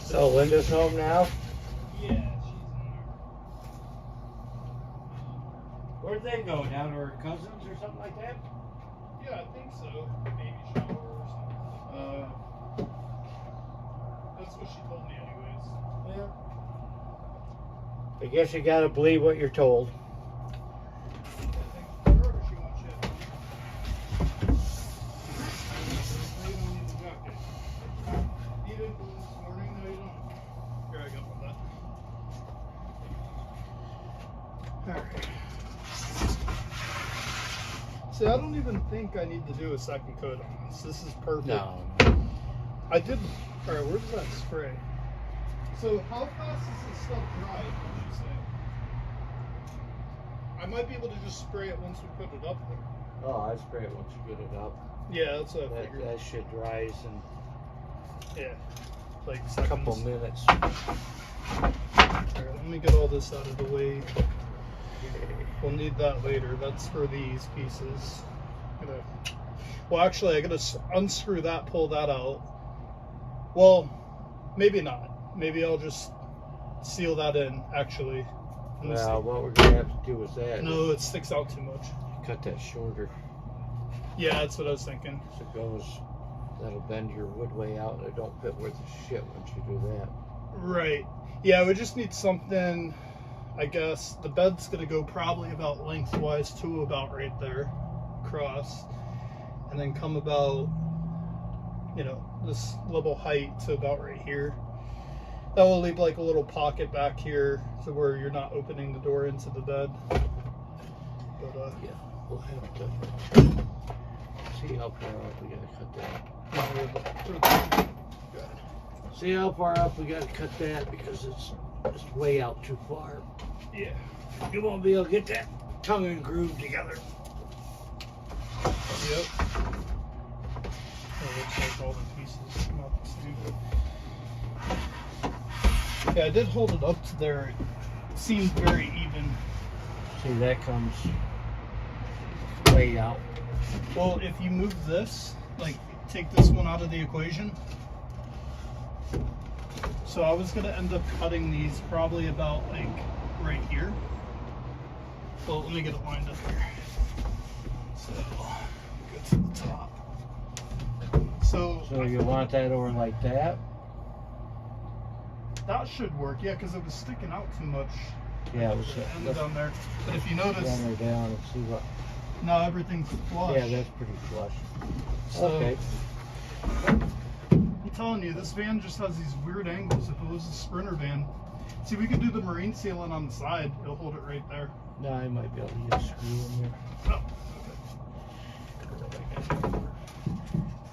So Linda's home now? Yeah, she's in there. Where'd they go? Down to her cousins or something like that? Yeah, I think so. Baby shower or something. That's what she told me anyways. Yeah. I guess you gotta believe what you're told. I think her, she wants you. You don't need the jacket. You didn't do this morning? No, you don't. Here, I got one of that. Alright. See, I don't even think I need to do a second coat on this. This is perfect. No. I did. Alright, where does that spray? So, how fast is this stuff dry, would you say? I might be able to just spray it once we put it up there. Oh, I spray it once you get it up. Yeah, that's what I figured. That shit dries in Yeah, like a seconds. couple minutes. Alright, let me get all this out of the way. We'll need that later. That's for these pieces. Well, actually, I gotta unscrew that, pull that out. Well, maybe not. Maybe I'll just seal that in, actually. Well, what we're gonna have to do with that No, it sticks out too much. is cut that shorter Yeah, that's what I was thinking. so it goes. That'll bend your wood way out, and it don't fit worth a shit once you do that. Right. Yeah, we just need something. I guess the bed's gonna go probably about lengthwise to about right there, across, and then come about, you know, this level height to about right here. That will leave like a little pocket back here to where you're not opening the door into the bed. But Yeah, we'll have to see how far up we gotta cut that. See how far up we gotta cut that because it's way out too far. yeah. You won't be able to get that tongue and groove together. Yep. It looks like all the pieces come out the same. Yeah, I did hold it up to there. It seemed very even. See, that comes way out. Well, if you move this, like take this one out of the equation. So I was gonna end up cutting these probably about like right here. Well, let me get it lined up here. So go to the top. So You want that over like that? that should work, yeah, because it was sticking out too much. Yeah, it was. End down there. But if you notice, Run her down and see what. now everything's flush. Yeah, that's pretty flush. So, Okay. I'm telling you, this van just has these weird angles. If it was a Sprinter van, see, we could do the marine sealant on the side. It'll hold it right there. No, I might be able to get a screw in there. Oh, okay.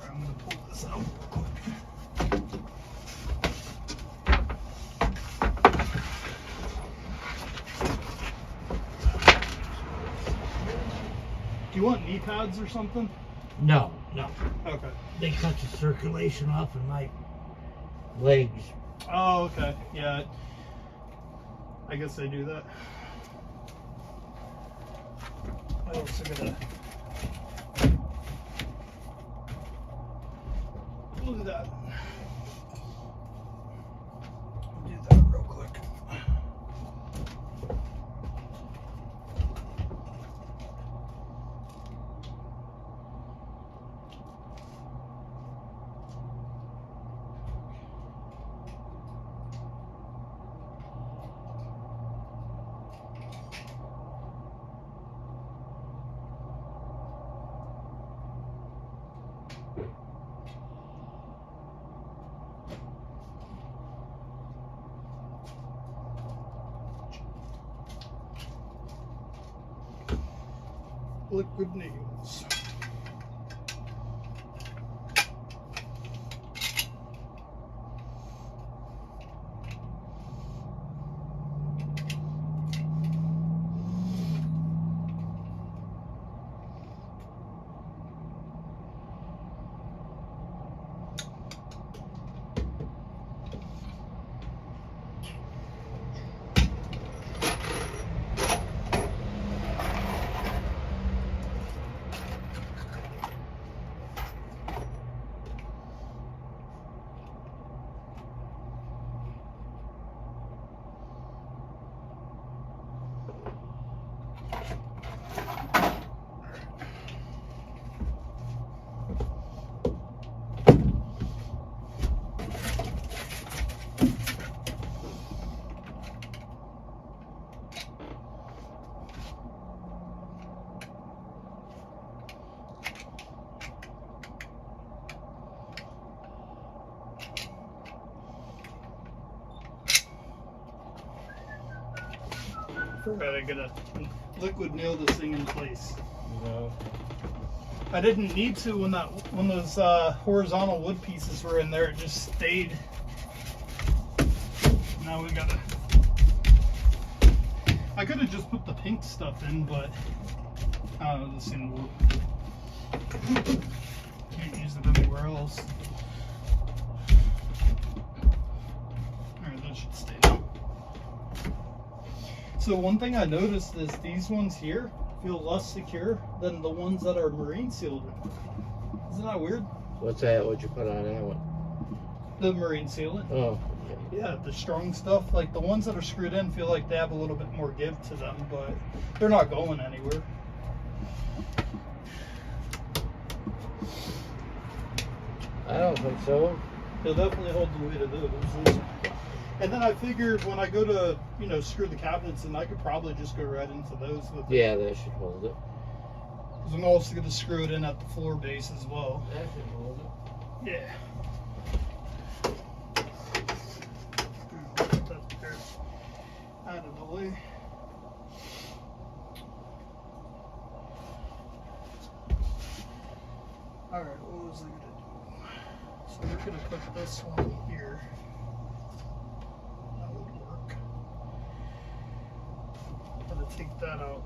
I'm gonna pull this out real quick. Do you want knee pads or something? No, no. Okay. They cut the circulation off in my legs. Oh, okay. Yeah. I guess they do that. I also gotta look at that. Do that real quick. Liquid nails. Alright, I gotta liquid nail this thing in place. No. I didn't need to when those horizontal wood pieces were in there. It just stayed. Now we gotta. I could have just put the pink stuff in, but I don't know. This thing will. Can't use it anywhere else. Alright, that should stay now. So one thing I noticed is these ones here feel less secure than the ones that are marine sealed. Isn't that weird? What's that? What'd you put on that one? The marine sealant. Oh. Yeah, the strong stuff. Like the ones that are screwed in feel like they have a little bit more give to them, but they're not going anywhere. I don't think so. They'll definitely hold the weight of those. And then I figured when I go to, screw the cabinets in, I could probably just go right into those with it. Yeah, that should hold it. Because I'm also going to screw it in at the floor base as well. That should hold it. Yeah. Put that there out of the way. Alright, what was I going to do? So we're going to put this one here. That would work. Gotta take that out.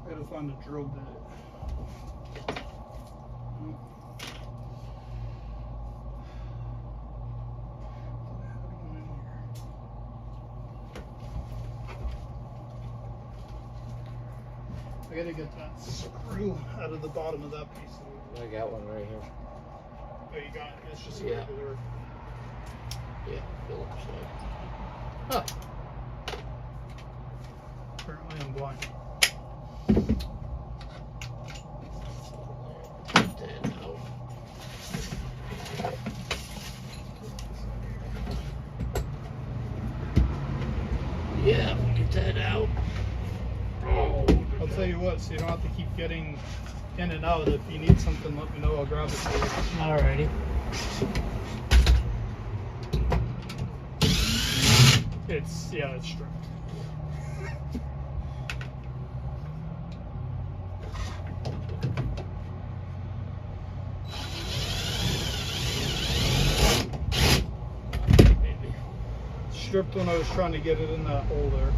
I gotta find a drill bit. I gotta get that screw out of the bottom of that piece of wood. I got one right here. Oh, you got it? It's just a Yeah. regular. Yeah, Phillips. Huh. Apparently I'm blind. Get that out. Yeah, get that out. Oh, I'll tell you what, so you don't have to keep getting in and out. If you need something, let me know. I'll grab it for you. alrighty. It's stripped. Maybe. Stripped when I was trying to get it in that hole there.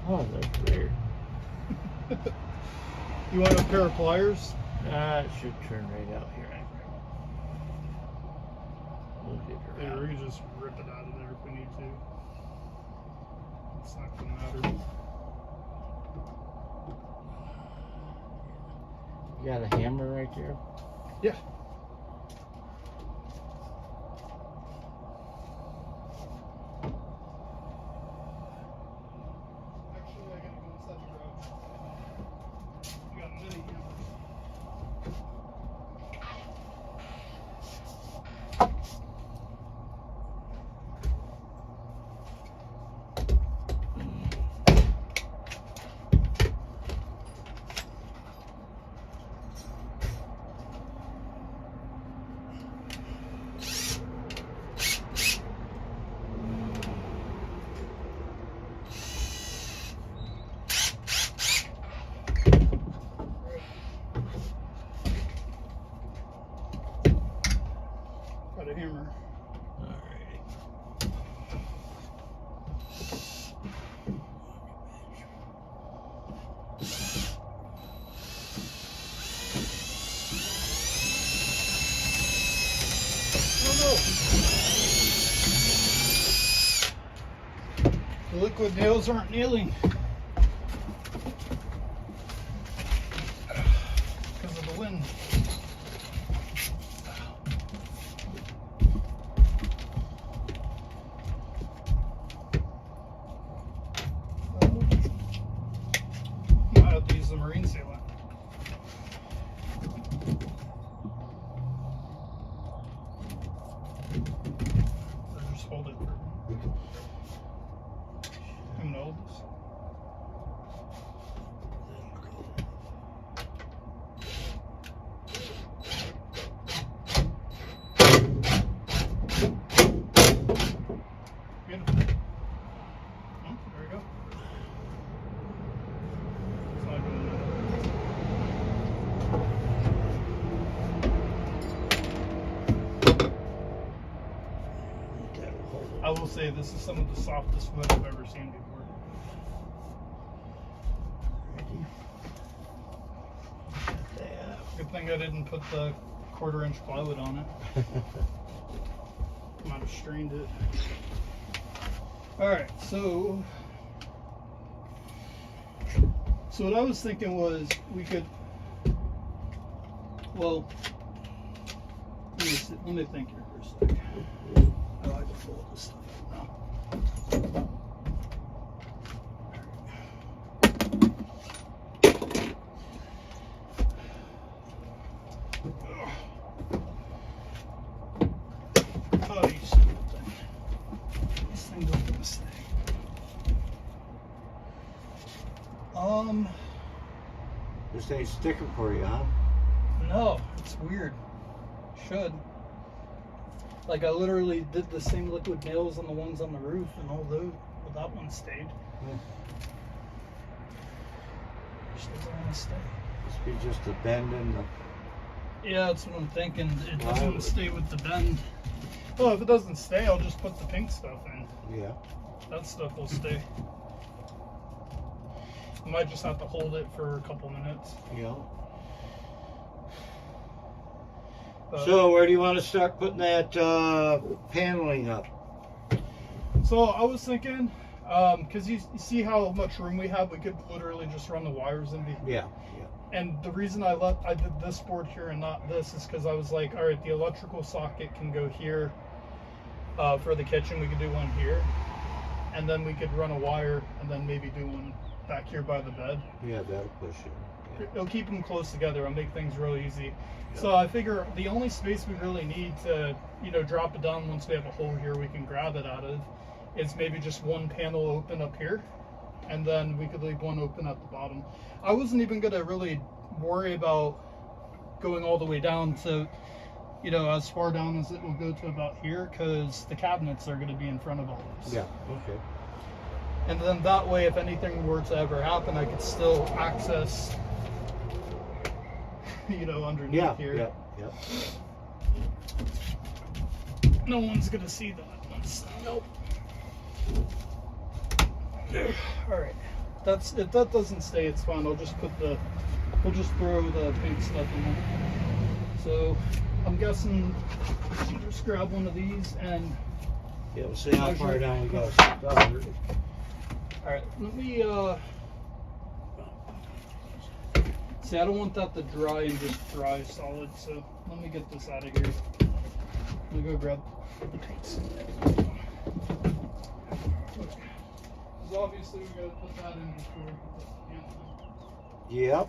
Oh, that's weird. You want a pair of pliers? It should turn right out here. We'll get her Yeah, out. we can just rip it out of there if we need to. It's not gonna matter. You got a hammer right there? Yeah. Actually, I gotta go inside the garage. You got many hammers. Got a hammer. Alrighty. The liquid nails aren't nailing. Because of the wind. I have to use the marine sealant. Or just hold it for. Who knows? say this is some of the softest wood I've ever seen before. Good thing I didn't put the 1/4 inch plywood on it. Might have strained it. Alright, so what I was thinking was we could, well, let me think here for a sec. I like to pull this stuff out now. Oh, you stupid thing. This thing don't want to stay. This ain't sticking for you, huh? No, it's weird. Should. Like, I literally did the same liquid nails on the ones on the roof and all those, but that one stayed. Yeah. Just doesn't want to stay. Must be just a bend in the... Yeah, that's what I'm thinking. It doesn't stay with the bend. Well, if it doesn't stay, I'll just put the pink stuff in. Yeah. That stuff will stay. I might just have to hold it for a couple minutes. Yeah. So where do you want to start putting that paneling up? So I was thinking, because you see how much room we have, we could literally just run the wires in. Yeah. And the reason I did this board here and not this is because I was like, all right, the electrical socket can go here for the kitchen. We could do one here, and then we could run a wire and then maybe do one back here by the bed. Yeah, that'll push it. Yeah. It'll keep them close together. It'll make things real easy. Yeah. So I figure the only space we really need to, drop it down once we have a hole here we can grab it out of is maybe just one panel open up here, and then we could leave one open at the bottom. I wasn't even going to really worry about going all the way down to, as far down as it will go to about here, because the cabinets are going to be in front of all this. Yeah, okay. And then that way, if anything were to ever happen, I could still access, underneath here. Yeah. No one's going to see that once. Nope. All right. If that doesn't stay, it's fine. We'll just throw the pink stuff in there. So I'm guessing you just grab one of these and. Yeah, we'll see how far down we go. All right, let me, see, I don't want that to dry and just dry solid, so let me get this out of here. Let me go grab the paints. Because obviously we gotta put that in before we put the pan in. Yep.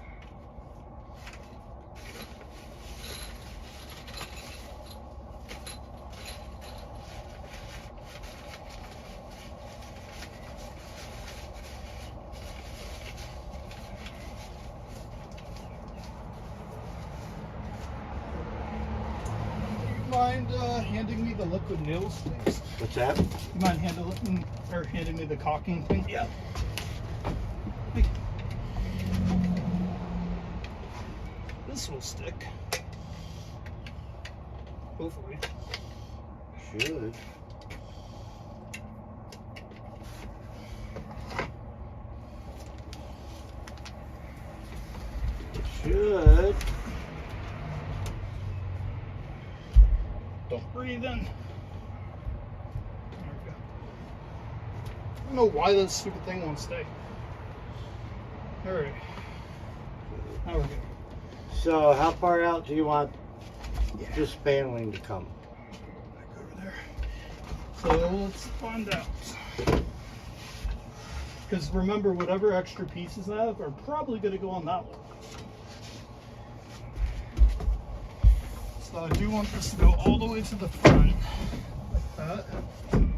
Mind handing me the liquid nails, please? What's that? You mind handing me the caulking thing? Yeah. This will stick. Hopefully. Should. Should. Don't breathe in. There we go. I don't know why this stupid thing won't stay. Alright. Now we're good. So how far out do you want this paneling to come? Back over there. So let's find out. Because remember, whatever extra pieces I have are probably going to go on that one. So I do want this to go all the way to the front, like that. And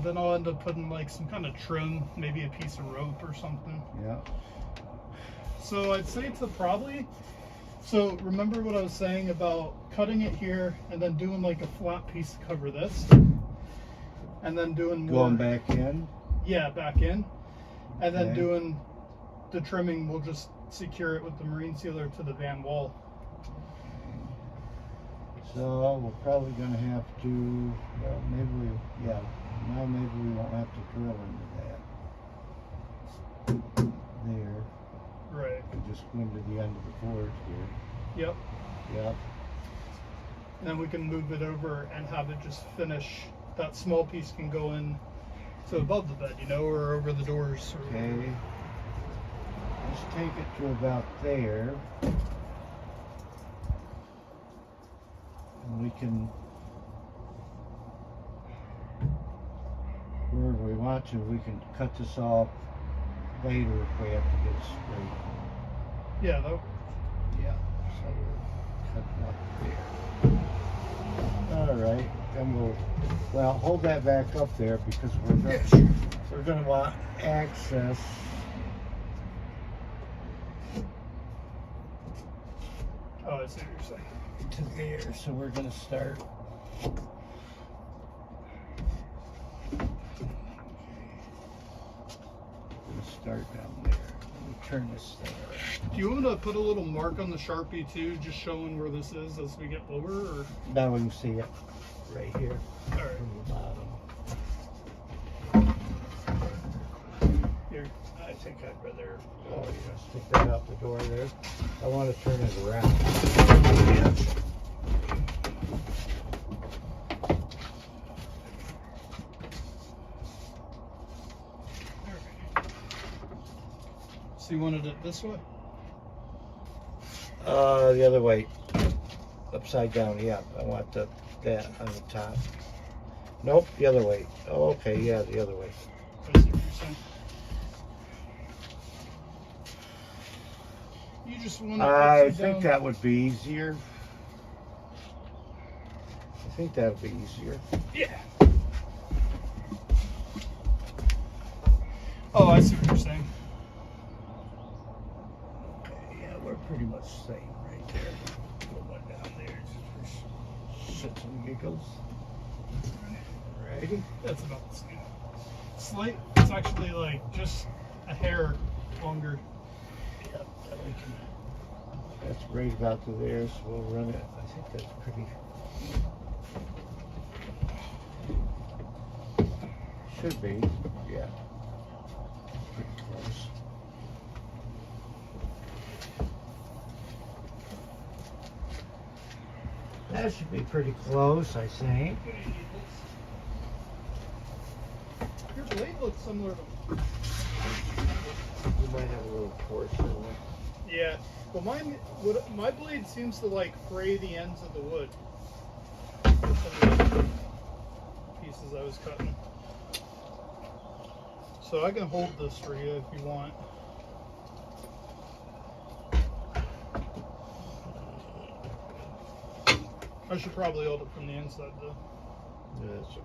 then I'll end up putting like some kind of trim, maybe a piece of rope or something. Yeah. So I'd say to probably, so remember what I was saying about cutting it here and then doing like a flat piece to cover this. And then doing more. Going back in? Yeah, back in. And then Okay. doing the trimming, we'll just secure it with the marine sealer to the van wall. So we're probably gonna have to, well, maybe we won't have to drill into that. There. Right. We just go into the end of the board here. Yep. Yep. And then we can move it over and have it just finish. That small piece can go in to above the bed, you know, or over the doors. Or Okay. Let's take it to about there. And we can, wherever we want to, we can cut this off later if we have to get it straight. Yeah, though. Yeah. So we'll cut that there. Alright, then well, hold that back up there because we're gonna want access Oh, I see what you're saying. to there, so we're gonna start. Start down there. Let me turn this thing around. Do you want to put a little mark on the Sharpie too, just showing where this is as we get lower? Or Now we can see it right here all right, from the bottom. here. I think I'd rather, oh, you're gonna stick that out the door there. I want to turn it around. So you wanted it this way? The other way. Upside down, yeah. I want that on the top. Nope, the other way. Oh, okay, yeah, the other way. I see what you're saying. You just want to I think that would be easier. I think that would be easier. Yeah. Oh, I see what you're saying. Okay, yeah, we're pretty much the same right there. Put one down there just for shits and giggles. Alrighty. That's about the same. Slight. It's actually like just a hair longer. Yep, that we can. That's right about to there, so we'll run it. I think that's pretty. Should be, yeah. Pretty close. That should be pretty close, I think. Your blade looks similar to. You might have a little portion. Yeah. Well, my blade seems to like fray the ends of the wood. Some of the pieces I was cutting. So I can hold this for you if you want. I should probably hold it from the inside though. Yeah, that's a great.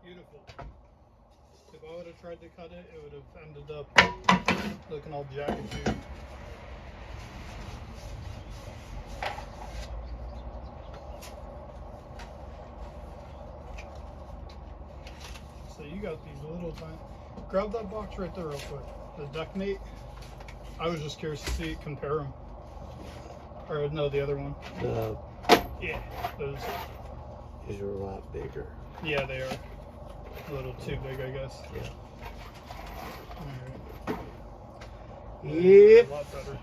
Beautiful. If I would have tried to cut it, it would have ended up looking all jagged too. So you got these little tiny. Grab that box right there real quick. The deckmate. I was just curious to see compare them. Or no, the other one. Yeah, those. These are a lot bigger. Yeah, they are. A little too big, I guess. Yeah. Alright. Yep. A lot better.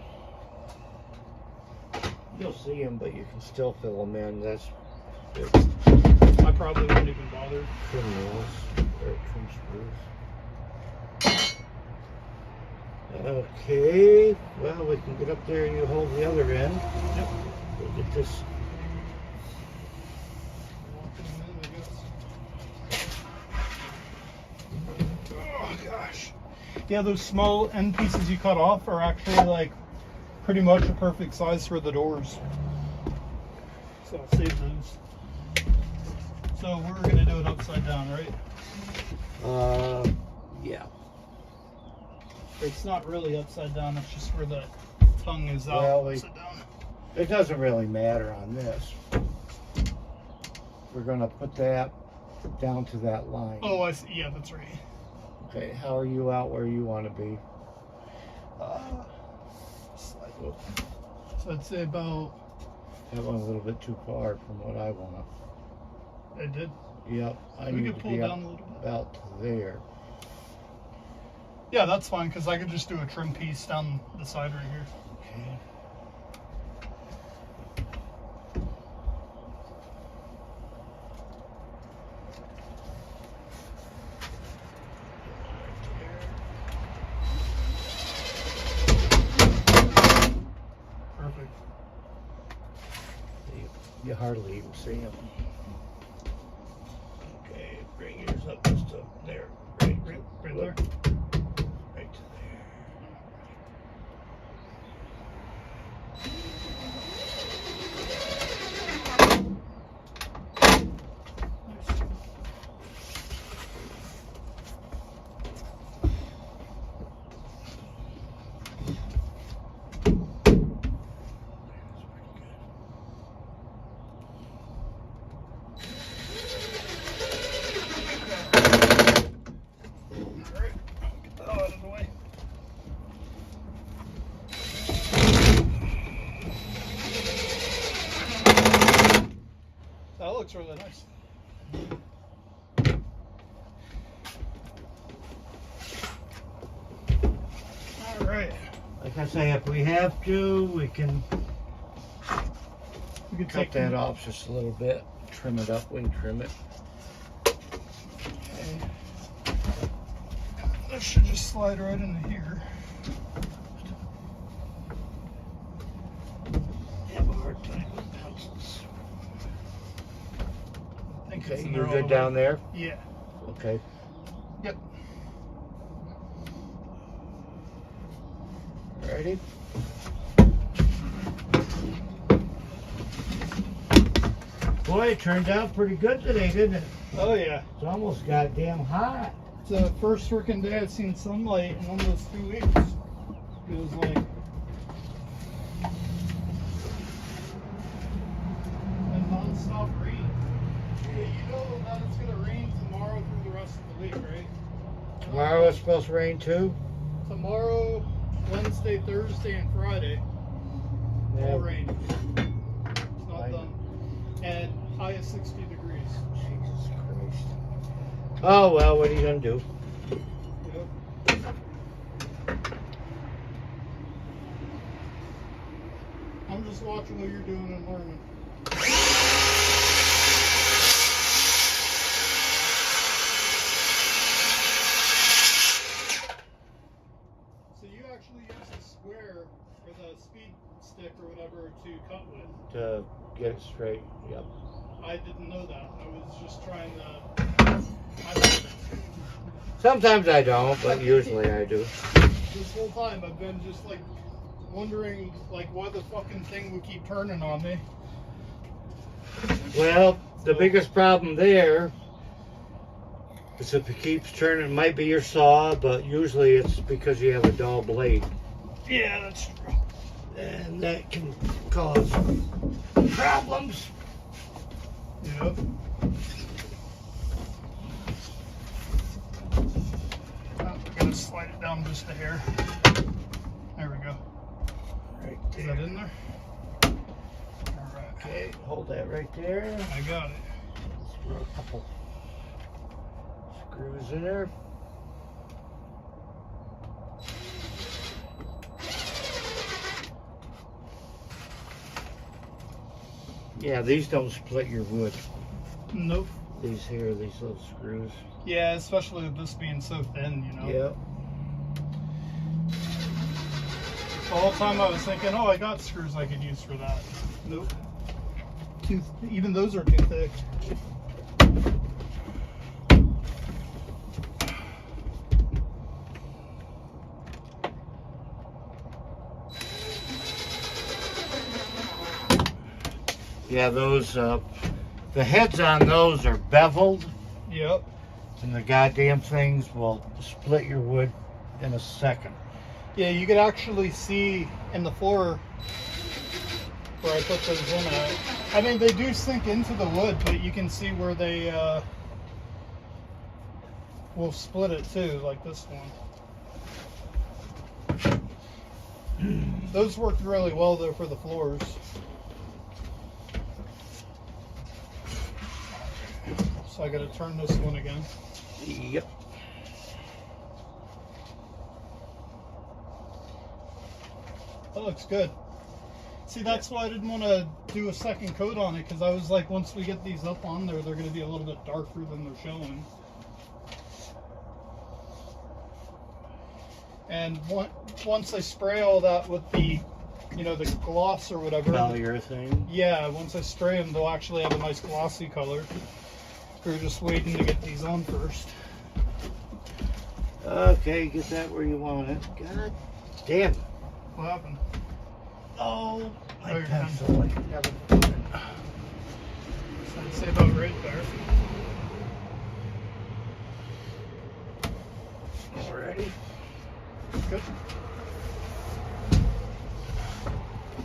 You'll see them, but you can still fill them in. That's good. I probably wouldn't even bother. Trim nails or trim screws. Okay. Well, we can get up there and you hold the other end. Yep. We'll get this. Oh gosh. Yeah, those small end pieces you cut off are actually like pretty much a perfect size for the doors. So I'll save those. So we're gonna do it upside down, right? Yeah. It's not really upside down, it's just where the tongue is out Well, upside down. It doesn't really matter on this. We're gonna put that down to that line. Oh, I see. Yeah, that's right. Okay, how are you out where you want to be? Slide. So I'd say about. That went a little bit too far from what I want. I did. Yep, I We need could to pull be down up a little bit. about to there. Yeah, that's fine because I could just do a trim piece down the side right here. Okay. Perfect. You hardly even see them. Okay, bring yours up just to there. Right Right there. Right to there. That looks really nice. All right. Like I say, if we have to, we can We could cut take that off just a little bit. Trim it up, wing trim it. Okay. This should just slide right into here. I have a hard time with pencils. I think Okay, it's in you're there all good the down way. there? Yeah. Okay. Yep. Ready? Boy, it turned out pretty good today, didn't it? Oh yeah. It's almost goddamn hot. It's the first freaking day I've seen sunlight in almost 2 weeks. It was like. And non-stop rain. Hey, you know that it's gonna rain tomorrow through the rest of the week, right? Tomorrow it's supposed to rain too? Tomorrow, Wednesday, Thursday, and Friday. All rain. It's not done. And high of 60 degrees. Jesus Christ. Oh well, what are you gonna do? Yep. I'm just watching what you're doing and learning. So you actually use the square or the speed stick or whatever to cut with. To get it straight. Yep. I didn't know that. I was just trying to. Sometimes I don't, but usually I do. This whole time I've been just like wondering like why the fucking thing would keep turning on me. Well, the biggest problem there is if it keeps turning, it might be your saw, but usually it's because you have a dull blade. Yeah, that's true. And that can cause problems. Yep. I'm gonna slide it down just a hair. There we go. Right Is there. that in there? Alright. Okay, hold that right there. I got it. Let's throw a couple screws in there. Yeah, these don't split your wood. Nope. These here, these little screws. Yeah, especially with this being so thin, you know. Yep. The whole time I was thinking, oh, I got screws I could use for that. Nope. Even those are too thick. Yeah, those, the heads on those are beveled, Yep. and the goddamn things will split your wood in a second. Yeah, you could actually see in the floor where I put those in at. I mean, they do sink into the wood, but you can see where they will split it too, like this one. Those worked really well though for the floors. So I gotta turn this one again. Yep. That looks good. See, that's why I didn't want to do a second coat on it, because I was like, once we get these up on there, they're going to be a little bit darker than they're showing. And once I spray all that with the, you know, the gloss or whatever. Polyurethane. Yeah, once I spray them, they'll actually have a nice glossy color. We're just waiting to get these on first. Okay, get that where you want it. God damn it. What happened? Oh, my Oh, your pencil. pencil. I never put it. So I'd say about right there. Already? Good.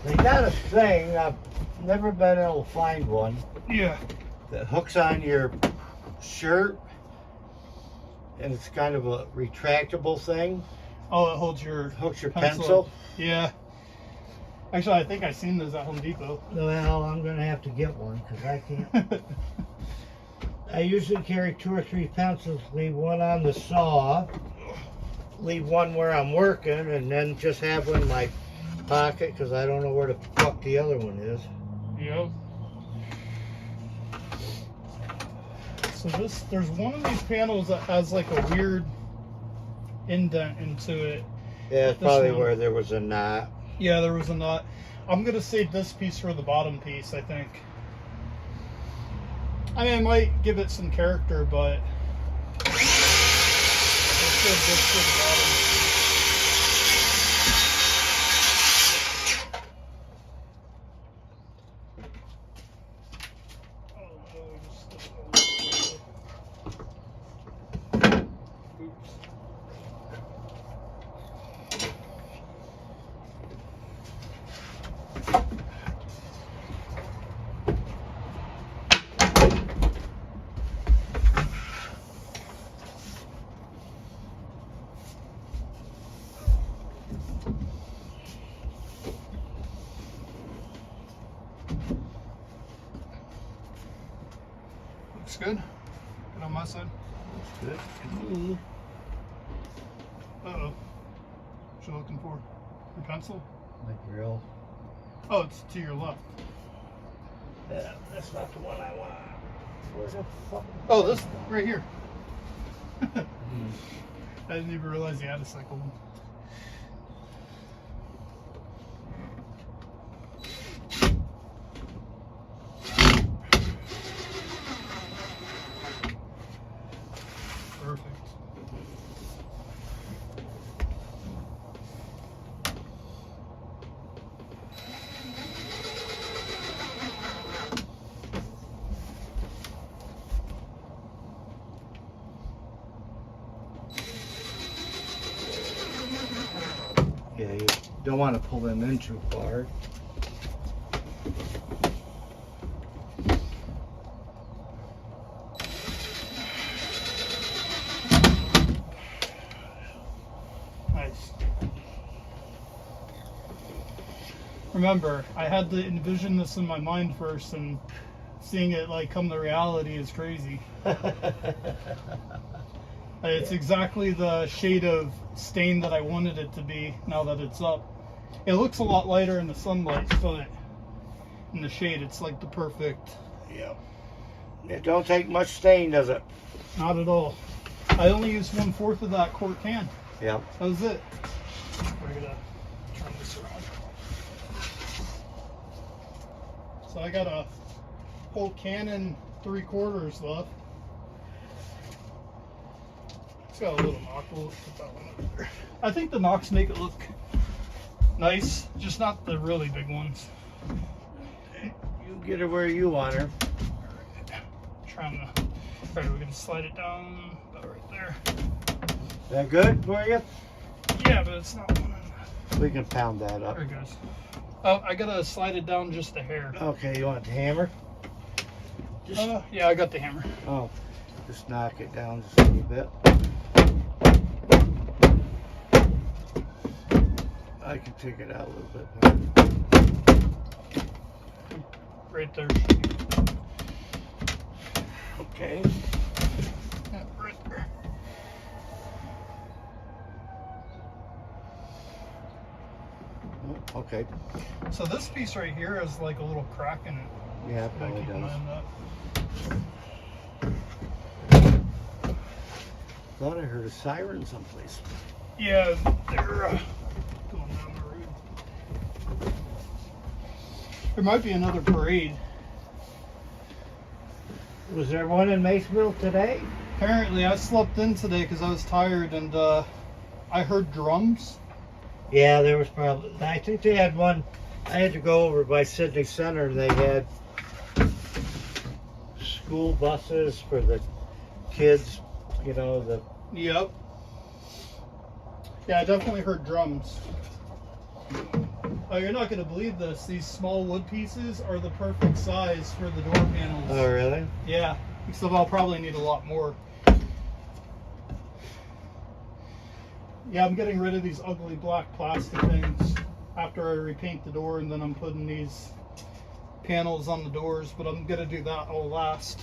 They got a thing, I've never been able to find one, Yeah. that hooks on your shirt, and it's kind of a retractable thing. Oh, it holds your Hooks your pencil. Yeah. Actually, I think I've seen those at Home Depot. Well, I'm gonna have to get one because I can't. I usually carry 2 or 3 pencils, leave one on the saw, leave one where I'm working, and then just have one in my pocket because I don't know where the fuck the other one is. Yep. So there's one of these panels that has like a weird indent into it. Yeah, it's This probably one. where there was a knot. Yeah, there was a knot. I'm gonna save this piece for the bottom piece, I think. I mean, I might give it some character, but I'll save this for the bottom. Oops. Looks good. Good on my side. Good. Uh-oh. What you looking for? Your pencil? My grill. Oh, it's to your left. Yeah, that's not the one I want. Where the fuck? Oh, this right here. I didn't even realize you had a second one. Perfect. Yeah, you don't want to pull them in too far. Nice. Remember, I had to envision this in my mind first, and seeing it like come to reality is crazy. It's exactly the shade of stain that I wanted it to be now that it's up. It looks a lot lighter in the sunlight, but in the shade it's like the perfect. Yep. It don't take much stain, does it? Not at all. I only used 1/4 of that quart can. Yep. That was it. We're gonna turn this around. So I got a whole can and 3/4 left. It's got a little knock. We'll put that one over there. I think the knocks make it look nice, just not the really big ones. You Get her where you want her. Trying to. Alright, we're gonna slide it down about right there. Is that good for you? Yeah, but it's not one. We can pound that up. There it goes. Oh, I gotta slide it down just a hair. Okay, you want the hammer? Yeah, I got the hammer. Oh, just knock it down just a little bit. I can take it out a little bit more. Right there. Okay. Yeah, right there. Okay. So this piece right here has like a little crack in it. Yeah, it probably Keep an eye does. on that. Thought I heard a siren someplace. Yeah, they're going down the road. There might be another parade. Was there one in Maceville today? Apparently, I slept in today because I was tired, and I heard drums. Yeah, there was probably. I think they had one. I had to go over by Sydney Center. They had school buses for the kids. You know the. Yep. Yeah, I definitely heard drums. Oh, you're not going to believe this. These small wood pieces are the perfect size for the door panels. Oh, really? Yeah, except I'll probably need a lot more. Yeah, I'm getting rid of these ugly black plastic things after I repaint the door, and then I'm putting these panels on the doors, but I'm going to do that all last.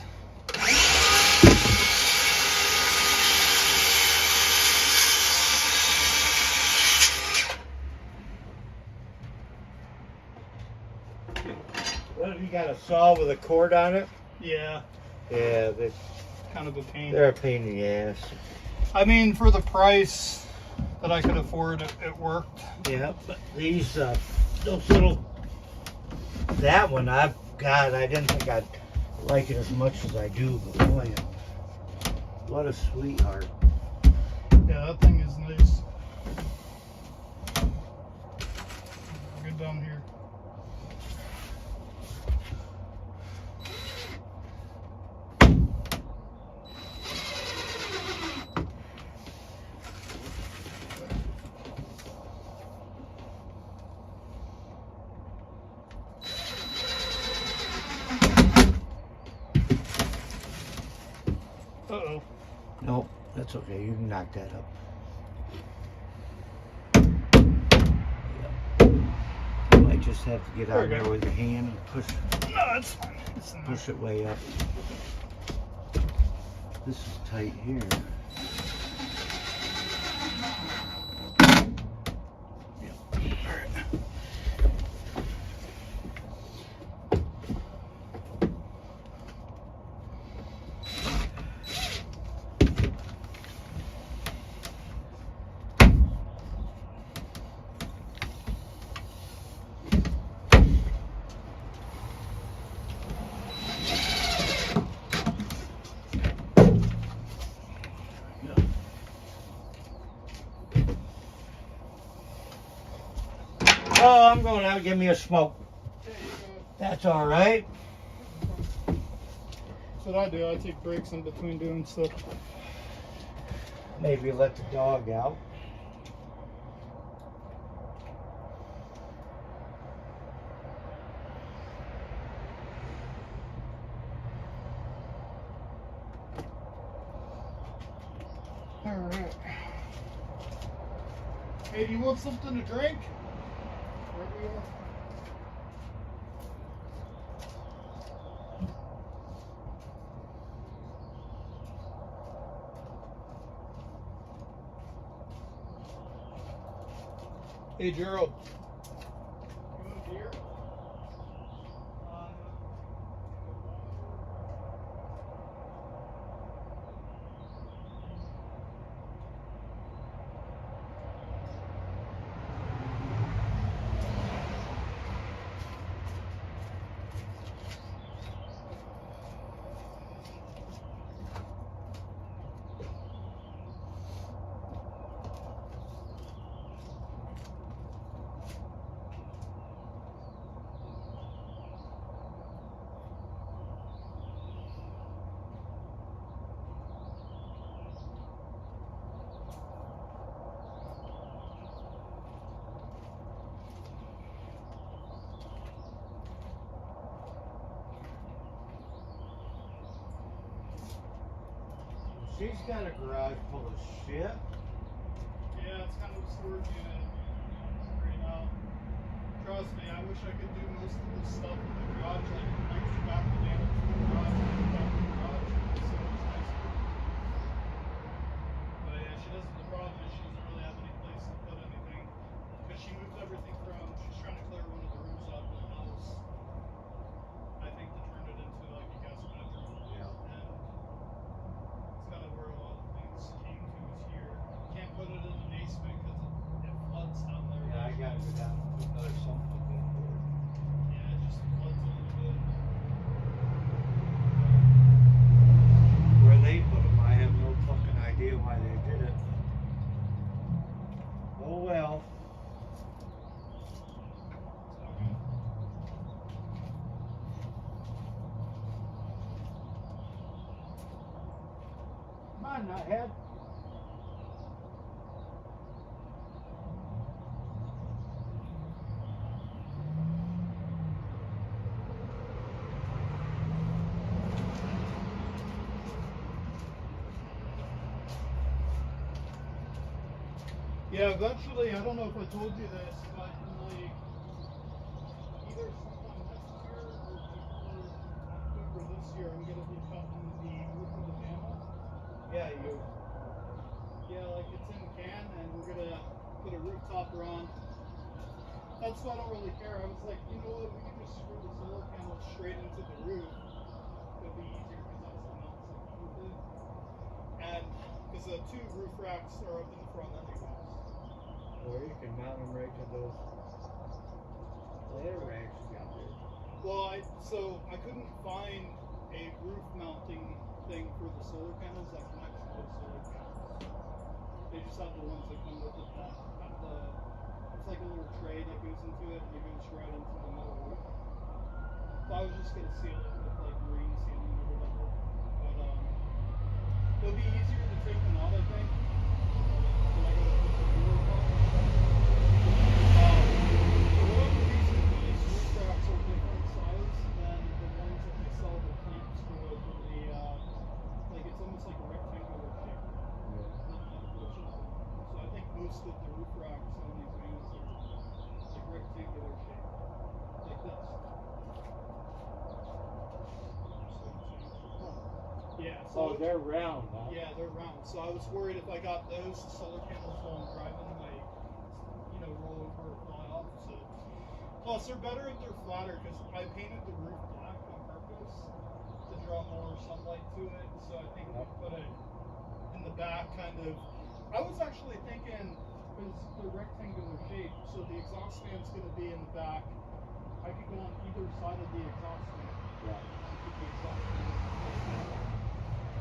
What, you got a saw with a cord on it? Yeah, Yeah, kind of a pain. they're a pain in the ass. I mean, for the price that I could afford, it worked. Yeah, but these, those little, that one, I didn't think I'd like it as much as I do, but boy, what a sweetheart. Yeah, that thing is nice. Good down here. Uh-oh. Nope, that's okay, you can knock that up. You might just have to get out there with your hand and push No, it's fine. It's in there. push it way up. This is tight here. Oh, I'm going out. Give me a smoke. That's all right. That's what I do. I take breaks in between doing stuff. Maybe let the dog out. Alright. Hey, do you want something to drink? Wherever you are. Hey, Gerald. You want a beer? She's got a garage full of shit. Yeah, it's kind of a storage unit right now. Trust me, I wish I could do most of this stuff in the garage. Like, I used to back the van up to the garage and the back of the garage. So it's nicer. But yeah, she doesn't. The problem is she doesn't really have any place to put anything because she moved everything from. She's trying to clear one of the rooms out of the house. I think to turn it into like a guest bedroom. Yeah. And it's kind of where a lot of things came to is here. You can't put it in the basement because it floods down there. Yeah, I gotta go down and put another sump up in for it. Yeah, it just floods a little bit. Where they put them, I have no fucking idea why they did it. Oh well. Come on, nuthead. Yeah, eventually, I don't know if I told you this, but in like either sometime next year or before October this year, I'm gonna be cutting the roof of the van up. Yeah, you. Yeah, like it's in can, and we're gonna put a roof topper on. That's why I don't really care. I was like, you know what? We can just screw the solar panels straight into the roof. It'll be easier because that's the mount something with it. And because the two roof racks are up in the front anyways. Or you can mount them right to those ladder racks you got there. Well, so I couldn't find a roof mounting thing for the solar panels that connects to those solar panels. They just have the ones that come with it that have the. It's like a little tray that goes into it and it goes right into the metal roof. So I was just gonna seal it with like marine sealing or whatever. But it'll be easier to take them out, I think. So I gotta put the roof on. For whatever reason, these roof racks are different size than the ones that they sell the clamps for the like it's almost like a rectangular shape. So I think most of the roof racks on these vans are like rectangular shape, like this. Yeah. So they're round, huh? yeah, they're round. So I was worried if I got those, the solar panels while I'm driving might, roll over or fly off. So plus they're better if they're flatter because I painted the roof black on purpose to draw more sunlight to it. So I think if we put it in the back, kind of. I was actually thinking because they're rectangular shape, so the exhaust fan's going to be in the back. I could go on either side of the exhaust fan. Yeah. Keep the exhaust fan.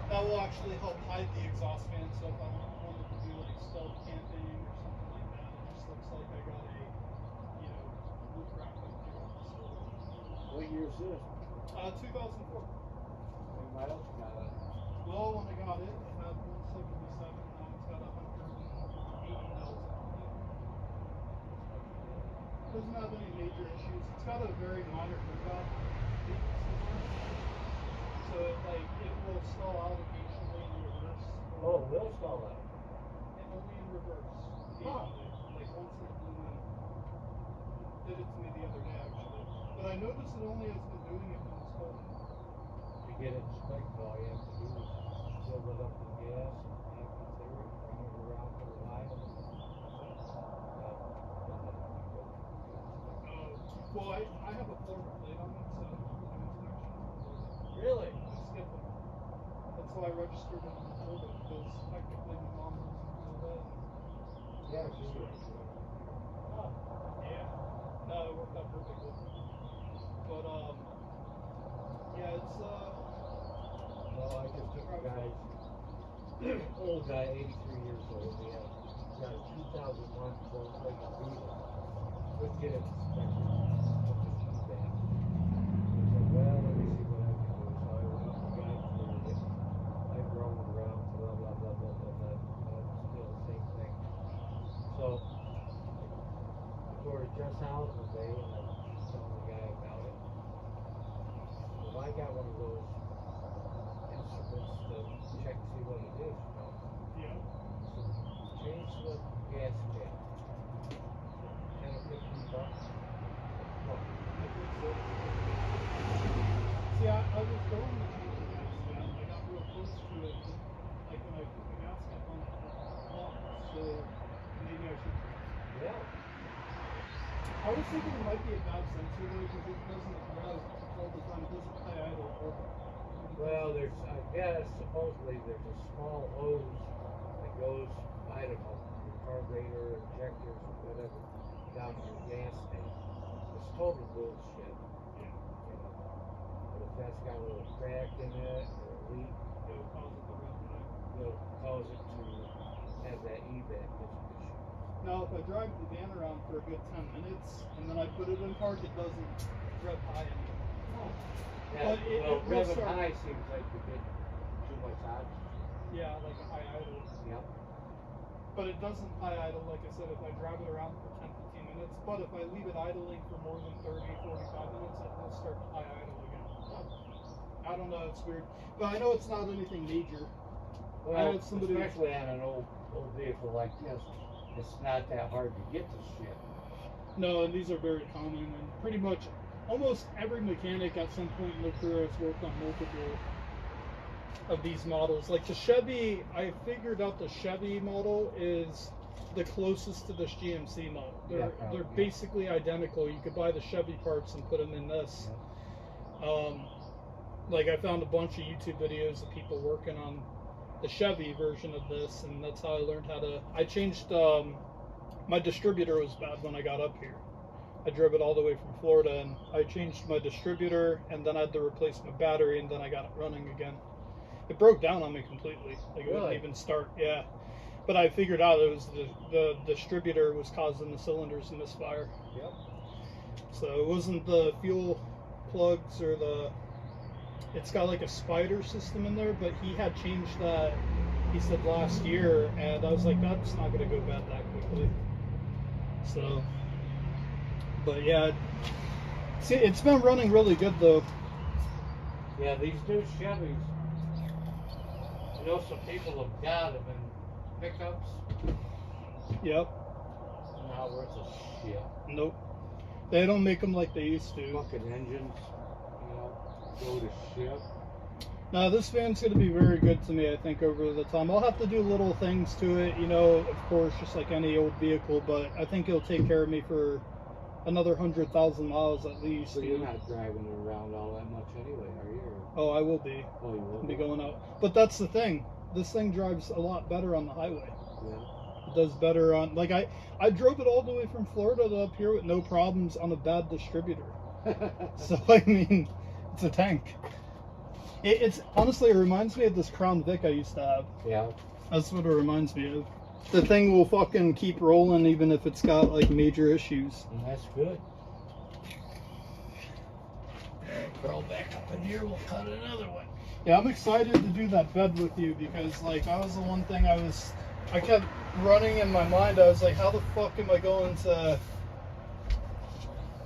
That will actually help hide the exhaust fan, so if I wanted to do like stealth camping or something like that, it just looks like I got a, roof rack up here on the facility. What year is this? 2004. How many miles you got on it? Well, when I got it, it had 177. Now it's got 180,000 on it. Doesn't have any major issues. It's got a very minor hookup. So it will stall out occasionally in reverse. Oh, will stall out. And only in reverse. Huh. Like once in a blue moon. Did it to me the other day actually. But I noticed it only has been doing it when it's cold. To get it inspected, all you have to do is fill it up with gas and have it there and run it around for a while. Well, I have a former plate on it, so an inspection. Really? I skipped it. That's why I registered it in Florida because technically my mom lives in Florida. Yeah, she is. Huh. Yeah. No, it worked out perfectly. But yeah, it's Well, I just took a guy's old guy, 83 years old. He got a 2001 Volkswagen Beetle. Couldn't get it inspected. Well, let me see what I can do. So I went up to the guy and cleared it. I drove it around, blah, blah, blah, blah, blah, blah. Still the same thing. So, I go to Just House one day and I was telling the guy about it. Well, I got one of those instruments to check to see what it is. I was thinking it might be a bad sensor though, because it doesn't rev all the time. It doesn't high idle all the time. Well, there's, I guess, supposedly there's a small hose that goes, I don't know, your carburetor, injectors, or whatever, down to your gas tank. It's total bullshit. Yeah. You know, but if that's got a little crack in it or a leak, It'll cause it to rev back. will cause it to have that evac issue. Now, if I drive the van around for a good 10 minutes and then I put it in park, it doesn't rev high anymore. Yeah, But it well, will revving start- high seems like you get too much oxygen. Yeah, like a high idle. Yep. But it doesn't high idle, like I said, if I drive it around for 10, 15 minutes. But if I leave it idling for more than 30, 45 minutes, it will start to high idle again. I don't know, it's weird. But I know it's not anything major. Well, had somebody- especially on an old vehicle like this, it's not that hard to get the shit. No, and these are very common, and pretty much almost every mechanic at some point in their career has worked on multiple of these models. Like the Chevy, I figured out the Chevy model is the closest to this GMC model. They're Yeah. basically identical. You could buy the Chevy parts and put them in this. Like I found a bunch of YouTube videos of people working on the Chevy version of this, and that's how I learned how to. I changed. My distributor was bad when I got up here. I drove it all the way from Florida, and I changed my distributor, and then I had to replace my battery, and then I got it running again. It broke down on me completely. Like it wouldn't Really? even start. Yeah, but I figured out it was the distributor was causing the cylinders to misfire. Yep. So it wasn't the fuel plugs or the. It's got like a spider system in there, but he had changed that. He said last year, and I was like, that's not going to go bad that quickly. So, but yeah, see, it's been running really good though. Yeah, these new Chevys. I know some people have got them in pickups. Yep. Not worth a shit. Nope. They don't make them like they used to. Fucking engines, you know, go to shit. Now this van's going to be very good to me, I think, over the time. I'll have to do little things to it, you know, of course, just like any old vehicle, but I think it'll take care of me for another 100,000 miles at least. So you're not driving it around all that much anyway, are you? Oh, I will be. Oh, you will I'll be going out. But that's the thing. This thing drives a lot better on the highway. Yeah. It does better on, like, I drove it all the way from Florida to up here with no problems on a bad distributor. So, I mean, it's a tank. It's honestly, it reminds me of this Crown Vic I used to have. Yeah. That's what it reminds me of. The thing will fucking keep rolling even if it's got like major issues. And that's good. Crawl back up in here, we'll cut another one. Yeah, I'm excited to do that bed with you because like that was the one thing I kept running in my mind. I was like, how the fuck am I going to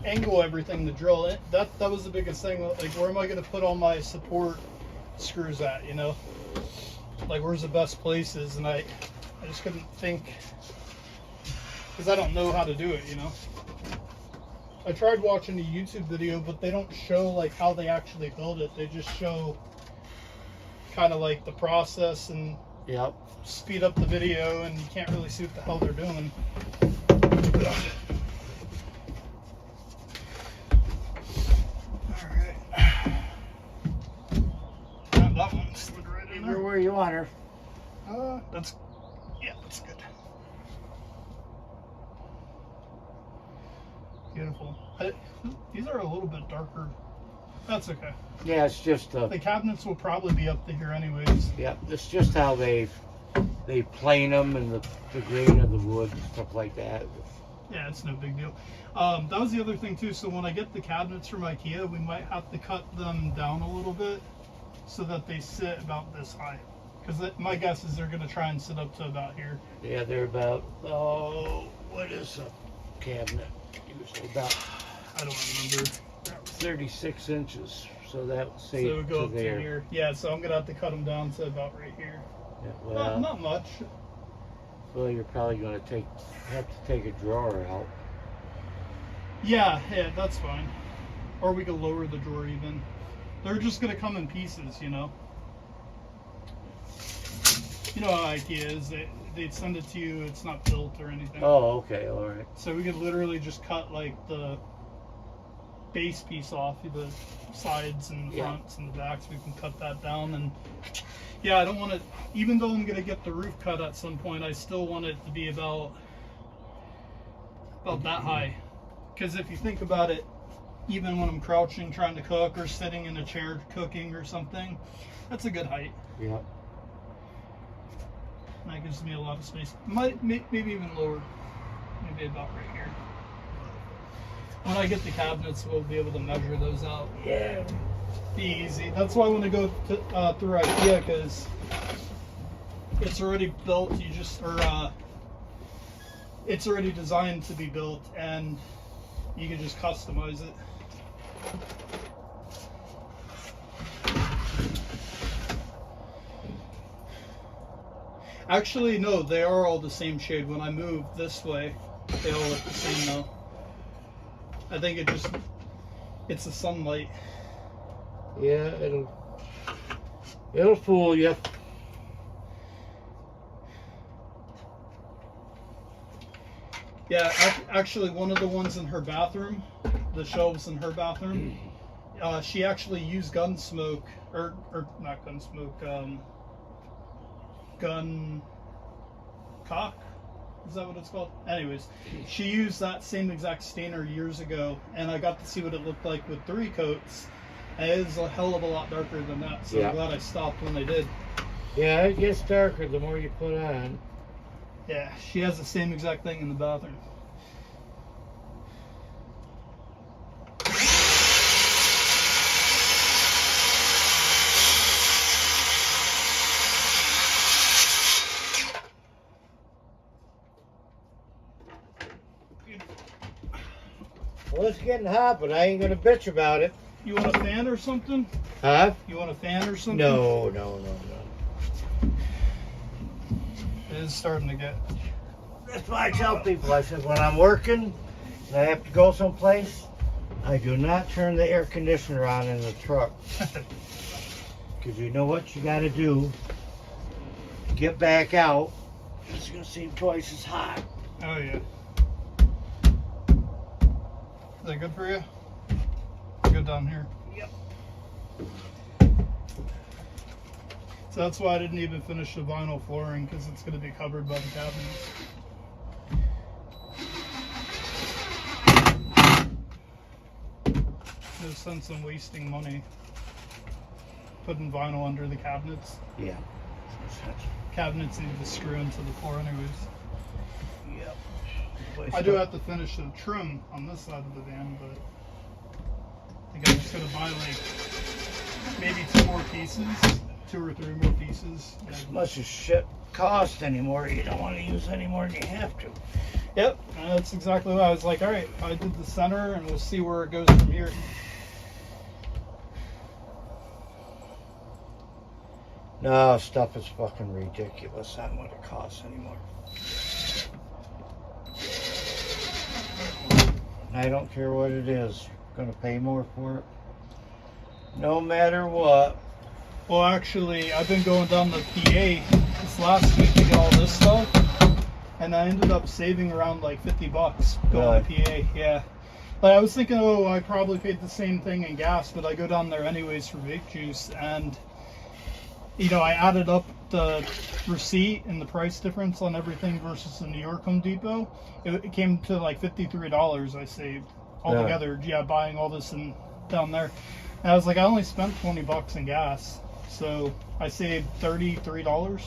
angle everything to drill it? That was the biggest thing. Like, where am I going to put all my support screws at? You know, like where's the best places? And I just couldn't think because I don't know how to do it. You know, I tried watching a YouTube video, but they don't show like how they actually build it. They just show kind of like the process and Yep. speed up the video, and you can't really see what the hell they're doing. Alright. That one slid right in You're there. where you want her. That's good. Beautiful. These are a little bit darker. That's okay. Yeah, it's just The cabinets will probably be up to here anyways. yeah, it's just how they plane them and the grain of the wood and stuff like that. Yeah, it's no big deal. That was the other thing too. So when I get the cabinets from IKEA, we might have to cut them down a little bit so that they sit about this high. Because my guess is they're going to try and sit up to about here. Yeah, they're about what is a cabinet? Usually about I don't remember. 36 inches. So that would say So it would go to up there. to here. Yeah, so I'm going to have to cut them down to about right here. Yeah, well, Not much. well, you're probably going to have to take a drawer out. Yeah, that's fine. Or we could lower the drawer even. They're just going to come in pieces, you know. You know how IKEA is. They'd send it to you. It's not built or anything. Oh, okay, all right. So we could literally just cut like the base piece off, the sides and the fronts and the backs. We can cut that down, and yeah, I don't want it. Even though I'm gonna get the roof cut at some point, I still want it to be about that high. Because if you think about it, even when I'm crouching trying to cook or sitting in a chair cooking or something, that's a good height. Yeah. That gives me a lot of space. Maybe even lower. Maybe about right here. When I get the cabinets, we'll be able to measure those out. Yeah. Be easy. That's why I want to go through IKEA, because it's already built. It's already designed to be built, and you can just customize it. Actually, no, they are all the same shade. When I move this way, they all look the same now. I think it's the sunlight. Yeah, it'll fool you. Yeah, actually, one of the ones in her bathroom, the shelves in her bathroom, she actually used gun smoke, or not gun smoke, gun cock? Is that what it's called? Anyways, she used that same exact stainer years ago, and I got to see what it looked like with 3 coats. And it is a hell of a lot darker than that, so I'm glad I stopped when I did. Yeah, it gets darker the more you put on. Yeah, she has the same exact thing in the bathroom. Well, it's getting hot, but I ain't gonna bitch about it. You want a fan or something? Huh? You want a fan or something? No. It is starting to get... That's why I tell people, I said, when I'm working and I have to go someplace, I do not turn the air conditioner on in the truck. Because you know what you got to do to get back out. It's going to seem twice as hot. Oh, yeah. Is that good for you? Good down here. Yep. So that's why I didn't even finish the vinyl flooring, because it's going to be covered by the cabinets. No sense in wasting money putting vinyl under the cabinets. Yeah. Cabinets need to screw into the floor anyways. Yep. I do have to finish the trim on this side of the van, but I think I'm just going to buy like maybe 2 more pieces, 2 or 3 more pieces. As much as shit costs anymore, you don't want to use any more than you have to. Yep, that's exactly what I was like. All right, I did the center, and we'll see where it goes from here. No, stuff is fucking ridiculous on what it costs anymore. I don't care what it is. I'm gonna pay more for it. No matter what. Well, actually, I've been going down the PA this last week to get all this stuff, and I ended up saving around like $50 going to PA. Yeah. Like, I was thinking, oh, I probably paid the same thing in gas, but I go down there anyways for vape juice, and you know, I added up the receipt and the price difference on everything versus the New York Home Depot. It came to like $53 I saved altogether. Yeah, buying all this and down there. And I was like, I only spent $20 in gas, so I saved $33.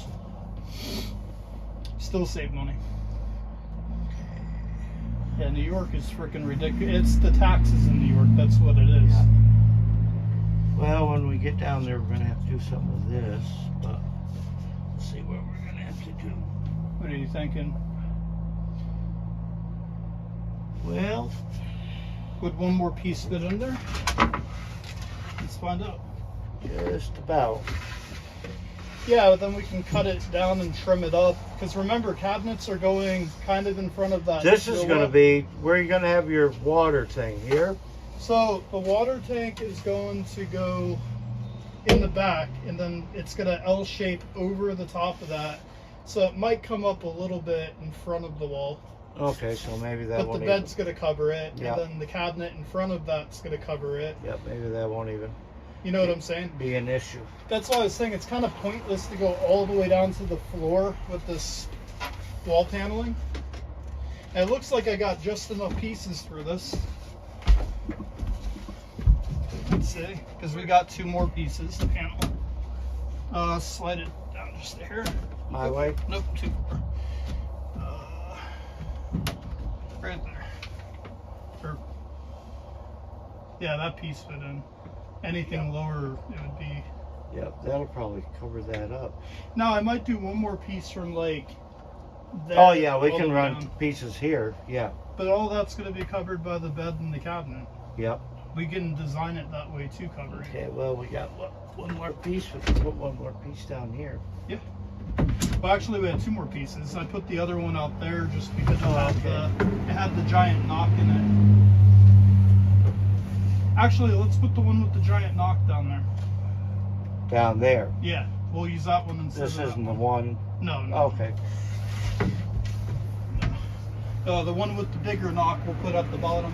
Still saved money. Yeah, New York is freaking ridiculous. It's the taxes in New York. That's what it is. Yeah. Well, when we get down there, we're going to have to do something with this, but let's see what we're going to have to do. What are you thinking? Well, would 1 more piece fit in there? Let's find out. Just about. Yeah, but then we can cut it down and trim it up. Because remember, cabinets are going kind of in front of that. This is going to be where you're going to have your water thing here. So the water tank is going to go in the back, and then it's going to L shape over the top of that. So it might come up a little bit in front of the wall. Okay, so maybe that But won't the bed's going to cover it, Yep. and then the cabinet in front of that's going to cover it. Yep, maybe that won't even You know what I'm saying? be an issue. That's why I was saying it's kind of pointless to go all the way down to the floor with this wall paneling. And it looks like I got just enough pieces for this. Let's see, because we got 2 more pieces to panel. Slide it down just a hair. My way? Nope, too far. Right there. Perfect. Yeah, that piece fit in. Anything lower, it would be. Yep, that'll probably cover that up. Now I might do one more piece from like. There, Oh yeah, we all can the way run down. pieces here. Yeah. But all that's going to be covered by the bed and the cabinet. Yep. We can design it that way too, cover it. Okay, well we got one more piece. We can put one more piece down here. Yeah. Well, actually, we had 2 more pieces. I put the other one out there just because it had the giant knock in it. Actually, let's put the one with the giant knock down there. Down there. Yeah, we'll use that one instead This of isn't that the one. No, no. Okay. The one with the bigger knock we'll put at the bottom.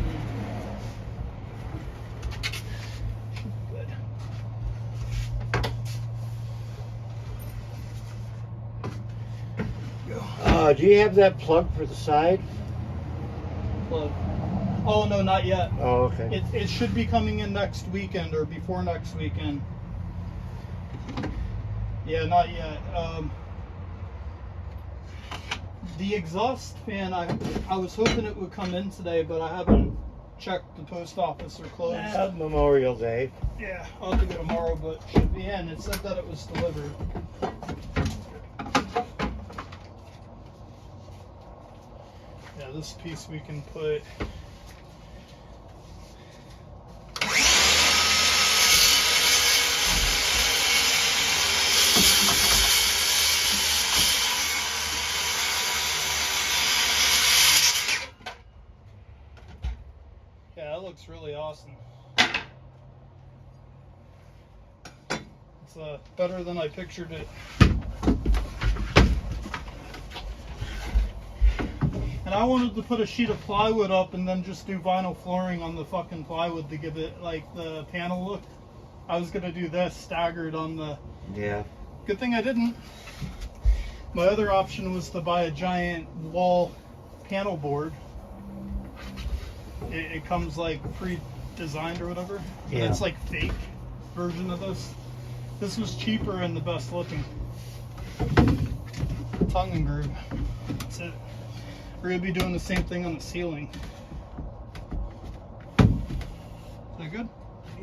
Good. Do you have that plug for the side? Plug. Oh no, not yet. Oh, okay. It should be coming in next weekend or before next weekend. Yeah, not yet. The exhaust fan, I was hoping it would come in today, but I haven't checked the post office or closed. Memorial Day. Yeah, I'll have to go tomorrow, but it should be in. It said that it was delivered. Yeah, this piece we can put. Yeah, that looks really awesome. It's better than I pictured it. And I wanted to put a sheet of plywood up and then just do vinyl flooring on the fucking plywood to give it like the panel look. I was gonna do this staggered on the. Yeah. Good thing I didn't. My other option was to buy a giant wall panel board. It comes like pre-designed or whatever. Yeah. And it's like fake version of this. This was cheaper and the best looking. Tongue and groove. That's it. We're gonna be doing the same thing on the ceiling. Is that good?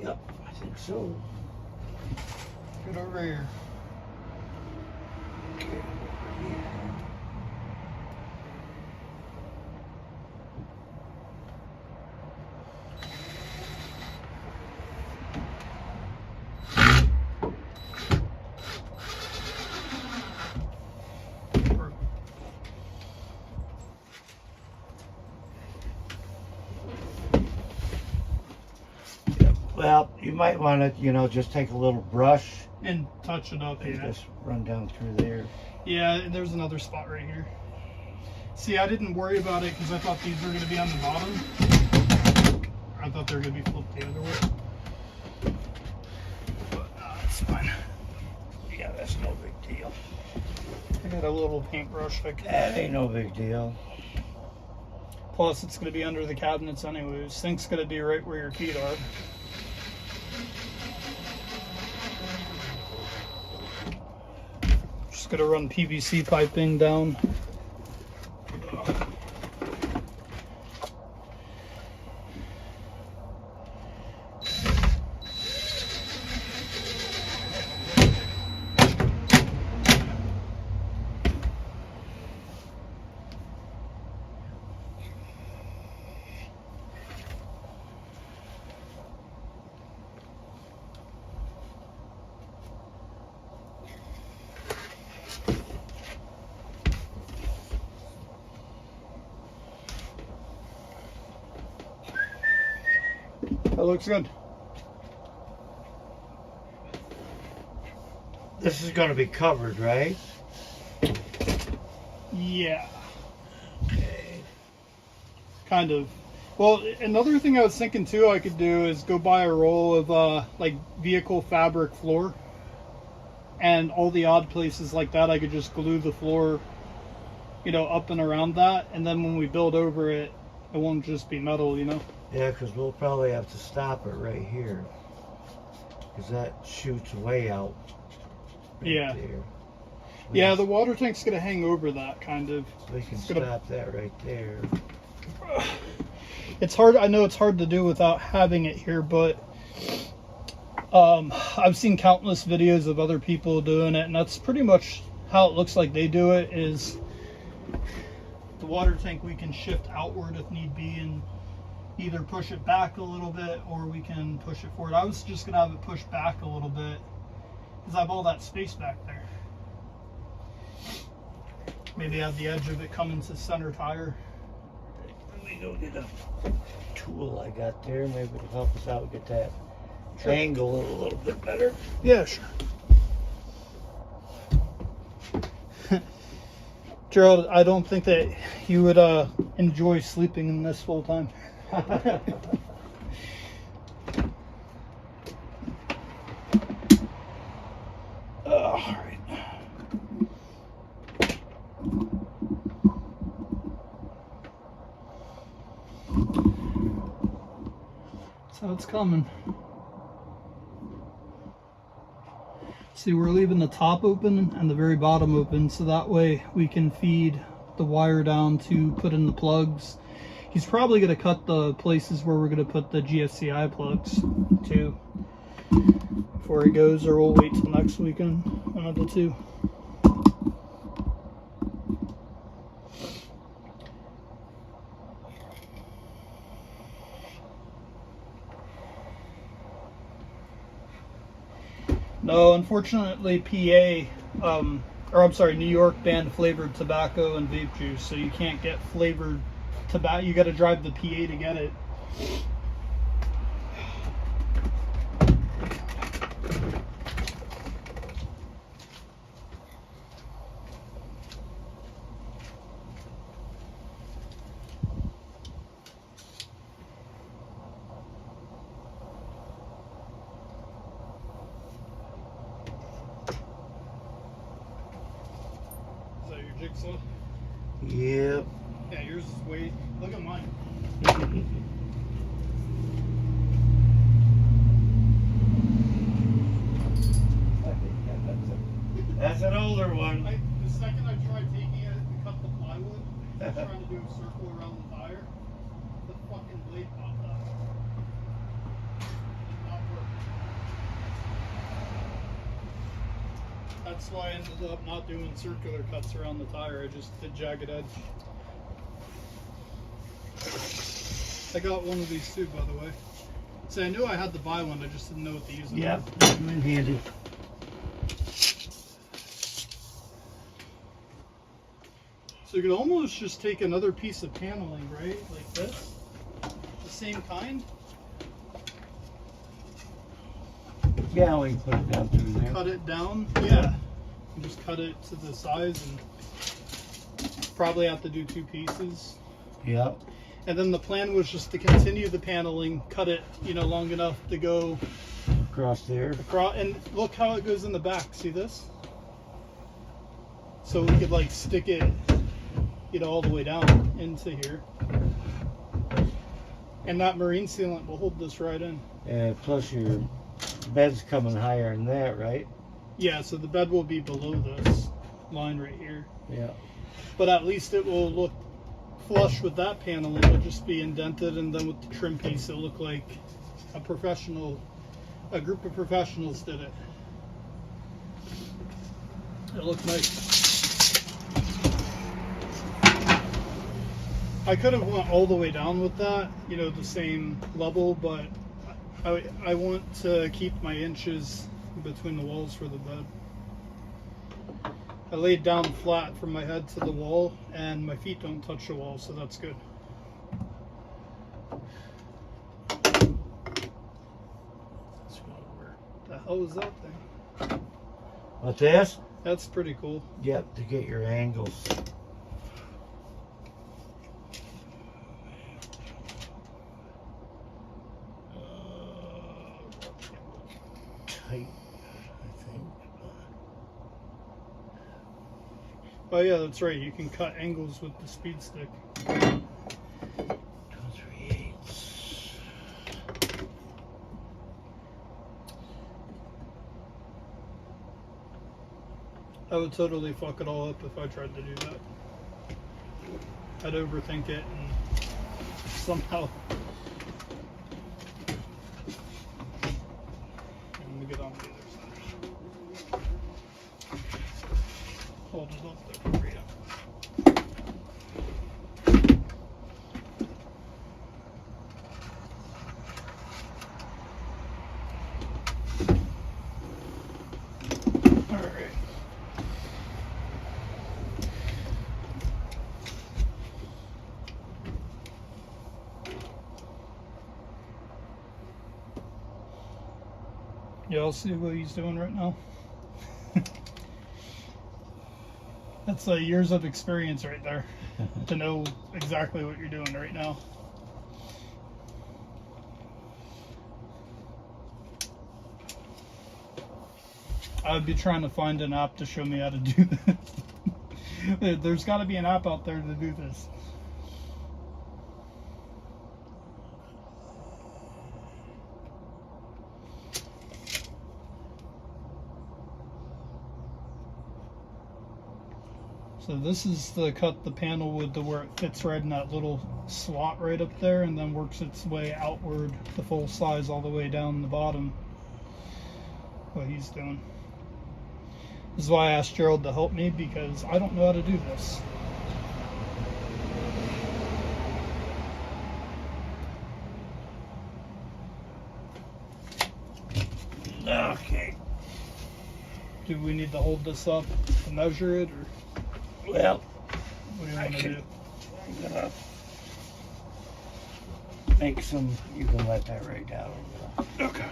Yep, I think so. Good over here. Well, you might want to, just take a little brush And touch it up, and yeah. just run down through there. Yeah, and there's another spot right here. See, I didn't worry about it because I thought these were going to be on the bottom. I thought they were going to be flipped the other way. But it's fine. Yeah, that's no big deal. I got a little paintbrush I can. That ain't no big deal. Plus, it's going to be under the cabinets anyways. Sink's going to be right where your feet are. Just going to run PVC piping down. That looks good. This is going to be covered, right? Yeah, Okay. kind of. Well, another thing I was thinking too I could do is go buy a roll of like vehicle fabric floor, and all the odd places like that I could just glue the floor, you know, up and around that, and then when we build over it, it won't just be metal, you know. Yeah, because we'll probably have to stop it right here. Because that shoots way out. Right Yeah. there. Yeah, the water tank's gonna hang over that kind of. We can gonna- stop that right there. It's hard. I know it's hard to do without having it here, but I've seen countless videos of other people doing it, and that's pretty much how it looks like they do it. Is the water tank we can shift outward if need be, and either push it back a little bit, or we can push it forward. I was just gonna have it pushed back a little bit because I have all that space back there. Maybe have the edge of it come into center tire. Let me go get a tool I got there. Maybe it'll help us out get that angle a little bit better. Yeah, sure. Gerald, I don't think that you would enjoy sleeping in this full time. All right. So it's coming. See, we're leaving the top open and the very bottom open, so that way we can feed the wire down to put in the plugs. He's probably going to cut the places where we're going to put the GFCI plugs too before he goes, or we'll wait till next weekend, one of the two. No, unfortunately, or I'm sorry, New York banned flavored tobacco and vape juice, so you can't get flavored tobacco. You got to drive the PA to get it. Is that your jigsaw? Yep. Yeah, yours is way. Look at mine. That's an older one. The second I tried taking it to cut the plywood, I was trying to do a circle around the tire. The fucking blade popped up. Did not work. That's why I ended up not doing circular cuts around the tire. I just did jagged edge. I got one of these too, by the way. So I knew I had to buy one, I just didn't know what to use it Yep. for. In handy. So you could almost just take another piece of paneling, right? Like this. The same kind. Yeah, we can put it down through there. Cut it down. Yeah. And just cut it to the size, and probably have to do two pieces. Yep. And then the plan was just to continue the paneling, cut it, long enough to go Across there. across. And look how it goes in the back. See this? So we could like stick it, all the way down into here. And that marine sealant will hold this right in. And plus your bed's coming higher than that, right? Yeah, so the bed will be below this line right here. Yeah. But at least it will look flush with that paneling. It'll just be indented, and then with the trim piece, it'll look like a group of professionals did it. It'll look nice. I could have went all the way down with that, the same level, but I want to keep my inches between the walls for the bed. I laid down flat from my head to the wall, and my feet don't touch the wall, so that's good. That's gonna work. The hell is that thing? What's this? That's pretty cool. Yep, to get your angles. Tight, I think. Oh yeah, that's right. You can cut angles with the speed stick. 2 3/8. I would totally fuck it all up if I tried to do that. I'd overthink it and somehow. Let me get on the other side. Hold it up there for you. All right. Y'all see what he's doing right now? That's years of experience right there to know exactly what you're doing right now. I'd be trying to find an app to show me how to do this. There's got to be an app out there to do this. So this is to cut the panel wood to where it fits right in that little slot right up there and then works its way outward the full size all the way down the bottom. What he's doing. This is why I asked Gerald to help me, because I don't know how to do this. Okay. Do we need to hold this up to measure it, or Well, what do you I want to can- do? I'm gonna make some. You can let that right down. Okay.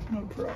No problem.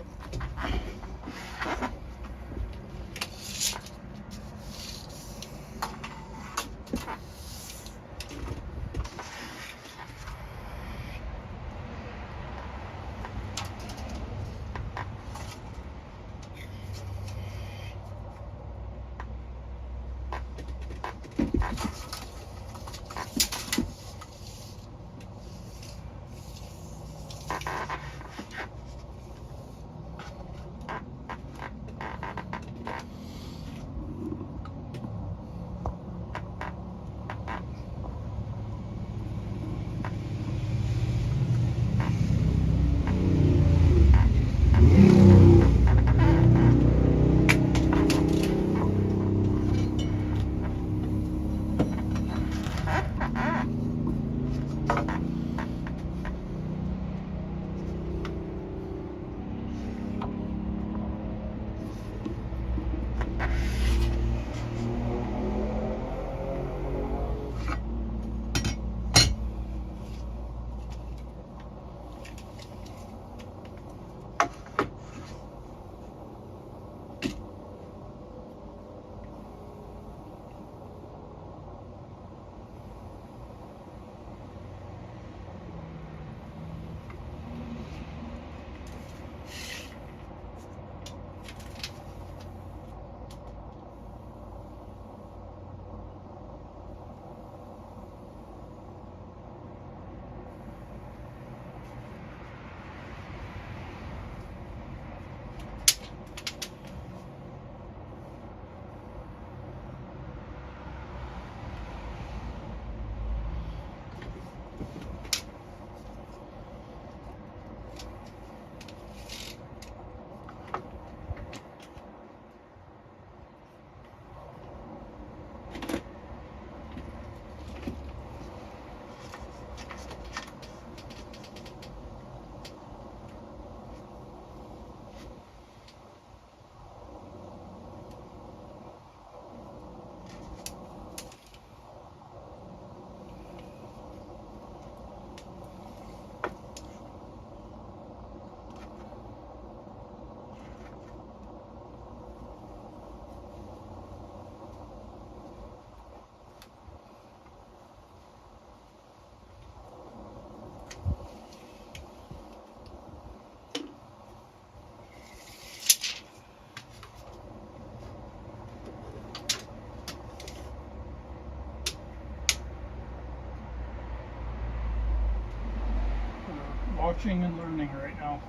watching and learning right now.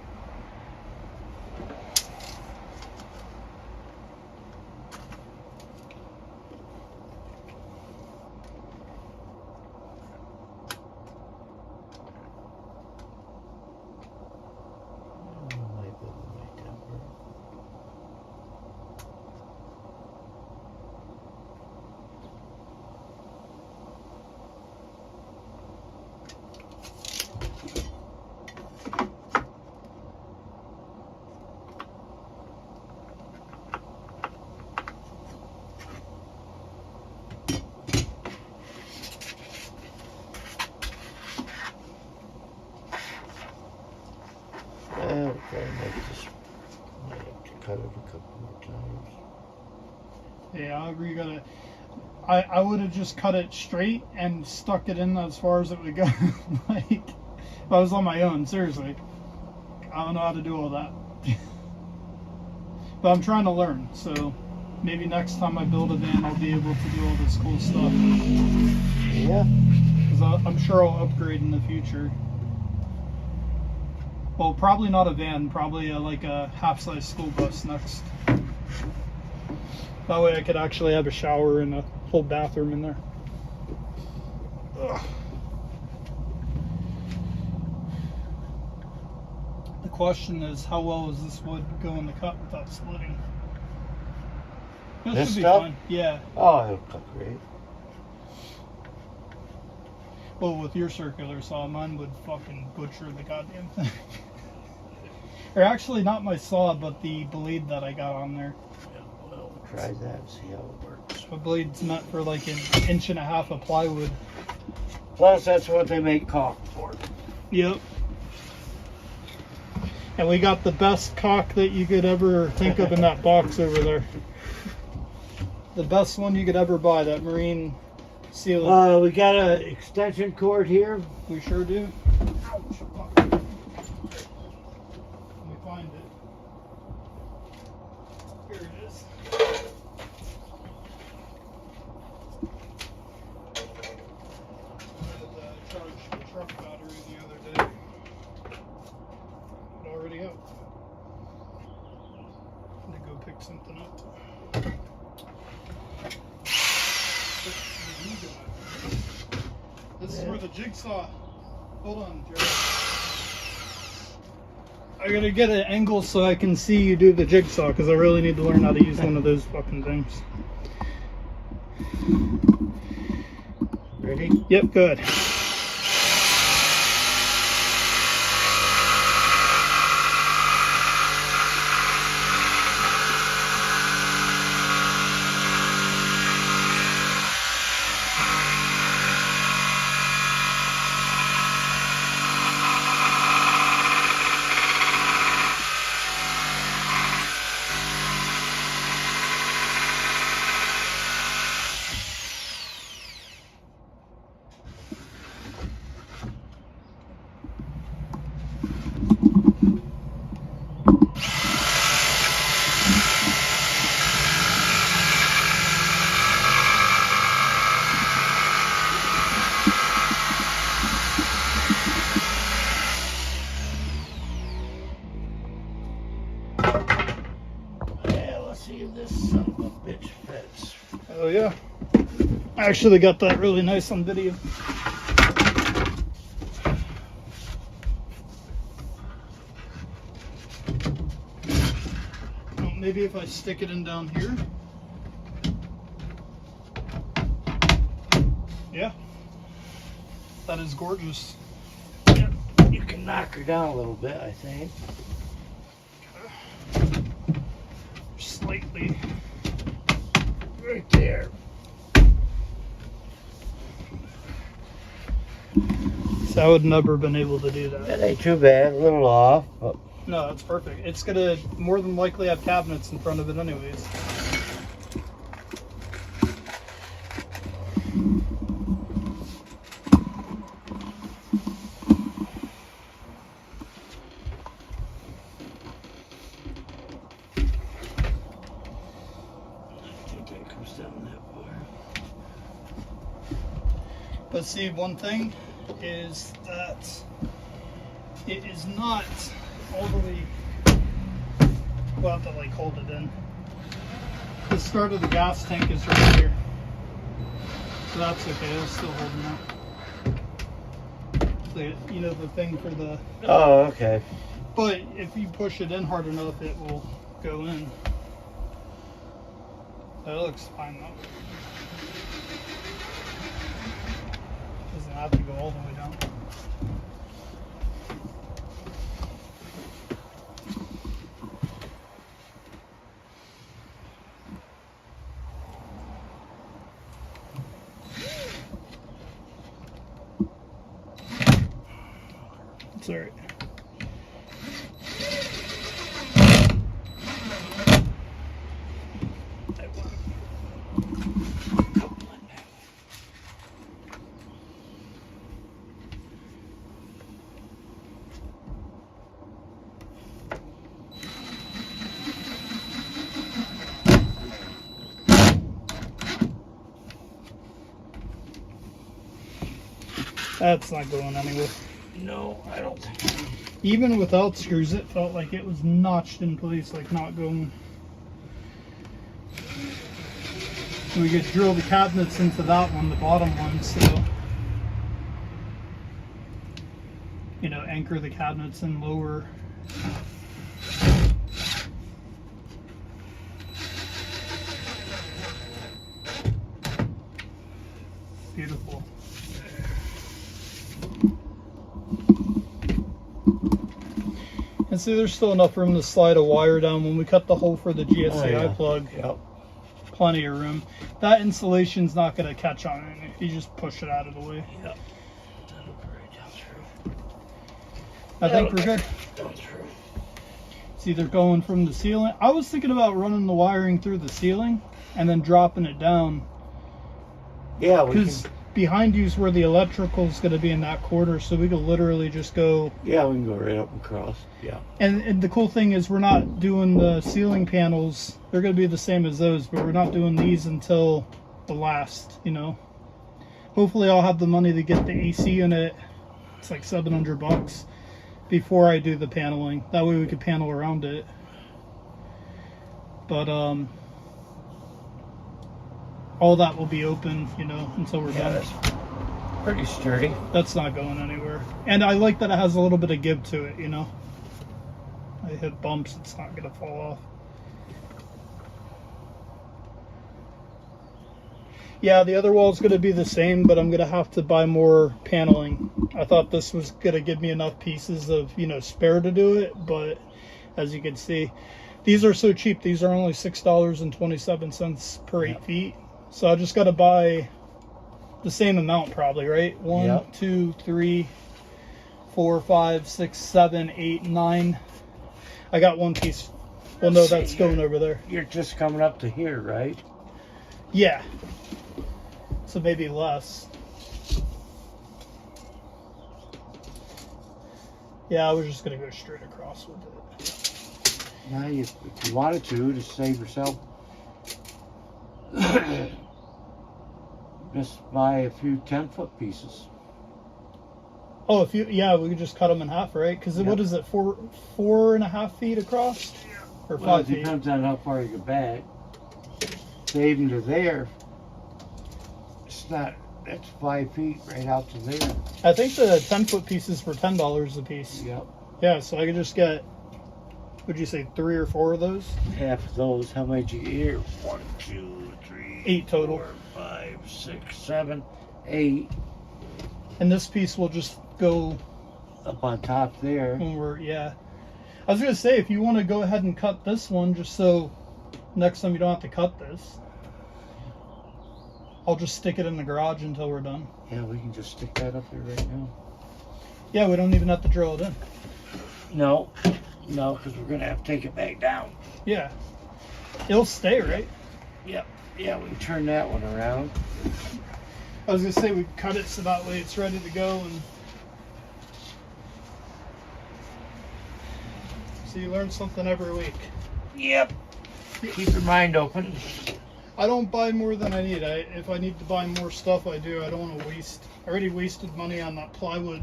Okay, might have to cut it a couple more times. Yeah, I agree. You gotta. I would have just cut it straight and stuck it in as far as it would go. Like, if I was on my own, seriously. I don't know how to do all that. But I'm trying to learn, so maybe next time I build a van, I'll be able to do all this cool stuff. Yeah. Because I'm sure I'll upgrade in the future. Well, probably not a van, probably like a half-size school bus next. That way I could actually have a shower and a whole bathroom in there. Ugh. The question is, how well is this wood going to cut without splitting? That This should be stuff? fine. Yeah. Oh, it'll cut great. Well, with your circular saw, mine would fucking butcher the goddamn thing. Or actually, not my saw, but the blade that I got on there. Yeah, well, we'll try that and see how it works. The blade's meant for like an 1.5 inches of plywood. Plus, that's what they make caulk for. Yep. And we got the best caulk that you could ever think of in that box over there. The best one you could ever buy, that marine seal. We got an extension cord here. We sure do. Ouch. Let me find it. Here it is. I charged the truck battery the other day. It already out. I'm gonna go pick something up. This is where the jigsaw. Hold on, Gerald. I gotta get an angle so I can see you do the jigsaw because I really need to learn how to use one of those fucking things. Ready? Yep, good. See if this son of a bitch fits. Oh yeah. I actually got that really nice on video. Well, maybe if I stick it in down here. Yeah. That is gorgeous. Yeah, you can knock her down a little bit, I think. Slightly. Right there. So I would never been able to do that. That ain't too bad, a little off, but No, that's perfect. It's gonna more than likely have cabinets in front of it anyways. But see, one thing is that it is not all the way. We'll have to like hold it in. The start of the gas tank is right here, so that's okay. It's still holding up. You know, the thing for the. Oh, okay. But if you push it in hard enough, it will go in. That looks fine though. Doesn't have to go all the way down. It's all right. That's not going anywhere. No, I don't think so. Even without screws, it felt like it was notched in place, like not going. We could drill the cabinets into that one, the bottom one, so you know, anchor the cabinets in lower. Beautiful. And see, there's still enough room to slide a wire down when we cut the hole for the GSCI plug. Yep. Plenty of room. That insulation's not going to catch on it if you just push it out of the way. Yep. That'll go right down through. I think we're good. Down through. It's either going from the ceiling. I was thinking about running the wiring through the ceiling and then dropping it down. Yeah, we can. Because behind you is where the electrical's going to be in that quarter, so we could literally just go. Yeah, we can go right up and across. Yeah. And the cool thing is we're not doing the ceiling panels. They're going to be the same as those, but we're not doing these until the last, you know. Hopefully I'll have the money to get the AC unit. It's like $700 before I do the paneling. That way we could panel around it. But all that will be open, you know, until we're done. That's pretty sturdy. That's not going anywhere. And I like that it has a little bit of give to it, you know. I hit bumps, it's not going to fall off. Yeah, the other wall's going to be the same, but I'm going to have to buy more paneling. I thought this was going to give me enough pieces of, you know, spare to do it, but as you can see, these are so cheap. These are only $6.27 per 8 feet. So I just got to buy the same amount probably, right? 1, 2, 3, 4, 5, 6, 7, 8, 9. I got one piece. Well, no, that's going over there. You're just coming up to here, right? Yeah. So maybe less. Yeah, I was just going to go straight across with it. Now, if you wanted to save yourself, just buy a few 10-foot pieces. Oh, if you, yeah, we could just cut them in half, right? Because what is it, 4.5 feet across? Or 5 feet? It depends on how far you get back. Save them to there. It's not, that's 5 feet right out to there. I think the 10-foot pieces were $10 a piece. Yep. Yeah, so I could just get, would you say 3 or 4 of those? Half of those. How many did you hear? 1, 2, 3, 8 total. 4, 5, 6, 7, 8. And this piece will just go Up on top there. when we're, yeah. I was going to say, if you want to go ahead and cut this one, just so next time you don't have to cut this, I'll just stick it in the garage until we're done. Yeah, we can just stick that up there right now. Yeah, we don't even have to drill it in. No, because we're going to have to take it back down. Yeah. It'll stay, right? Yep. Yeah, we can turn that one around. I was going to say, we cut it so that way it's ready to go. And so you learn something every week. Yep. Keep your mind open. I don't buy more than I need. If I need to buy more stuff, I do. I don't want to waste. I already wasted money on that plywood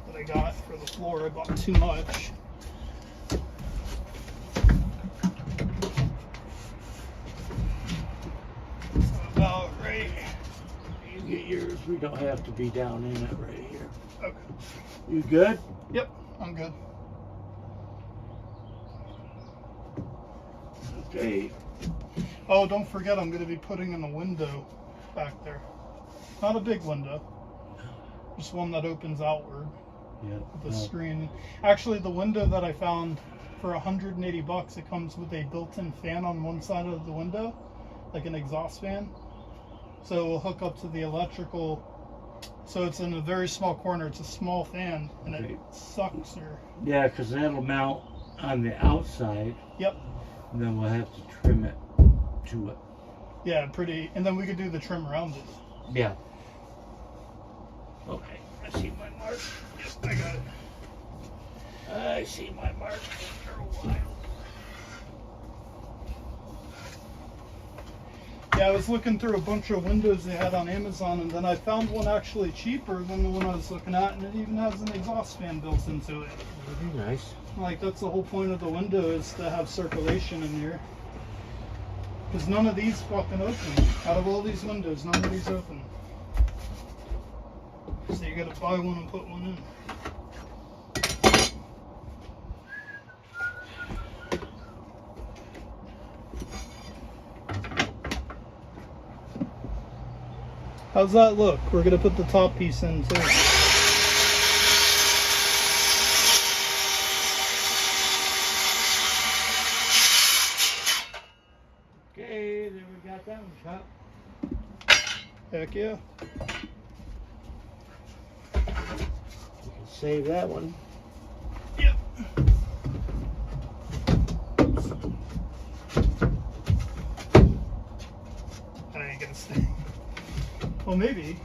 that I got for the floor. I bought too much. So about right. You get yours. We don't have to be down in it right here. Okay. You good? Yep, I'm good. Okay. Oh, don't forget, I'm going to be putting in a window back there. Not a big window, just one that opens outward. Yeah. With a screen. Actually, the window that I found for $180, it comes with a built-in fan on one side of the window, like an exhaust fan. So it will hook up to the electrical. So it's in a very small corner. It's a small fan, and it sucks. Or Yeah, because that'll mount on the outside. Yep. And then we'll have to trim it to it. Yeah, pretty. And then we could do the trim around it. Yeah. Okay, I see my mark. I got it. I see my mark after a while. Yeah, I was looking through a bunch of windows they had on Amazon, and then I found one actually cheaper than the one I was looking at, and it even has an exhaust fan built into it. That'd be nice. Like, that's the whole point of the window, is to have circulation in here. Because none of these fucking open. Out of all these windows, none of these open. So you gotta buy one and put one in. How's that look? We're gonna put the top piece in too. Okay, then we got that one chopped. Heck yeah. We can save that one. Yep. That ain't gonna stay. Well, maybe.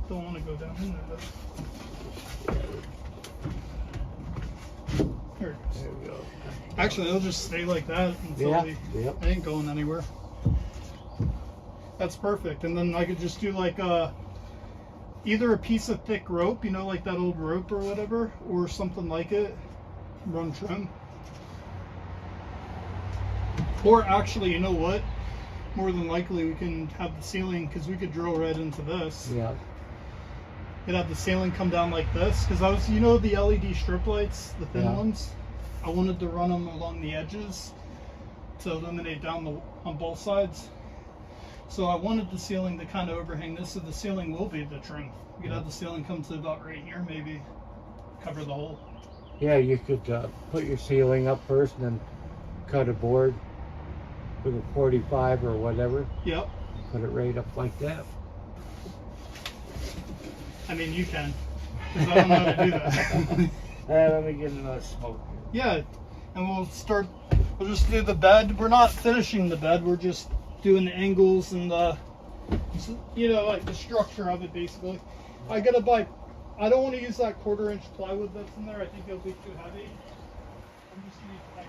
Don't want to go down in there though. There it goes. There we go. Actually, it'll just stay like that until Yeah, we. yep. It ain't going anywhere. That's perfect. And then I could just do like either a piece of thick rope, you know, like that old rope or whatever, or something like it. Run trim. Or actually, you know what? More than likely, we can have the ceiling, because we could drill right into this. Yeah. You'd have the ceiling come down like this, because I was, you know, the LED strip lights, the thin Yeah. ones. I wanted to run them along the edges to illuminate down on both sides. So I wanted the ceiling to kind of overhang this, so the ceiling will be the trim. You could have the ceiling come to about right here, maybe cover the hole. Yeah, you could put your ceiling up first and then cut a board with a 45 or whatever. Yep. Put it right up like that. I mean, you can, because I don't know how to do that. Let me get another smoke here. Yeah, and we'll just do the bed. We're not finishing the bed, we're just doing the angles and you know, like the structure of it basically. I don't want to use that 1/4 inch plywood that's in there. I think it'll be too heavy. I'm just going to use pipe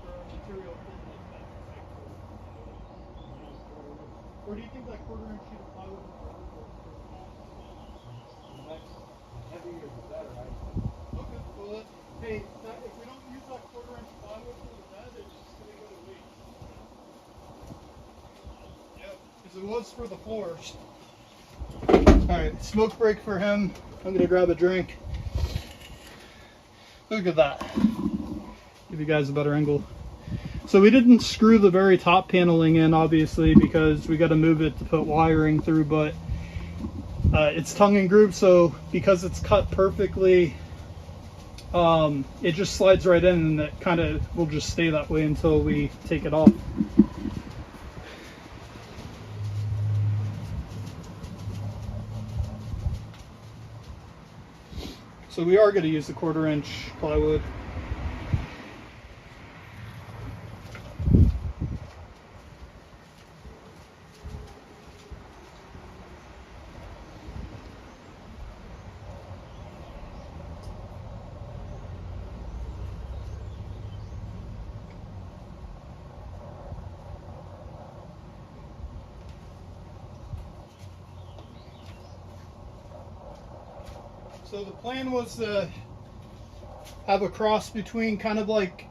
for a material thin like that. Or do you think that 1/4 inch sheet of plywood is Heavier the better, I think. okay? Well, hey, if we don't use that 1/4 inch plywood for the bed, it's just going to go to waste. Yep, because it was for the floors. Alright, smoke break for him. I'm gonna grab a drink. Look at that. Give you guys a better angle. So we didn't screw the very top paneling in, obviously, because we got to move it to put wiring through, but it's tongue and groove, so because it's cut perfectly, it just slides right in, and it kind of will just stay that way until we take it off. So we are going to use the 1/4 inch plywood. So the plan was to have a cross between kind of like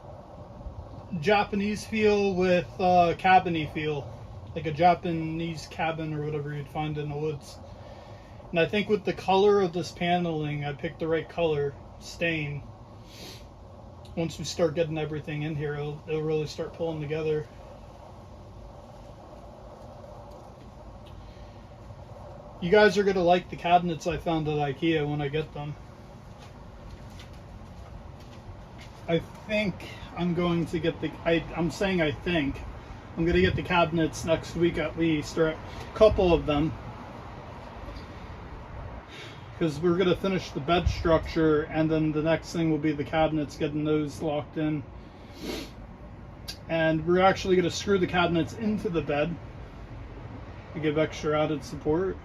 Japanese feel with cabin-y feel. Like a Japanese cabin or whatever you'd find in the woods. And I think with the color of this paneling, I picked the right color, stain. Once we start getting everything in here, it'll really start pulling together. You guys are going to like the cabinets I found at IKEA when I get them. I think I'm going to get I'm saying I think. I'm going to get the cabinets next week at least, or a couple of them. Because we're going to finish the bed structure, and then the next thing will be the cabinets, getting those locked in. And we're actually going to screw the cabinets into the bed to give extra added support.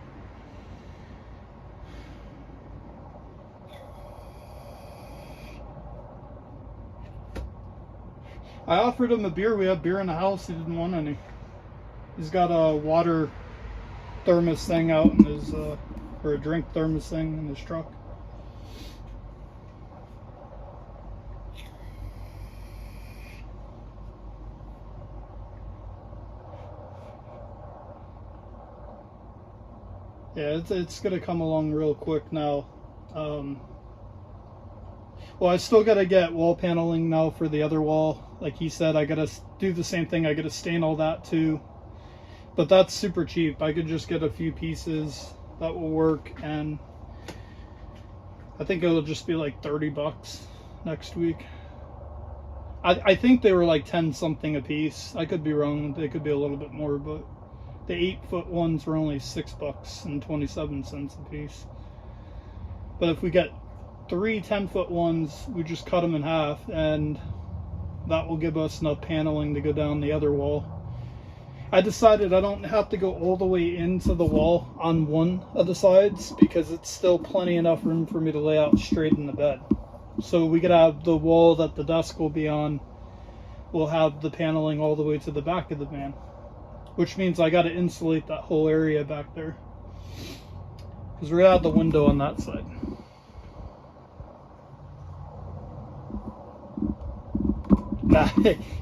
I offered him a beer. We had beer in the house. He didn't want any. He's got a water thermos thing out in his, or a drink thermos thing in his truck. Yeah, it's gonna come along real quick now. Well, I still gotta get wall paneling now for the other wall. Like he said, I gotta do the same thing. I gotta stain all that too. But that's super cheap. I could just get a few pieces that will work, and I think it'll just be like $30 next week. I think they were like 10 something a piece. I could be wrong. They could be a little bit more, but the 8-foot ones were only $6.27 a piece. But if we get 3 10-foot ones, we just cut them in half, and that will give us enough paneling to go down the other wall. I decided I don't have to go all the way into the wall on one of the sides, because it's still plenty enough room for me to lay out straight in the bed. So we could have the wall that the desk will be on, we'll have the paneling all the way to the back of the van, which means I got to insulate that whole area back there, because we're gonna have the window on that side. Nah,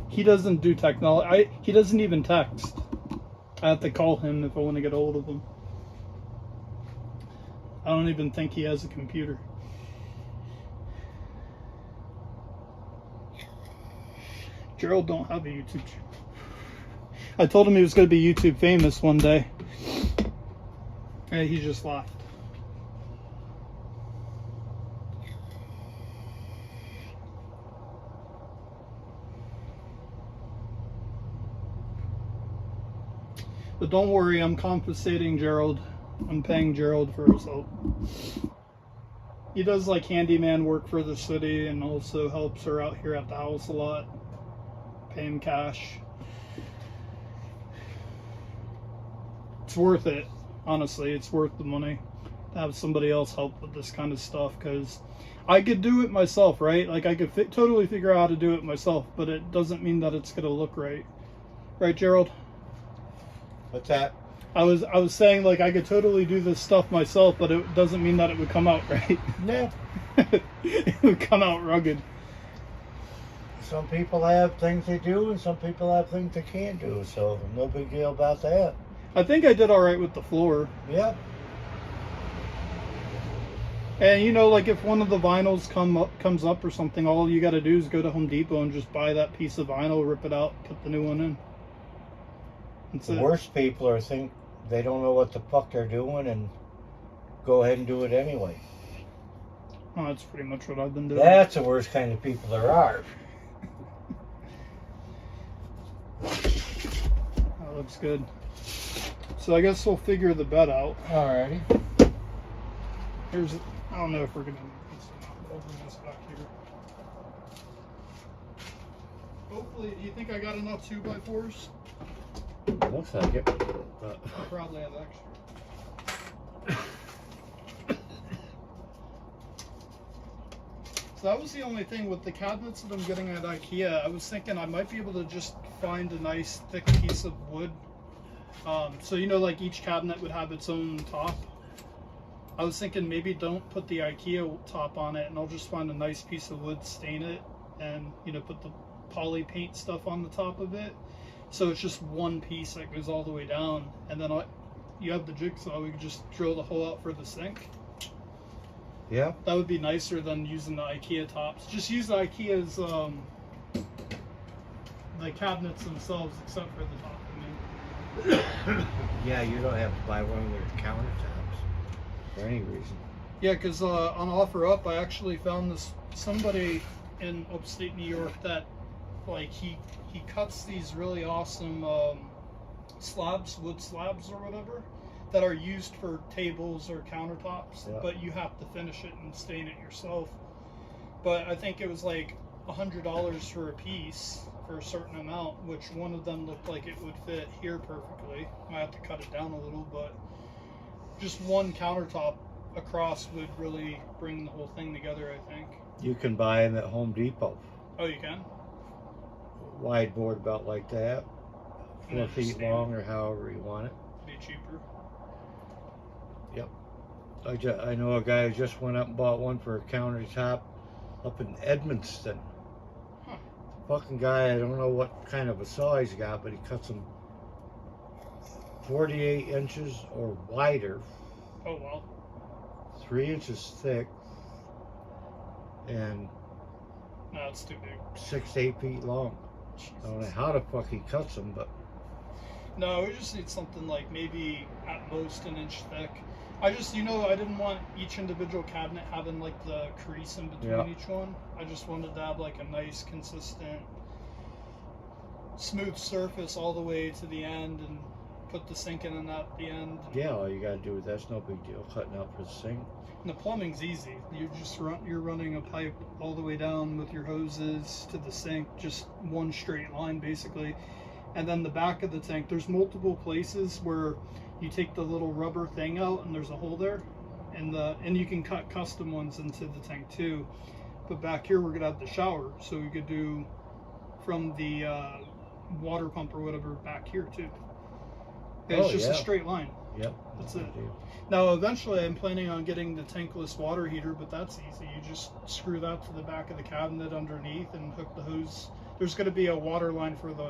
he doesn't do technology. He doesn't even text. I have to call him if I want to get a hold of him. I don't even think he has a computer. Gerald don't have a YouTube channel. I told him he was going to be YouTube famous one day. And he just laughed. But don't worry, I'm compensating Gerald. I'm paying Gerald for his help. He does like handyman work for the city and also helps her out here at the house a lot. Pay him cash. It's worth it, honestly. It's worth the money to have somebody else help with this kind of stuff, because I could do it myself, right? Like I could totally figure out how to do it myself, but it doesn't mean that it's gonna look right. Right, Gerald? What's that? I was saying, like, I could totally do this stuff myself, but it doesn't mean that it would come out right. No. It would come out rugged. Some people have things they do, and some people have things they can't do, so no big deal about that. I think I did all right with the floor. Yeah. And you know, like if one of the vinyls comes up or something, all you got to do is go to Home Depot and just buy that piece of vinyl, rip it out, put the new one in. That's The it. worst people are think they don't know what the fuck they're doing and go ahead and do it anyway. Oh, that's pretty much what I've been doing. That's the worst kind of people there are. That looks good. So I guess we'll figure the bed out. Alrighty. I don't know if we're gonna need this or not. Open this back here. Hopefully, do you think I got enough 2x4s? Looks like it. I'll probably have extra. So that was the only thing with the cabinets that I'm getting at IKEA. I was thinking I might be able to just find a nice thick piece of wood. So you know, like each cabinet would have its own top. I was thinking maybe don't put the IKEA top on it, and I'll just find a nice piece of wood, stain it, and put the poly paint stuff on the top of it. So it's just one piece that goes all the way down, and then you have the jigsaw. We could just drill the hole out for the sink. Yeah. That would be nicer than using the IKEA tops. Just use the IKEA's the cabinets themselves, except for the top. Yeah, you don't have to buy one of their countertops for any reason. Yeah, because on OfferUp, I actually found somebody in upstate New York that he cuts these really awesome wood slabs or whatever, that are used for tables or countertops, yeah. But you have to finish it and stain it yourself. But I think it was like $100 for a piece for a certain amount, which one of them looked like it would fit here perfectly. I have to cut it down a little, but just one countertop across would really bring the whole thing together, I think. You can buy them at Home Depot. Oh, you can? Wide board about like that, 4 feet long or however you want it. Be cheaper. Yep. I know a guy who just went up and bought one for a countertop up in Edmonston. Huh. Fucking guy, I don't know what kind of a saw he's got, but he cuts them 48 inches or wider. Oh, wow. 3 inches thick, and No, it's too big. 6 to 8 feet long. Jesus. I don't know how the fuck he cuts them, but No, we just need something like maybe at most an inch thick. I didn't want each individual cabinet having like the crease in between each one. I just wanted to have like a nice, consistent, smooth surface all the way to the end, and put the sink in at the end. yeah, all you gotta do is, that's no big deal, cutting out for the sink. And the plumbing's easy. You're running a pipe all the way down with your hoses to the sink, just one straight line basically. And then the back of the tank, there's multiple places where you take the little rubber thing out and there's a hole there, and you can cut custom ones into the tank too. But back here we're gonna have the shower, so we could do from the water pump or whatever back here too. And it's just a straight line. Yep. That's it. Now eventually I'm planning on getting the tankless water heater, but that's easy. You just screw that to the back of the cabinet underneath and hook the hose. There's going to be a water line for the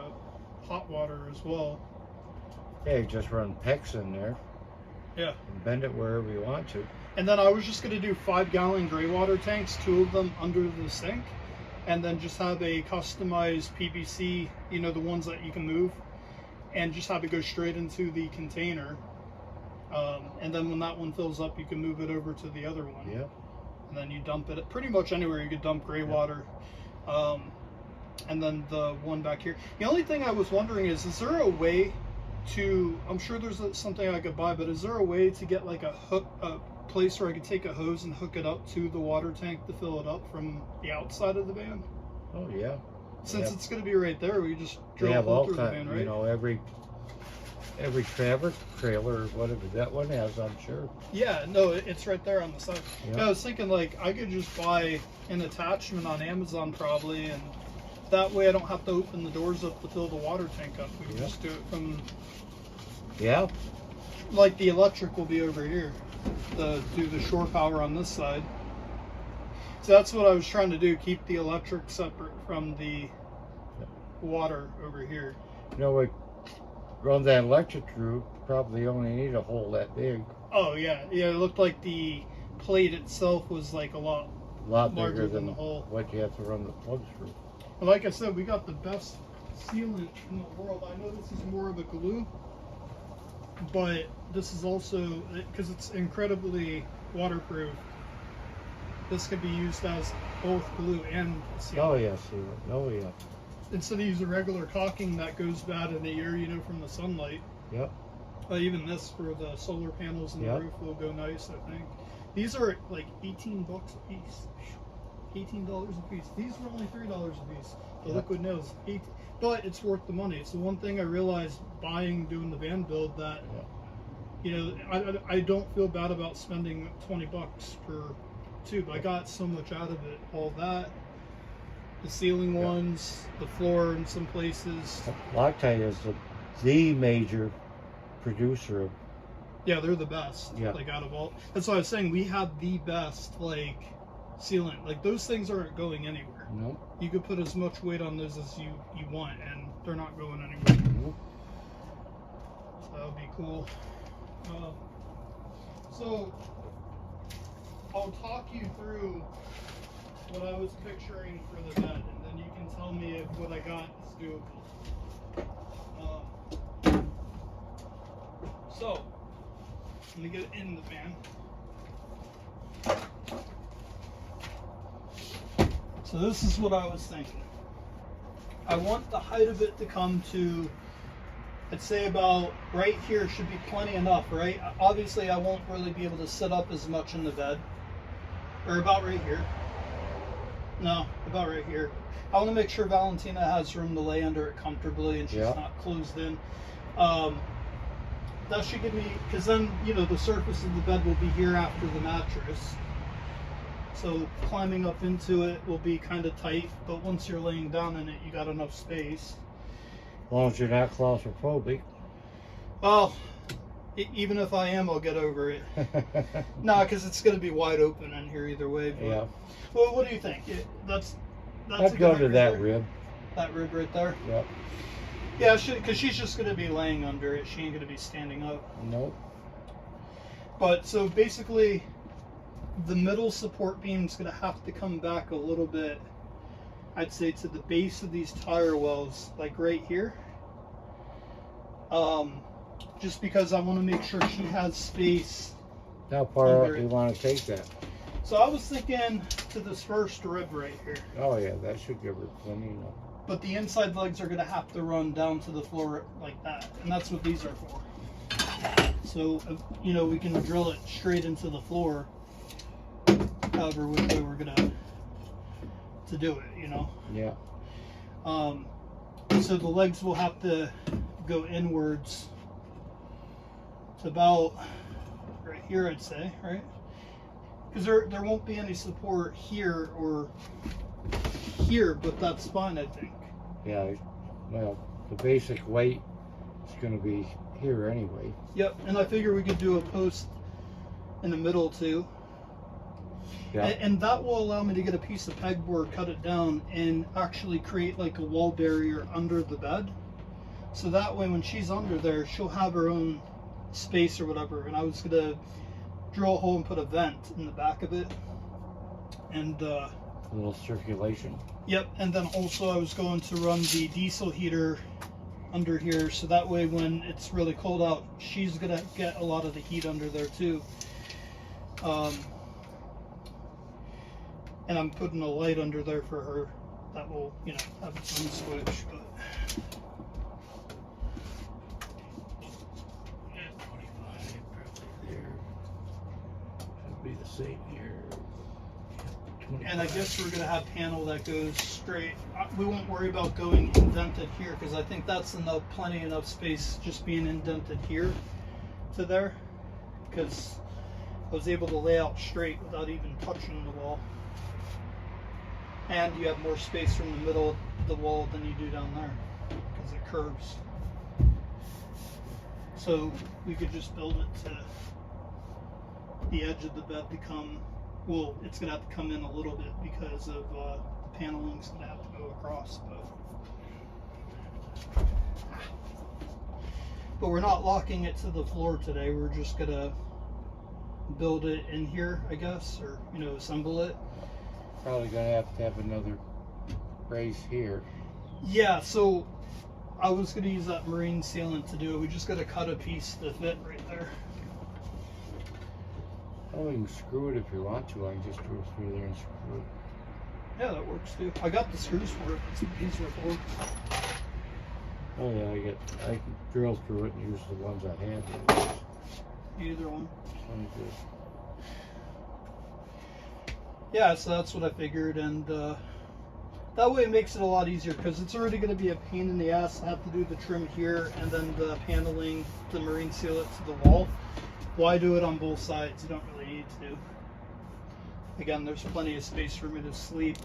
hot water as well. Yeah, you just run PEX in there. Yeah. And bend it wherever you want to. And then I was just going to do 5-gallon gray water tanks, 2 of them under the sink, and then just have a customized PVC, the ones that you can move, and just have it go straight into the container. And then when that one fills up, you can move it over to the other one. Yeah. And then you dump it pretty much anywhere you could dump gray water. And then the one back here. The only thing I was wondering is there a way to, I'm sure there's something I could buy, but is there a way to get like a place where I could take a hose and hook it up to the water tank to fill it up from the outside of the van? Oh, yeah. Since it's going to be right there, we just drill They a have hole all through the van, kinds, right? every fabric trailer or whatever that one has, I'm sure. Yeah, no, it's right there on the side. Yep. Yeah, I was thinking like I could just buy an attachment on Amazon probably, and that way I don't have to open the doors up to fill the water tank up. We can just do it from. Yeah. Like the electric will be over here. Do the shore power on this side. So that's what I was trying to do. Keep the electric separate from the water over here. We run that electric through, probably only need a hole that big. Oh yeah, it looked like the plate itself was like a lot Bigger larger than the hole. what you have to run the plugs through. And like I said, we got the best sealant in the world. I know this is more of a glue, but this is also, because it's incredibly waterproof, this could be used as both glue and sealant. Oh yeah, sealant. Oh yeah. Instead of using regular caulking that goes bad in the air, from the sunlight. Yep. Even this for the solar panels and the roof will go nice, I think. These are like $18 a piece. $18 a piece. These were only $3 a piece. The liquid nails, $18. But it's worth the money. It's the one thing I realized doing the van build that, I don't feel bad about spending $20 per tube. I got so much out of it. All that. The ceiling ones, the floor in some places. Loctite is the major producer of Yeah, they're the best. Yeah. Like out of all. That's why I was saying we have the best like sealant. Like those things aren't going anywhere. Nope. You could put as much weight on those as you want, and they're not going anywhere. Nope. So that would be cool. So I'll talk you through what I was picturing for the bed, and then you can tell me if what I got is doable. So let me get it in the van. So this is what I was thinking. I want the height of it to come to, I'd say about right here should be plenty enough, right? Obviously I won't really be able to sit up as much in the bed. Or about right here. No, about right here. I want to make sure Valentina has room to lay under it comfortably and she's not closed in. That should give me, because then, you know, the surface of the bed will be here after the mattress. So climbing up into it will be kind of tight, but once you're laying down in it, you got enough space. As long as you're not claustrophobic. Well, even if I am, I'll get over it. No, because it's going to be wide open in here either way. But, Yeah. well, what do you think? That's I'd go to that rib. That rib right there? Yep. Yeah, because she's just going to be laying under it. She ain't going to be standing up. Nope. But so basically, the middle support beam is going to have to come back a little bit. I'd say to the base of these tire wells, like right here. Just because I want to make sure she has space. How far under up do you it. want to take that? So I was thinking to this first rib right here. Oh yeah, that should give her plenty enough. But the inside legs are going to have to run down to the floor like that. And that's what these are for. So, you know, we can drill it straight into the floor. However, which way we're going to do it, you know. Yeah. So the legs will have to go inwards to about right here, I'd say, right? Because there won't be any support here or here, but that's fine, I think. Yeah. Well, the basic weight is going to be here anyway. Yep, and I figure we could do a post in the middle too. Yeah. And that will allow me to get a piece of pegboard, cut it down, and actually create like a wall barrier under the bed. So that way when she's under there, she'll have her own space or whatever. And I was going to drill a hole and put a vent in the back of it. And A little circulation. yep, and then also I was going to run the diesel heater under here, so that way when it's really cold out, she's gonna get a lot of the heat under there too. And I'm putting a light under there for her that will, you know, have its own switch. But Yeah, 25 probably there. Should be the same here. Yeah, and I 25. guess we're gonna have panel that goes straight. We won't worry about going indented here because I think that's plenty enough space just being indented here to there. Because I was able to lay out straight without even touching the wall. And you have more space from the middle of the wall than you do down there because it curves. So we could just build it to the edge of the bed to come. Well, it's gonna have to come in a little bit because of the paneling's gonna have to go across. But we're not locking it to the floor today. We're just gonna build it in here, I guess, or you know, assemble it. Probably going to have another brace here. Yeah, so I was going to use that marine sealant to do it. We just got to cut a piece to fit right there. Oh, you can screw it if you want to. I can just go through there and screw it. Yeah, that works too. I got the screws for it. That's what these are for. Oh yeah, I can drill through it and use the ones I have. Either one. Sounds good. Yeah, so that's what I figured, and that way it makes it a lot easier because it's already going to be a pain in the ass to have to do the trim here and then the paneling, the marine seal it to the wall. Why do it on both sides? You don't really need to. Again, there's plenty of space for me to sleep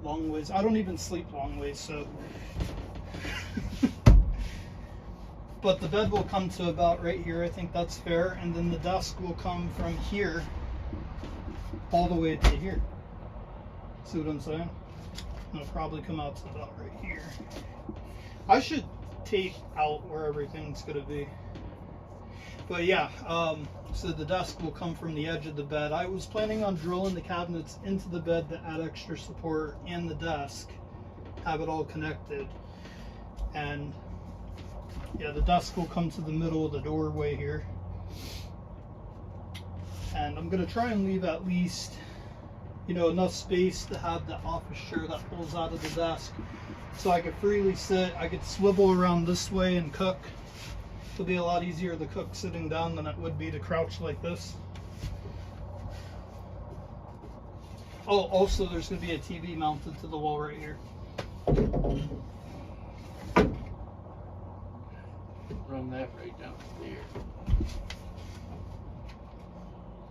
long ways. I don't even sleep long ways, so. But the bed will come to about right here. I think that's fair. And then the desk will come from here all the way to here. See what I'm saying? It'll probably come out to about right here. I should tape out where everything's going to be. But yeah, so the desk will come from the edge of the bed. I was planning on drilling the cabinets into the bed to add extra support and the desk, have it all connected. And yeah, the desk will come to the middle of the doorway here. And I'm going to try and leave at least, you know, enough space to have the office chair that pulls out of the desk. So I could freely sit, I could swivel around this way and cook. It'll be a lot easier to cook sitting down than it would be to crouch like this. Oh, also there's going to be a TV mounted to the wall right here. Run that right down there.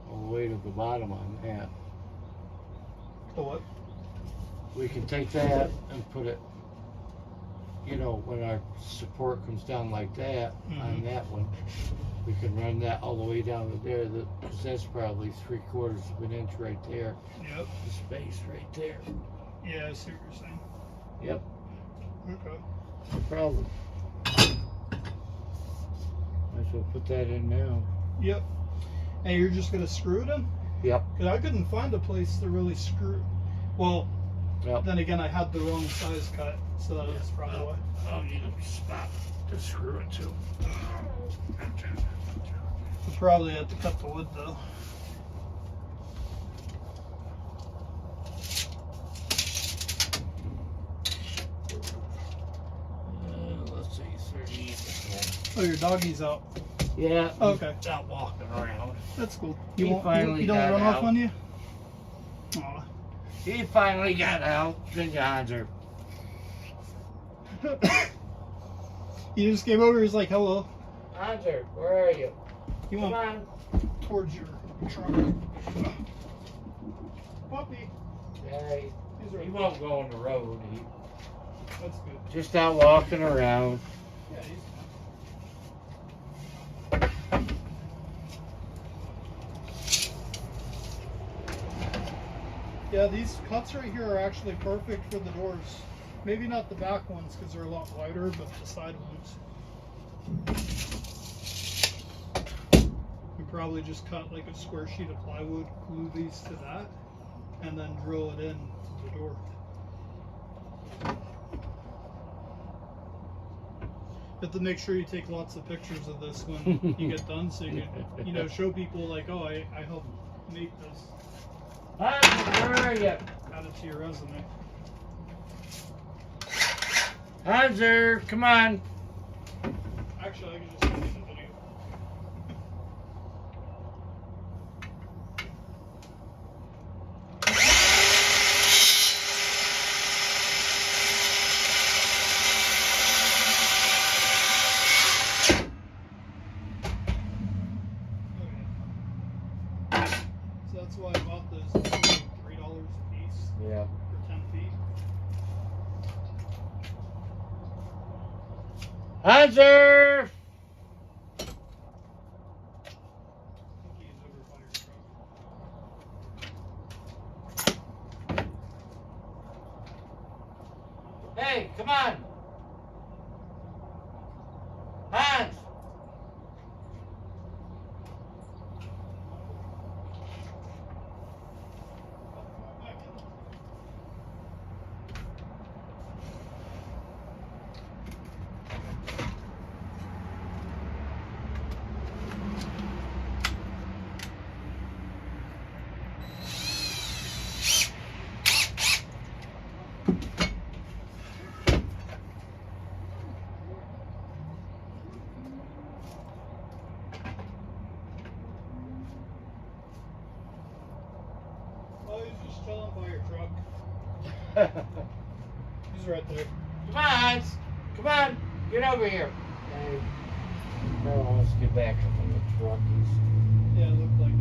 All the way to the bottom on that. The what? We can take that and put it, you know, when our support comes down like that, on that one, we can run that all the way down to there, because that's probably 3/4 of an inch right there. Yep. The space right there. Yeah, I see what you're saying. Yep. Okay. No problem. Might as well put that in now. Yep. And you're just going to screw it in? Yep. Because I couldn't find a place to really screw. Well, Yep. then again, I had the wrong size cut, so that was probably why. I'll need a spot to screw it to. We'll probably have to cut the wood though. Let's see, 30. Oh, your doggy's out. Yeah. Okay. He's out walking around. That's cool. He finally you don't got run off out. on you? Aw. He finally got out. Good Hanser. He just came over, he's like, hello. Hanser, where are you? He Come went on. towards your truck. Puppy. Yeah, He's he right. won't go on the road. That's good. Just out walking around. Yeah, he's Yeah, these cuts right here are actually perfect for the doors. Maybe not the back ones because they're a lot wider, but the side ones. We probably just cut like a square sheet of plywood, glue these to that, and then drill it in to the door. You have to make sure you take lots of pictures of this when you get done, so you can, you know, show people like, oh, I helped make this. Hanser, where are you? Add it to your resume. Hanser, come on. Actually, I can just send you the video. Okay. So that's why I bought those. They're like $3 a piece Yeah. for 10 feet. Hanser! I think he's over by your truck. Hey, come on. Hans! Oh, he's just chilling by your truck. He's right there. Come on, Hans. Come on. Get over here. Hey. Oh, let's get back up on the truck. Yeah, it looked like it.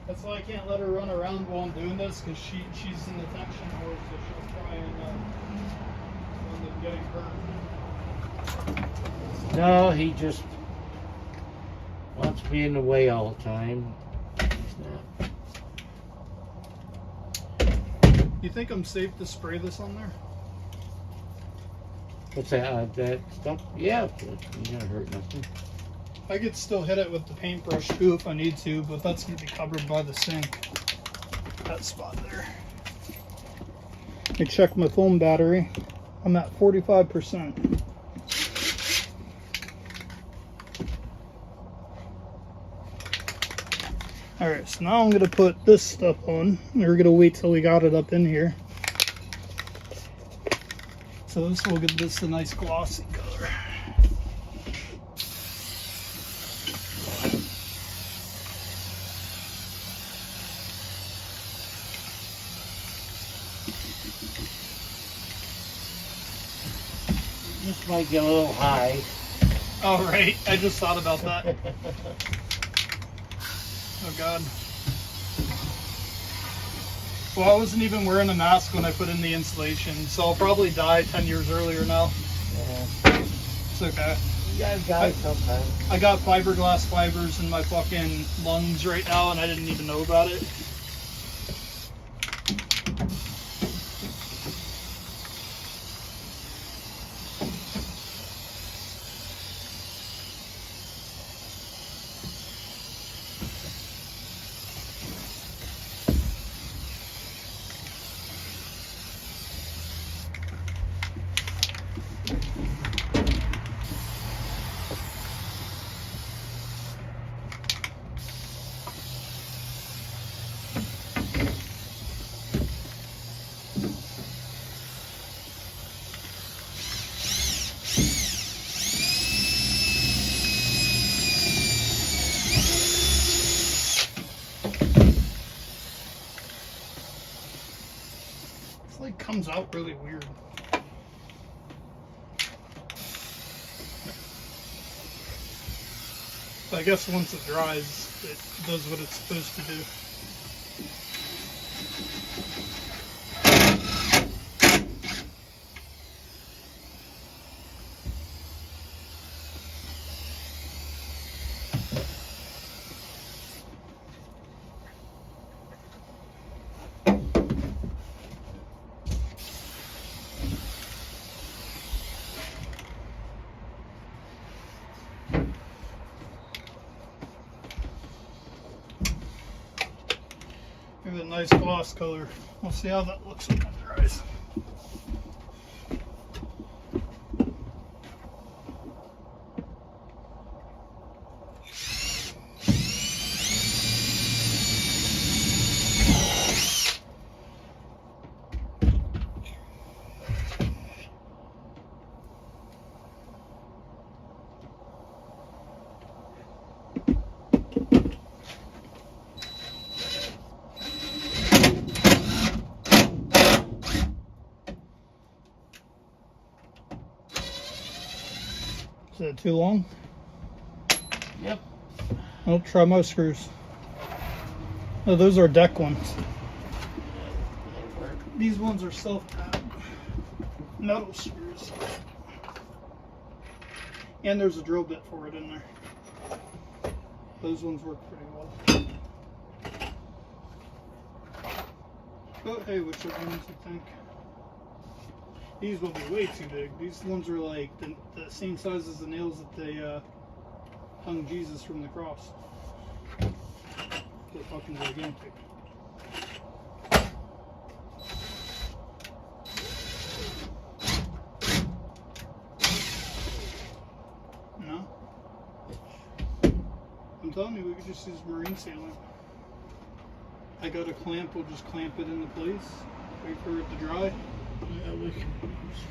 That's why I can't let her run around while I'm doing this, because she's in the tension mode, so she'll try and end up getting hurt. No, he just wants to be in the way all the time. He's not. You think I'm safe to spray this on there? What's that? That stuff? Yeah, but it's not hurt nothing. I could still hit it with the paintbrush too if I need to, but that's going to be covered by the sink. That spot there. I checked my phone battery. I'm at 45%. Alright, so now I'm going to put this stuff on. We're going to wait till we got it up in here. So this will give this a nice glossy color. This might get a little high. Oh, right. I just thought about that. Oh, God. Well, I wasn't even wearing a mask when I put in the insulation, so I'll probably die 10 years earlier now. Yeah. It's okay. You gotta die sometime. I got fiberglass fibers in my fucking lungs right now, and I didn't even know about it. Like comes out really weird. But I guess once it dries, it does what it's supposed to do. Give it a nice gloss color. We'll see how that looks when it dries. Is that too long? Yep. I'll try my screws. Oh, those are deck ones. These ones are self-tap metal screws. And there's a drill bit for it in there. Those ones work pretty well. But hey, whichever ones you think. These will be way too big. These ones are like the same size as the nails that they hung Jesus from the cross. They're fucking gigantic. No? I'm telling you, we could just use marine sealant. I got a clamp, we'll just clamp it into place, wait for it to dry. Yeah, we can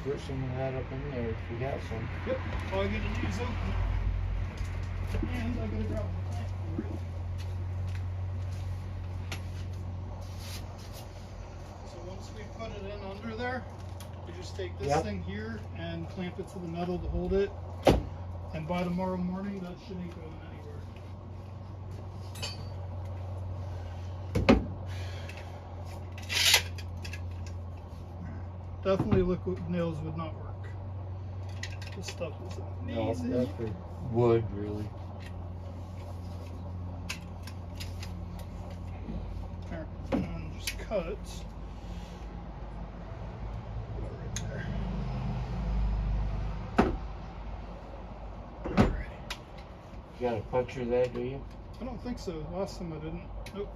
squirt some of that up in there if we have some. Yep, all I gotta do is open it. And I gotta drop the clamp over it. So once we put it in under there, we just take this Yep. thing here and clamp it to the metal to hold it. And by tomorrow morning, that shit ain't going anywhere. Definitely liquid nails would not work. This stuff is No, amazing. that's for wood, really. There, and then just cut. Right there. Alright. You got to puncture that, do you? I don't think so. Last time I didn't. Nope.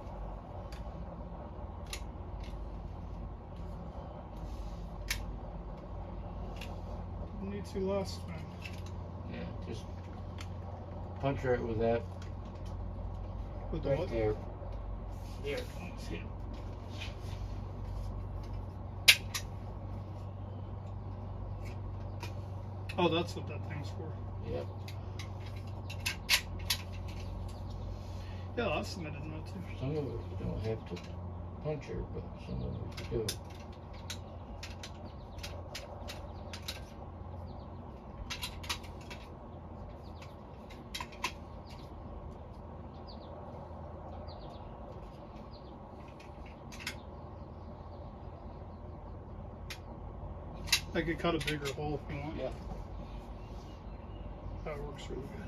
Didn't need to last time. Yeah, just puncture it with that With the right what? there. There. See? Oh, that's what that thing's for. Yep. Yeah, last time I didn't know too. Some of it you don't have to puncture, but some of it you do. I could cut a bigger hole if you want. Yeah. That works really good.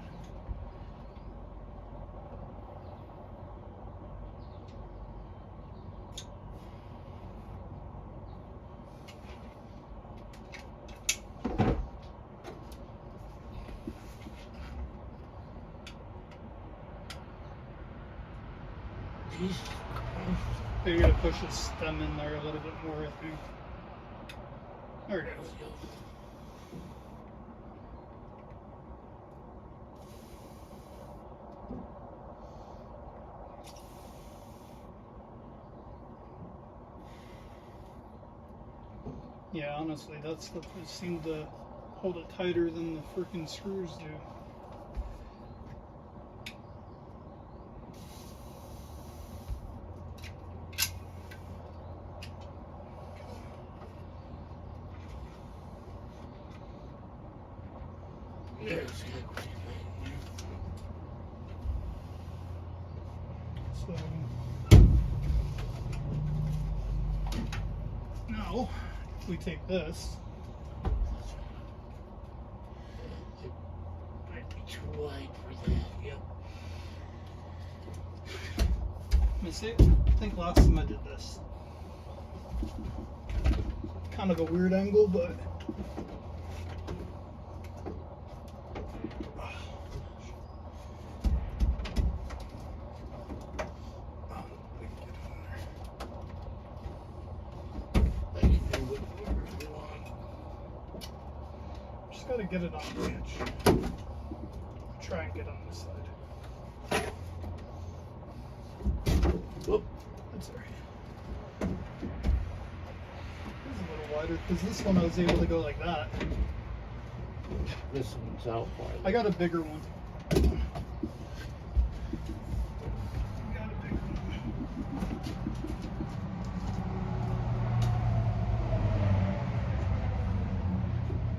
Jesus Christ. You gotta push the stem in there a little bit more, I think. There it There is. we go. Yeah, honestly, that stuff just seemed to hold it tighter than the freaking screws do. There's it. So now, if we take this, It might be too wide for that. Yep. let me see. I think last time I did this. Kind of a weird angle, but I can do whatever you want. just gotta get it on the edge. Try and get on this side. Whoop. That's alright. This is a little wider because this one I was able to go like that. This one's out wide. I got a bigger one. I got a bigger one.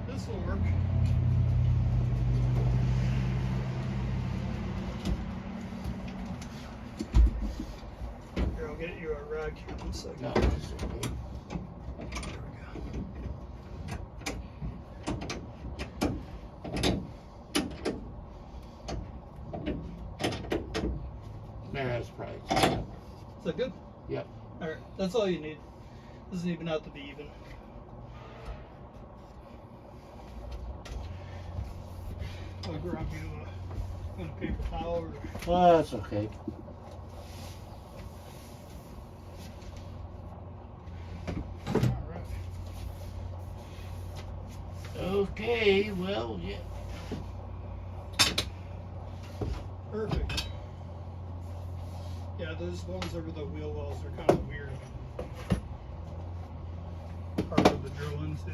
This will work. Here, I'll get you a rag here in a second. No, it's okay. There we go. That's probably. Is that good? Yep. Alright, that's all you need. Doesn't even have to be even. I'll grab you a paper towel or Well, that's okay. alright. Okay, well, yeah. Perfect. Yeah, those ones over the wheel wells are kind of weird. Hard to drill into.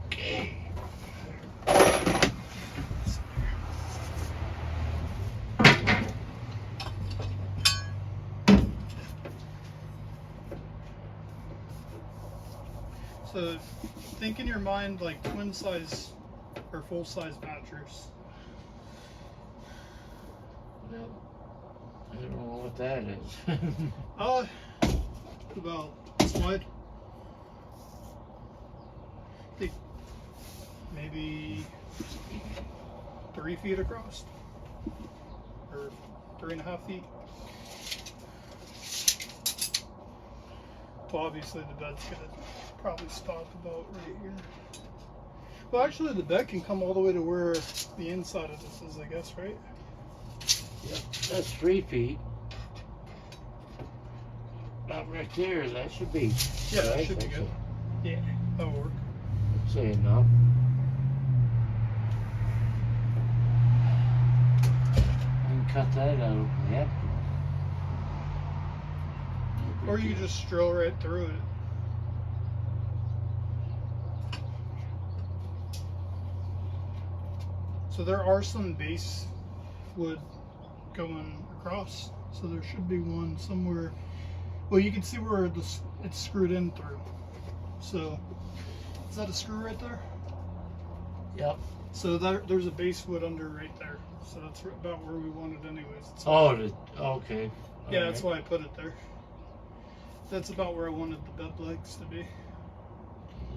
Okay. So think in your mind like twin size or full size mattress. No, I don't know what that is. About this wide. I think maybe 3 feet across, or 3.5 feet. Well, obviously the bed's gonna probably stop about right here. Well, actually, the bed can come all the way to where the inside of this is, I guess, right? Yep, that's 3 feet. About right there, that should be. Yeah, that right, should be that's good. Yeah, that'll work. I'd say enough. You can cut that out. Yep. Or you can just drill right through it. So there are some base wood going across. So there should be one somewhere. Well, you can see where it's screwed in through. So is that a screw right there? Yep. So there's a base wood under right there. So that's about where we want it anyways. Oh, okay. Yeah, All that's right. why I put it there. That's about where I wanted the bed legs to be.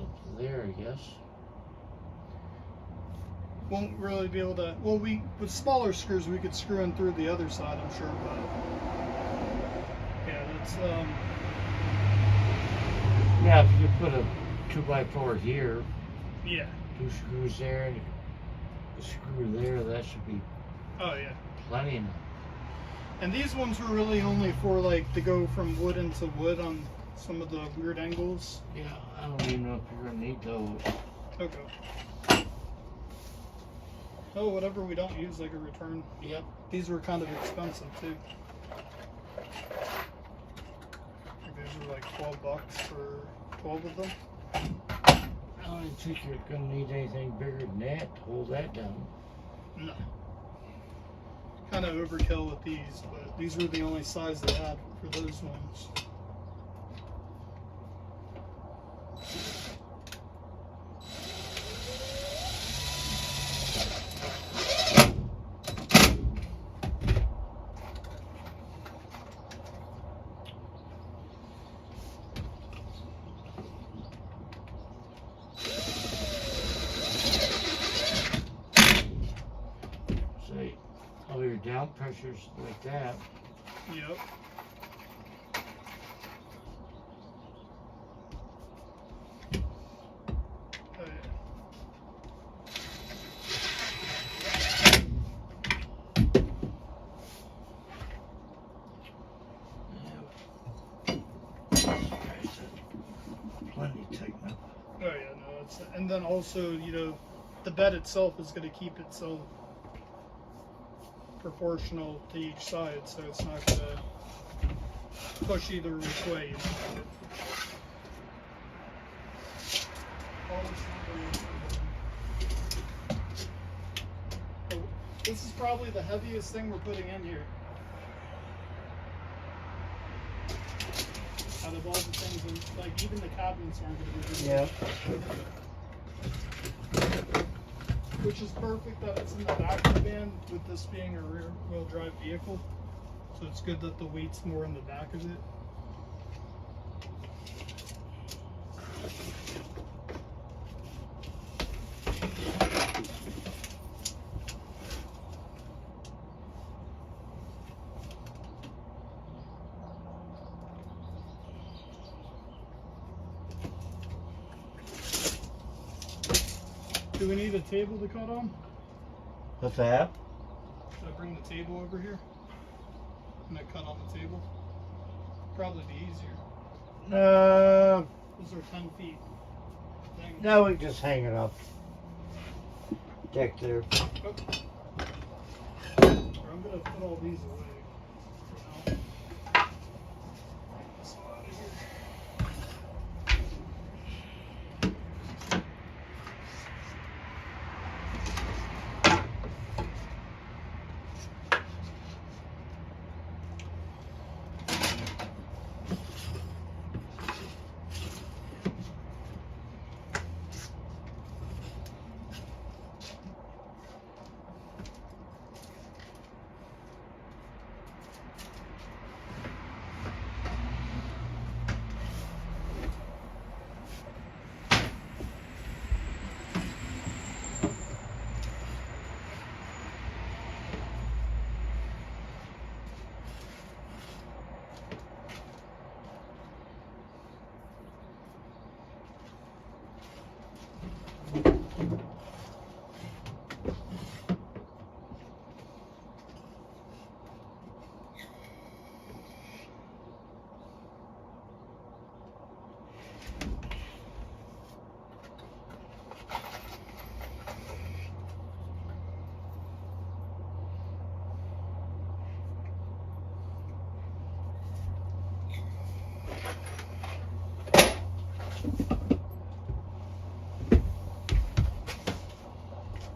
Up there, I guess. Won't really be able to. Well, with smaller screws we could screw in through the other side, I'm sure. But yeah, that's Yeah, if you put a 2x4 here, yeah. 2 screws there, and a screw there, that should be Oh yeah. plenty enough. And these ones were really only for like to go from wood into wood on some of the weird angles. Yeah, I don't even know if you're gonna need those. Okay. Oh, whatever we don't use, like a return. Yep. These were kind of expensive too. These were like $12 for 12 of them. I don't think you're gonna need anything bigger than that to hold that down. No. Kind of overkill with these, but these were the only size they had for those ones. See, all your down pressures like that. Yep. Oh, yeah. Plenty tight enough. Oh yeah, no, it's, and then also, you know, the bed itself is going to keep itself proportional to each side, so it's not going to push either which way. You know? Oh, this is probably the heaviest thing we're putting in here. Out of all the things, and like even the cabinets aren't going to be big. Yeah. Which is perfect that it's in the back of the van with this being a rear wheel drive vehicle. So it's good that the weight's more in the back of it. Do we need a table to cut on? What's that? Should I bring the table over here? And I cut on the table? Probably be easier. Those are 10 feet. Thing. No, we just hang it up. Deck there. Oh. Or I'm gonna put all these away for now. This one out of here.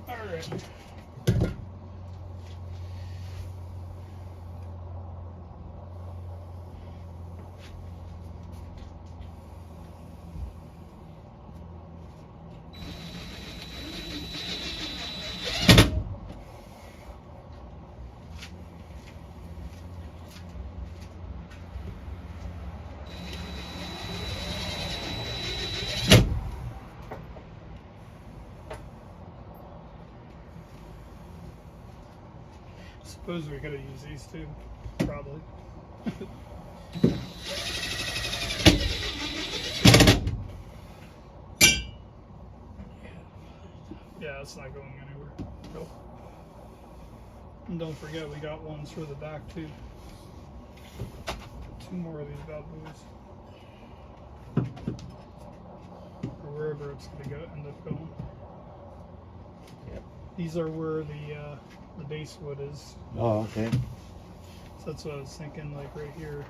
Alright. Suppose we could have used these two, probably. Yeah, it's not going anywhere. Nope. And don't forget, we got ones for the back too. 2 more of these bad boys. Or wherever it's gonna go, end up going. Yep. These are where the base wood is. Oh, okay. So that's what I was thinking, like right here.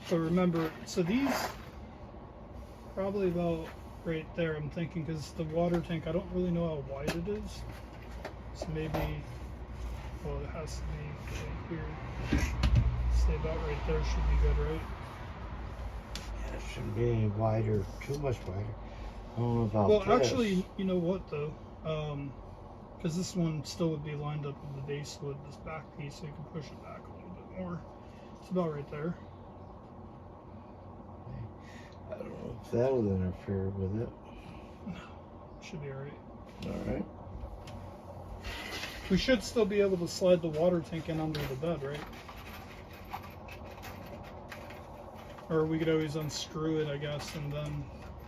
So remember, so these probably about right there, I'm thinking, because the water tank, I don't really know how wide it is. So maybe, well, it has to be right here. Stay about right there should be good, right? Yeah, it shouldn't be any wider, too much wider. I don't know about Well, this. actually, you know what though? Because this one still would be lined up with the base wood, this back piece, so you can push it back a little bit more. It's about right there. I don't know if that'll interfere with it. Should be alright. Alright. We should still be able to slide the water tank in under the bed, right? Or we could always unscrew it, I guess, and then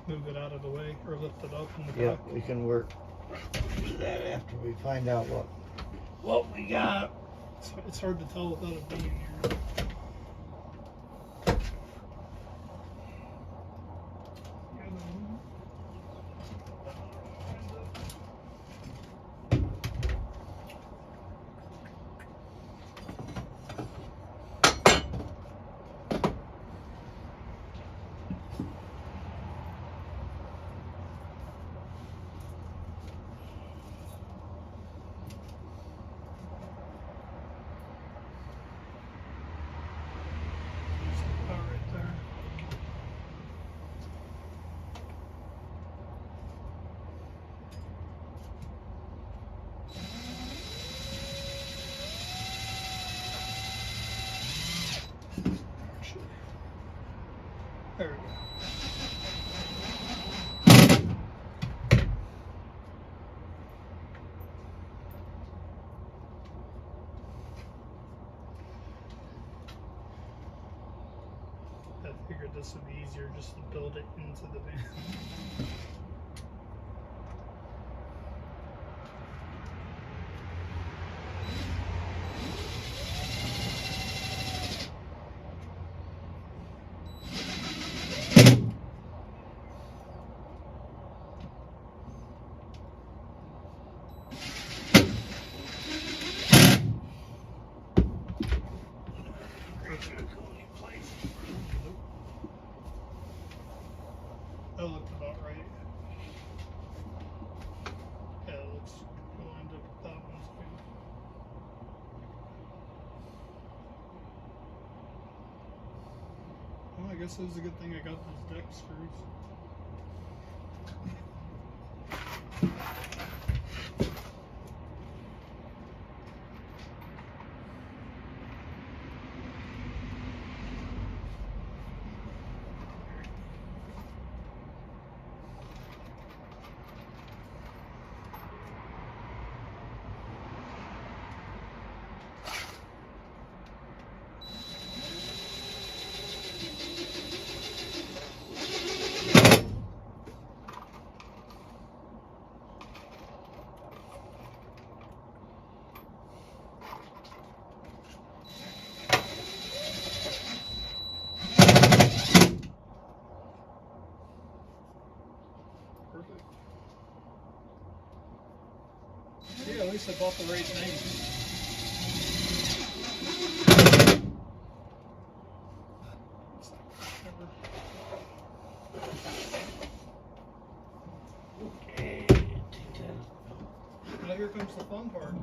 move it out of the way, or lift it up in the Yeah, back. we can work with that after we find out what we got. It's hard to tell without it being here. Right there. There we go. I figured this would be easier just to build it into the van. That looked about right. Yeah, it looks lined up with that one's good. Well, I guess it was a good thing I got those deck screws. place. I bought the right thing. Okay, take that. Now here comes the fun part.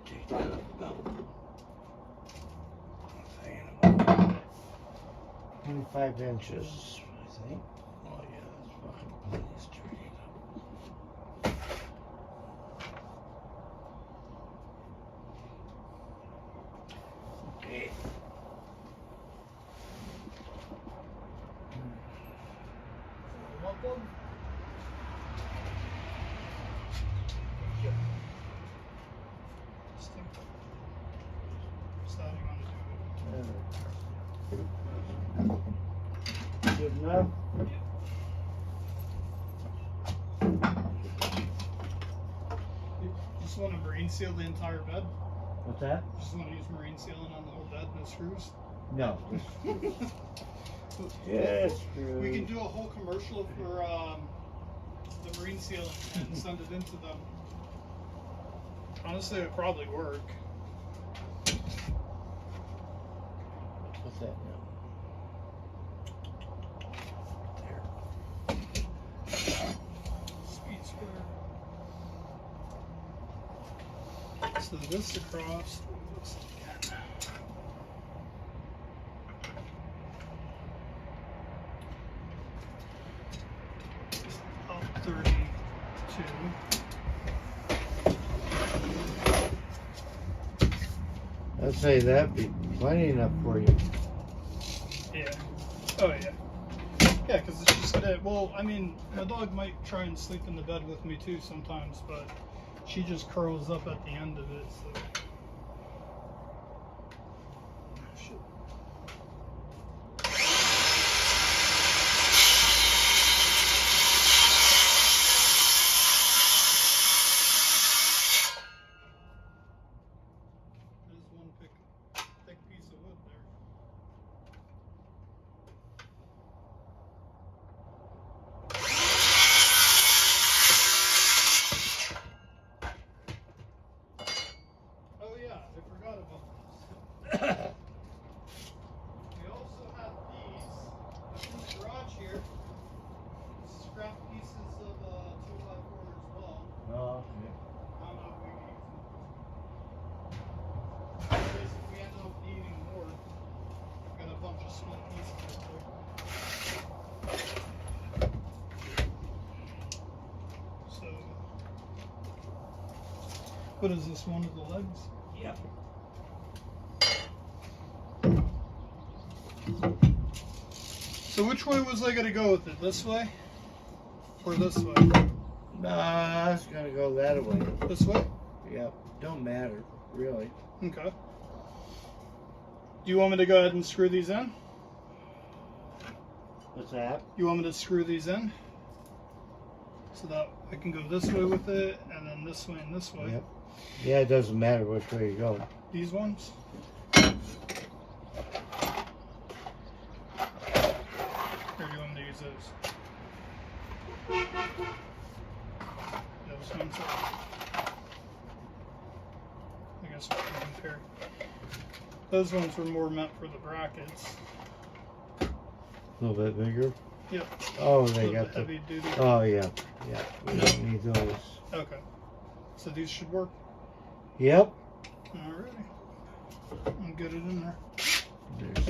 Take that about 25 inches, I think. Oh yeah, that's fucking plenty straight up. Okay. Lump them. Just think deciding on to Good enough? just want to marine seal the entire bed. What's that? Just want to use marine sealant on the whole bed, no screws. No. Yes, We can do a whole commercial for the marine sealant and send it into them. Honestly, it would probably work. What's that now? Speed square. So this across. This again. Up 32. I'd say that'd be plenty enough for you. Yeah. Oh yeah. Yeah, because it's just gonna. Well, I mean, my dog might try and sleep in the bed with me too sometimes, but she just curls up at the end of it. So. Shit. There's one thick piece of wood there. Oh yeah, I forgot about this. We also have these in the garage here. Scrap pieces of 2x4 as well. Oh, I don't know if we can use them. In case if we end up needing more, we've got a bunch of split pieces up there. So, what is this, one of the legs? yeah. So which way was I gonna go with it? This way? Or this way? Nah, I was gonna go that way. This way? Yep. Don't matter, really. Okay. Do you want me to go ahead and screw these in? What's that? You want me to screw these in? So that I can go this way with it, and then this way and this way. Yep. Yeah, it doesn't matter which way you go. These ones? Or do you want me to use those? Those ones are, I guess we can compare. Those ones were more meant for the brackets. A little bit bigger. Yep. Oh, A they little got bit the. heavy duty. Oh yeah, yeah. We don't need those. Okay. So these should work. Yep. Alrighty. I'll get it in there. There's,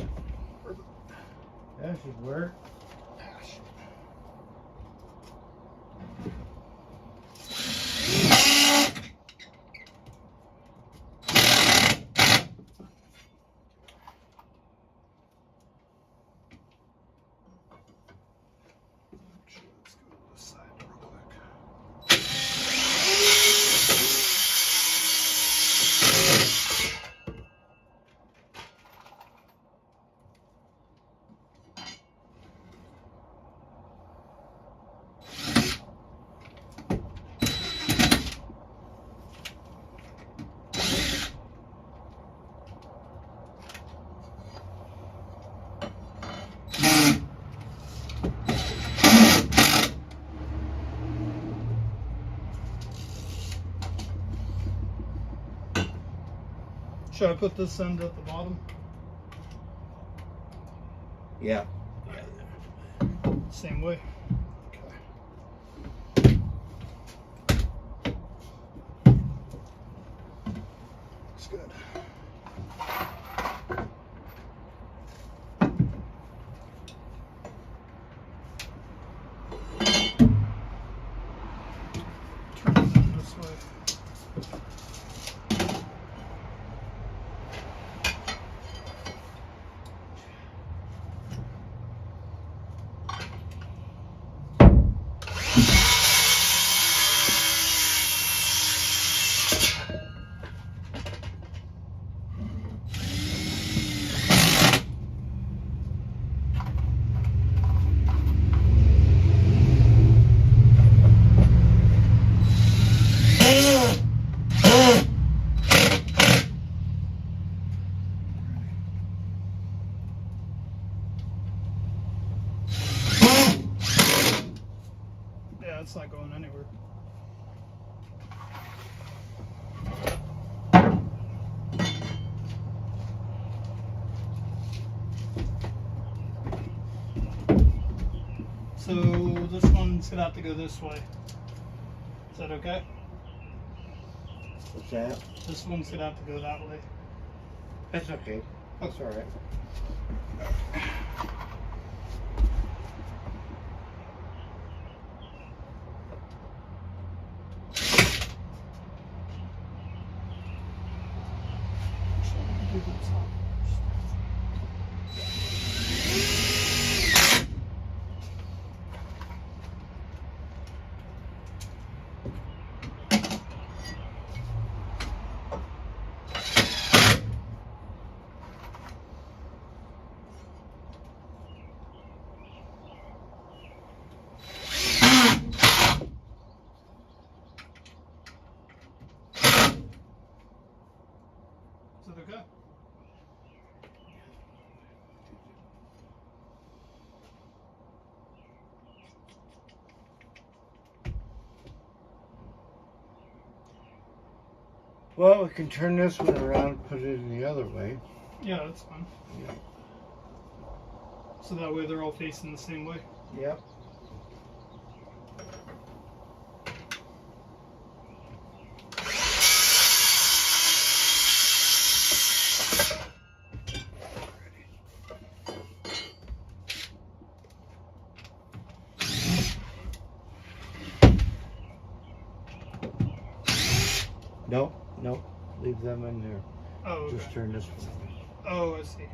that should work. Ash. Actually, let's go to this side real quick. Should I put this end at the bottom? Yeah. Same way. Looks good. Turn it this way. Yeah, it's not going anywhere. So this one's gonna have to go this way. Is that okay? What's that? This one's gonna have to go that way. That's okay. That's all right. Do the top Is that okay? Well, we can turn this one around and put it in the other way. Yeah, that's fine. Yeah. So that way they're all facing the same way. Yep. Nope, nope. Leave them in there. Oh, okay. Just turn this one. Oh, I see.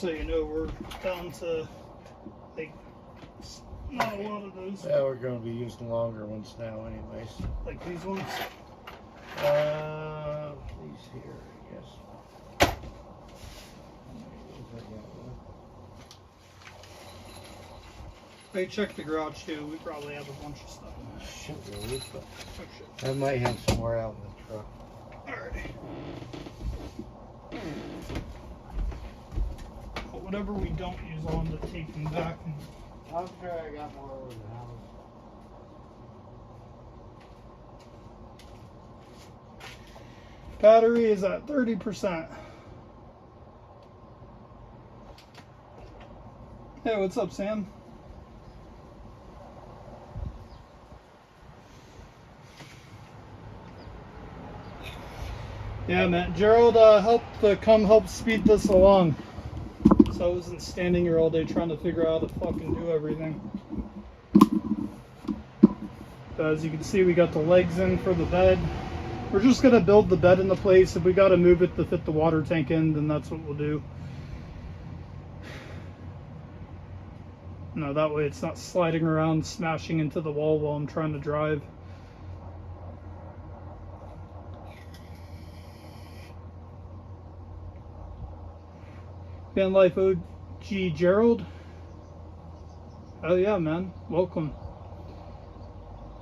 so you know, we're down to like not a lot of those. Yeah, we're going to be using longer ones now, anyways. Like these ones. These here, I guess. Hey, check the garage too. We probably have a bunch of stuff. Shit, really, but Oh shit. I might have some more out in the truck. Alright. But whatever we don't use, I'll end up taking back. And I'm sure I got more over the house. battery is at 30%. Hey, what's up, Sam? Yeah, man. Gerald helped come help speed this along. So I wasn't standing here all day trying to figure out how to fucking do everything. As you can see, we got the legs in for the bed. We're just going to build the bed into place. If we got to move it to fit the water tank in, then that's what we'll do. No, that way it's not sliding around, smashing into the wall while I'm trying to drive. Van Life OG Gerald. Oh yeah, man. Welcome.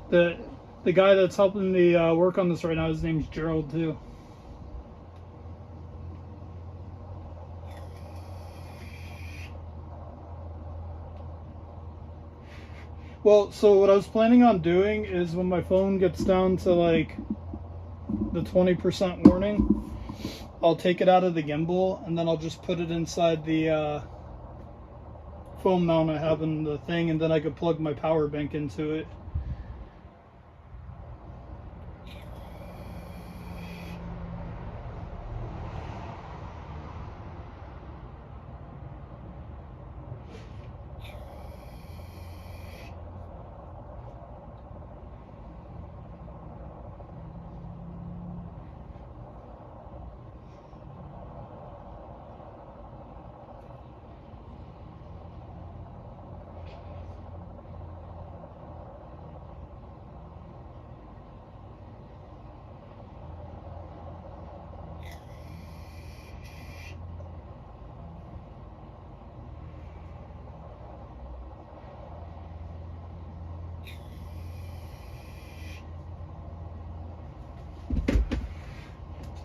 The guy that's helping me work on this right now, his name's Gerald too. Well, so what I was planning on doing is when my phone gets down to like the 20% warning, I'll take it out of the gimbal and then I'll just put it inside the foam mount I have in the thing, and then I could plug my power bank into it.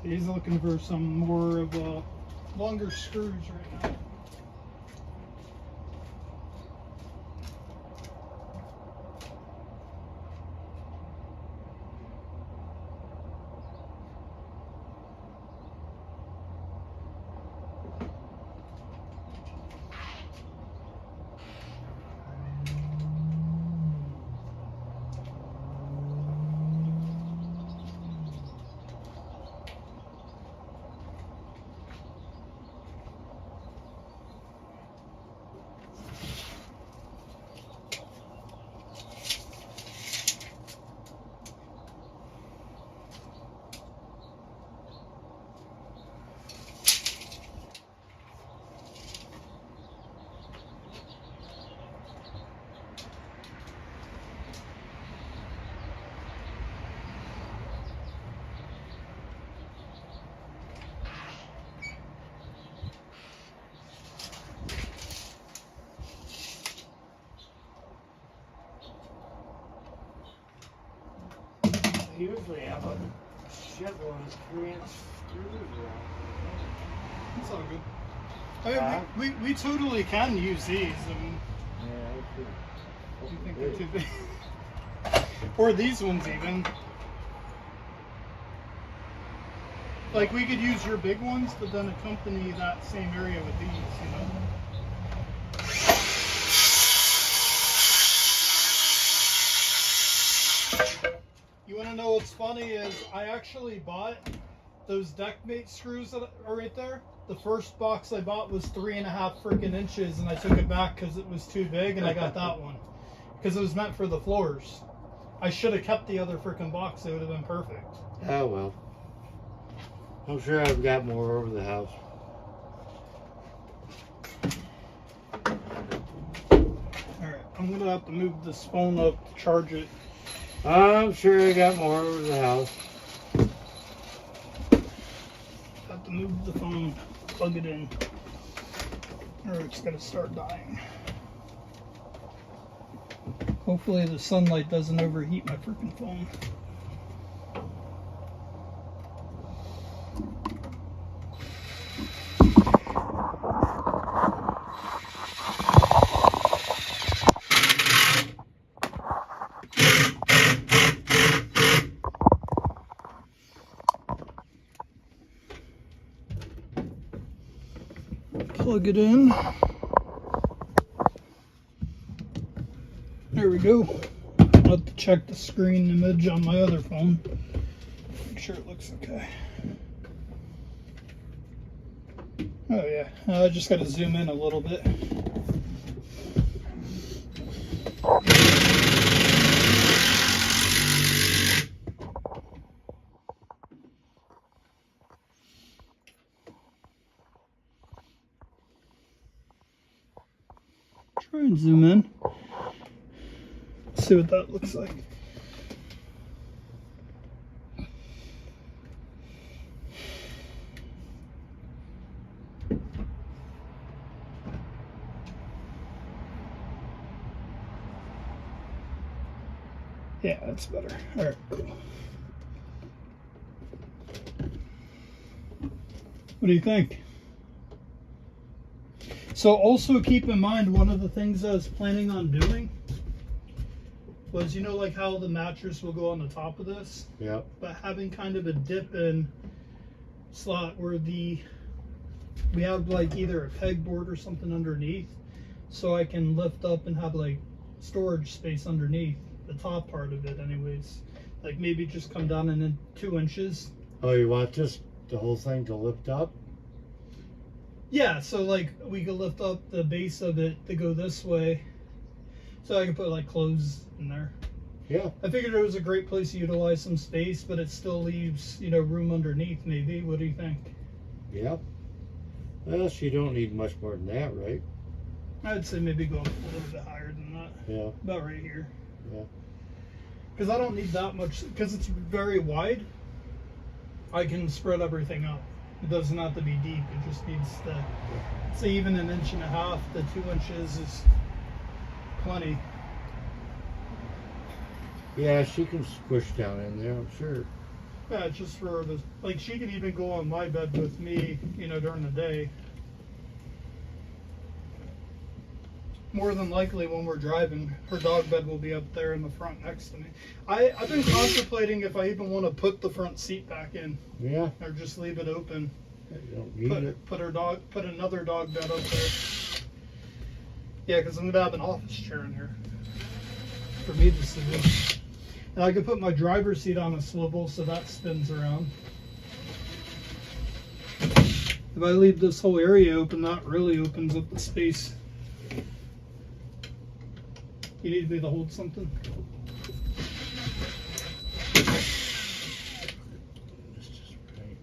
He's looking for some more of longer screws right now. I usually have a shitload of Korean screws around. It's all good. I mean, we totally can use these. I mean, Yeah, do you think they're too big? Or these ones even. Like, we could use your big ones, but then accompany that same area with these, you know? You want to know what's funny is I actually bought those deck mate screws that are right there. The first box I bought was 3.5 freaking inches, and I took it back because it was too big, and I got that one because it was meant for the floors. I should have kept the other freaking box; it would have been perfect. Oh well. I'm sure I've got more over the house. I'm gonna have to move this phone up to charge it. I'm sure I got more over the house. Have to move the phone, plug it in, or it's gonna start dying. Hopefully the sunlight doesn't overheat my freaking phone. Plug it in. There we go. I'll have to check the screen image on my other phone. Make sure it looks okay. Oh yeah, I just got to zoom in a little bit. Try and zoom in. See what that looks like. Yeah, that's better. All right, cool. What do you think? So also keep in mind, one of the things I was planning on doing was, you know, like how the mattress will go on the top of this? Yep. But having kind of a dip in slot where we have like either a pegboard or something underneath, so I can lift up and have like storage space underneath the top part of it anyways. Like maybe just come down and then 2 inches. Oh, you want this, the whole thing to lift up? Yeah, so like we could lift up the base of it to go this way, so I can put like clothes in there. Yeah. I figured it was a great place to utilize some space, but it still leaves, you know, room underneath maybe. What do you think? Yep. Well, you don't need much more than that, right? I'd say maybe go up a little bit higher than that. Yeah. About right here. Yeah. Because I don't need that much, because it's very wide. I can spread everything out. It doesn't have to be deep. It just needs to, say even 1.5 inches to 2 inches is plenty. Yeah, she can squish down in there, I'm sure. Yeah, it's just for the, like she could even go on my bed with me, you know, during the day. More than likely when we're driving, her dog bed will be up there in the front next to me. I've been contemplating if I even want to put the front seat back in. Yeah. Or just leave it open. You don't need it. Put another dog bed up there. Yeah, because I'm gonna have an office chair in here for me to sit in. And I could put my driver's seat on a swivel so that spins around. If I leave this whole area open, that really opens up the space. You need me to hold something? This is right.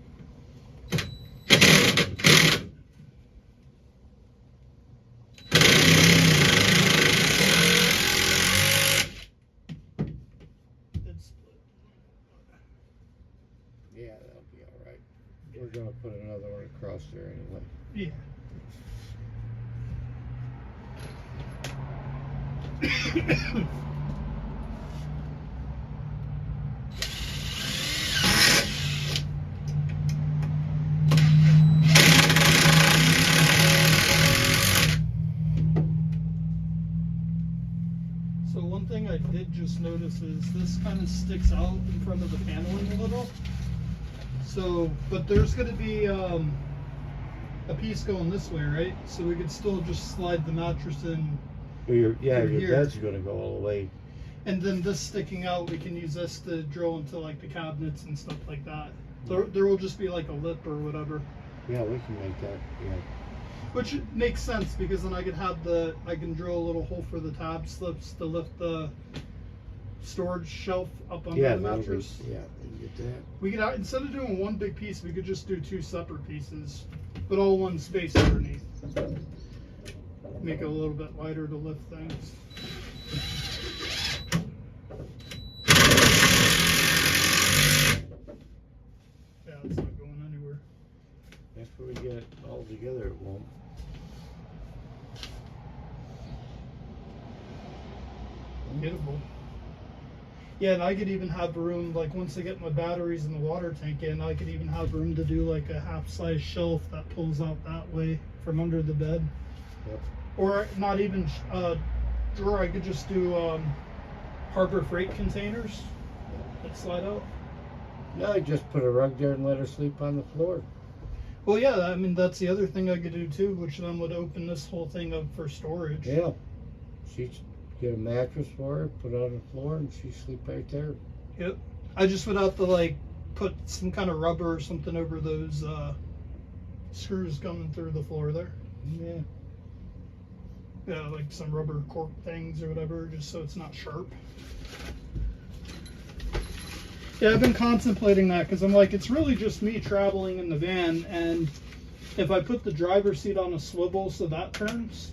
It's split. Yeah, that'll be all right. We're gonna put another one across there anyway. Yeah. So one thing I did just notice is this kind of sticks out in front of the paneling a little. So, but there's going to be a piece going this way, right? So we could still just slide the mattress in. Well, your Here. bed's gonna go all the way. And then this sticking out, we can use this to drill into like the cabinets and stuff like that. There will just be like a lip or whatever. Yeah, we can make that, yeah. Which makes sense because then I can drill a little hole for the tab slips to lift the storage shelf up under Yeah, the that'll be, mattress. yeah, we can get that. We could, instead of doing one big piece, we could just do 2 separate pieces, but all one space underneath. Make it a little bit lighter to lift things. after we get it all together, it won't. Beautiful. Yeah, and I could even have room, like once I get my batteries and the water tank in, I could even have room to do like a half-size shelf that pulls out that way from under the bed. Yep. Or not even a drawer, I could just do Harbor Freight containers that slide out. No, just put a rug there and let her sleep on the floor. Well, yeah, I mean, that's the other thing I could do too, which then would open this whole thing up for storage. Yeah. She'd get a mattress for her, put it on the floor, and she'd sleep right there. Yep. I just would have to like put some kind of rubber or something over those screws coming through the floor there. Yeah. Yeah, like some rubber cork things or whatever, just so it's not sharp. Yeah, I've been contemplating that because I'm like, it's really just me traveling in the van, and if I put the driver's seat on a swivel so that turns,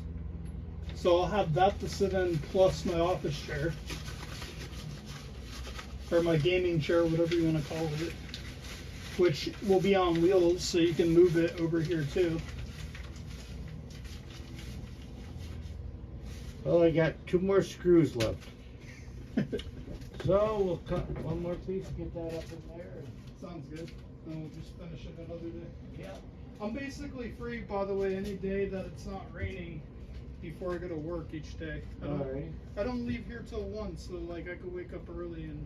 so I'll have that to sit in plus my office chair, or my gaming chair, whatever you want to call it, which will be on wheels so you can move it over here too. Well, I got 2 more screws left. So we'll cut one more piece, get that up in there. Sounds good. And we'll just finish it another day. Yeah. I'm basically free, by the way, any day that it's not raining before I go to work each day. Alright. I don't leave here till 1, so like I could wake up early, and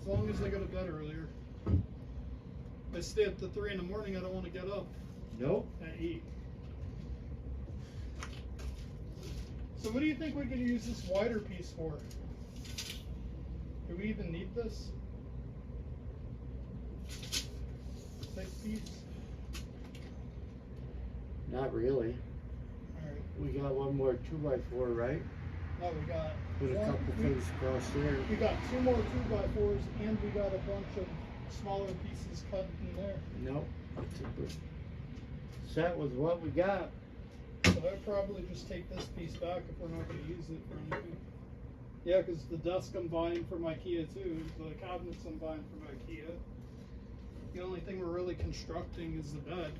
as long as I go to bed earlier. If I stay up to 3 in the morning, I don't want to get up Nope. and eat. So what do you think we could use this wider piece for? Do we even need this? 6 piece? Not really. Alright. We got one more 2x4, right? No, we got Put a couple things across there. We got 2 more 2x4s, and we got a bunch of smaller pieces cut in there. Nope. We're set with what we got. So I'd probably just take this piece back if we're not going to use it for anything. Yeah, because the desk I'm buying from IKEA too, the cabinets I'm buying from IKEA. The only thing we're really constructing is the bed.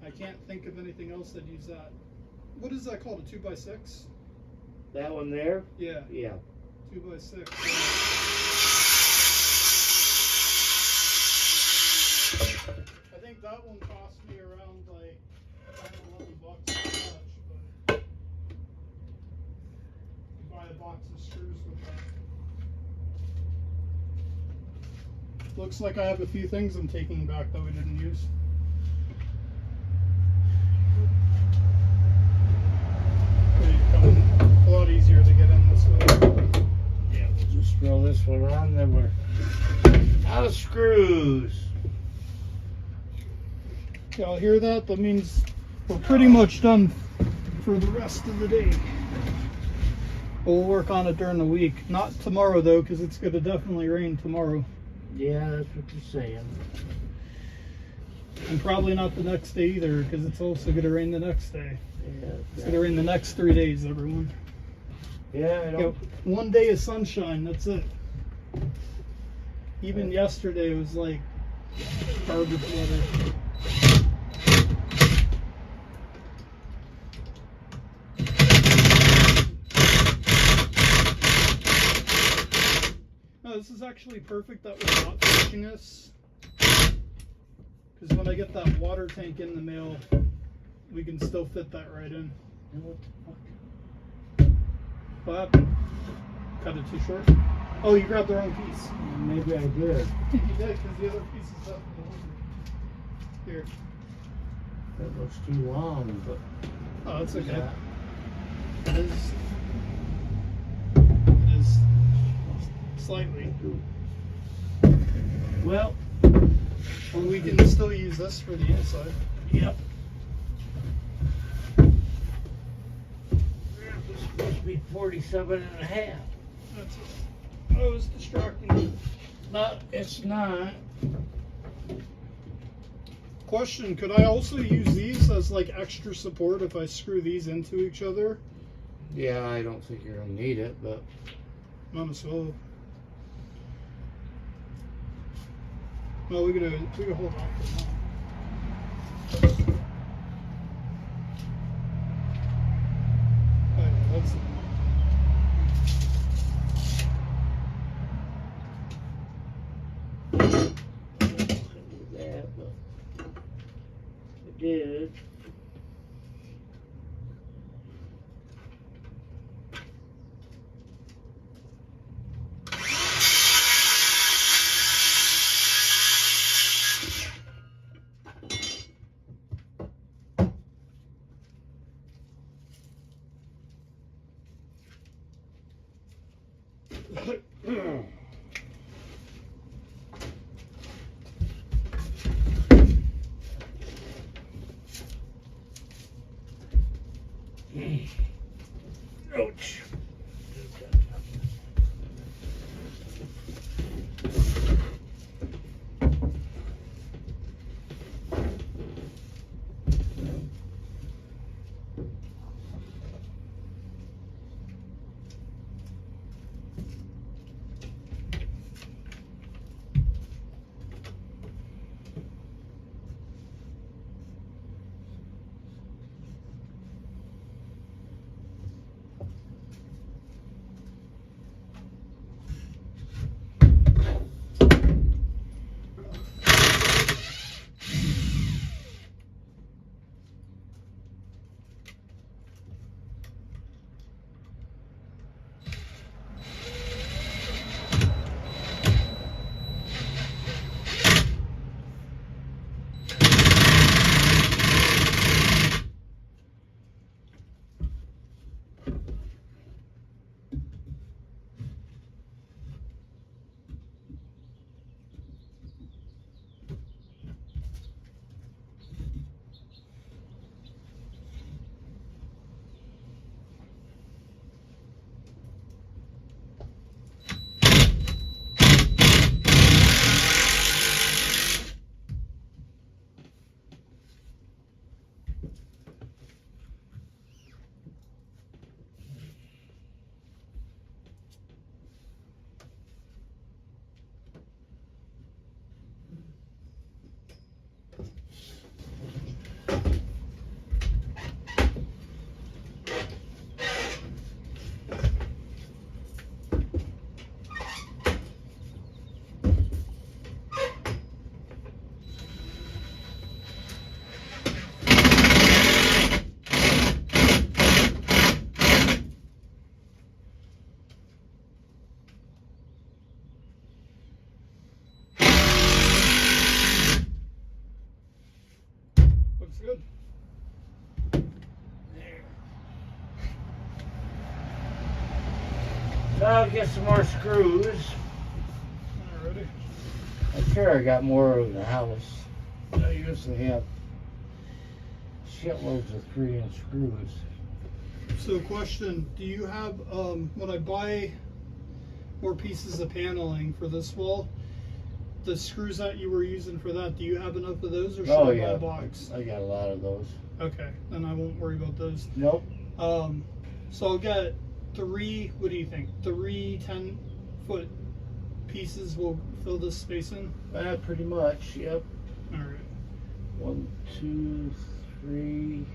I can't think of anything else that'd use that. What is that called, a 2x6? That one there? Yeah, Yeah. 2x6. I think that one cost me around like $11 each, but you buy a box of screws with that. Looks like I have a few things I'm taking back that we didn't use. A lot easier to get in this way. Yeah, we'll just throw this one on, then we're out of screws. Y'all hear that? That means we're pretty much done for the rest of the day. We'll work on it during the week. Not tomorrow though, because it's going to definitely rain tomorrow. Yeah, that's what you're saying. And probably not the next day either, because it's also going to rain the next day. Yeah. It's going to rain the next 3 days, everyone. Yeah, I don't. One day of sunshine, that's it. Even yesterday it was like garbage weather. No, this is actually perfect that we're not finishing this. Because when I get that water tank in the mail, we can still fit that right in. What the fuck? What happened? Cut it too short? Oh, you grabbed the wrong piece. Maybe I did. You did, because the other piece is definitely over. Here. That looks too long, but. Oh, that's okay. Yeah. It is slightly. Well, Or we can still use this for the inside. yep. It's supposed to be 47 and a half. That's it. Oh, it's distracting me. No, it's not. Question, could I also use these as like extra support if I screw these into each other? Yeah, I don't think you're gonna need it, but. Might as well. No, we could hold on for now. That's that, but I did. Ouch. looks good. There. So I'll get some more screws. Alrighty. I'm sure I got more in the house. I usually have shitloads of 3-inch screws. So question, do you have, when I buy more pieces of paneling for this wall, the screws that you were using for that, do you have enough of those, or should I buy a box? I got a lot of those. Okay, then I won't worry about those. Nope. So I'll get 3, what do you think? 3 10-foot pieces will fill this space in? Pretty much, yep. Alright. 1, 2, 3.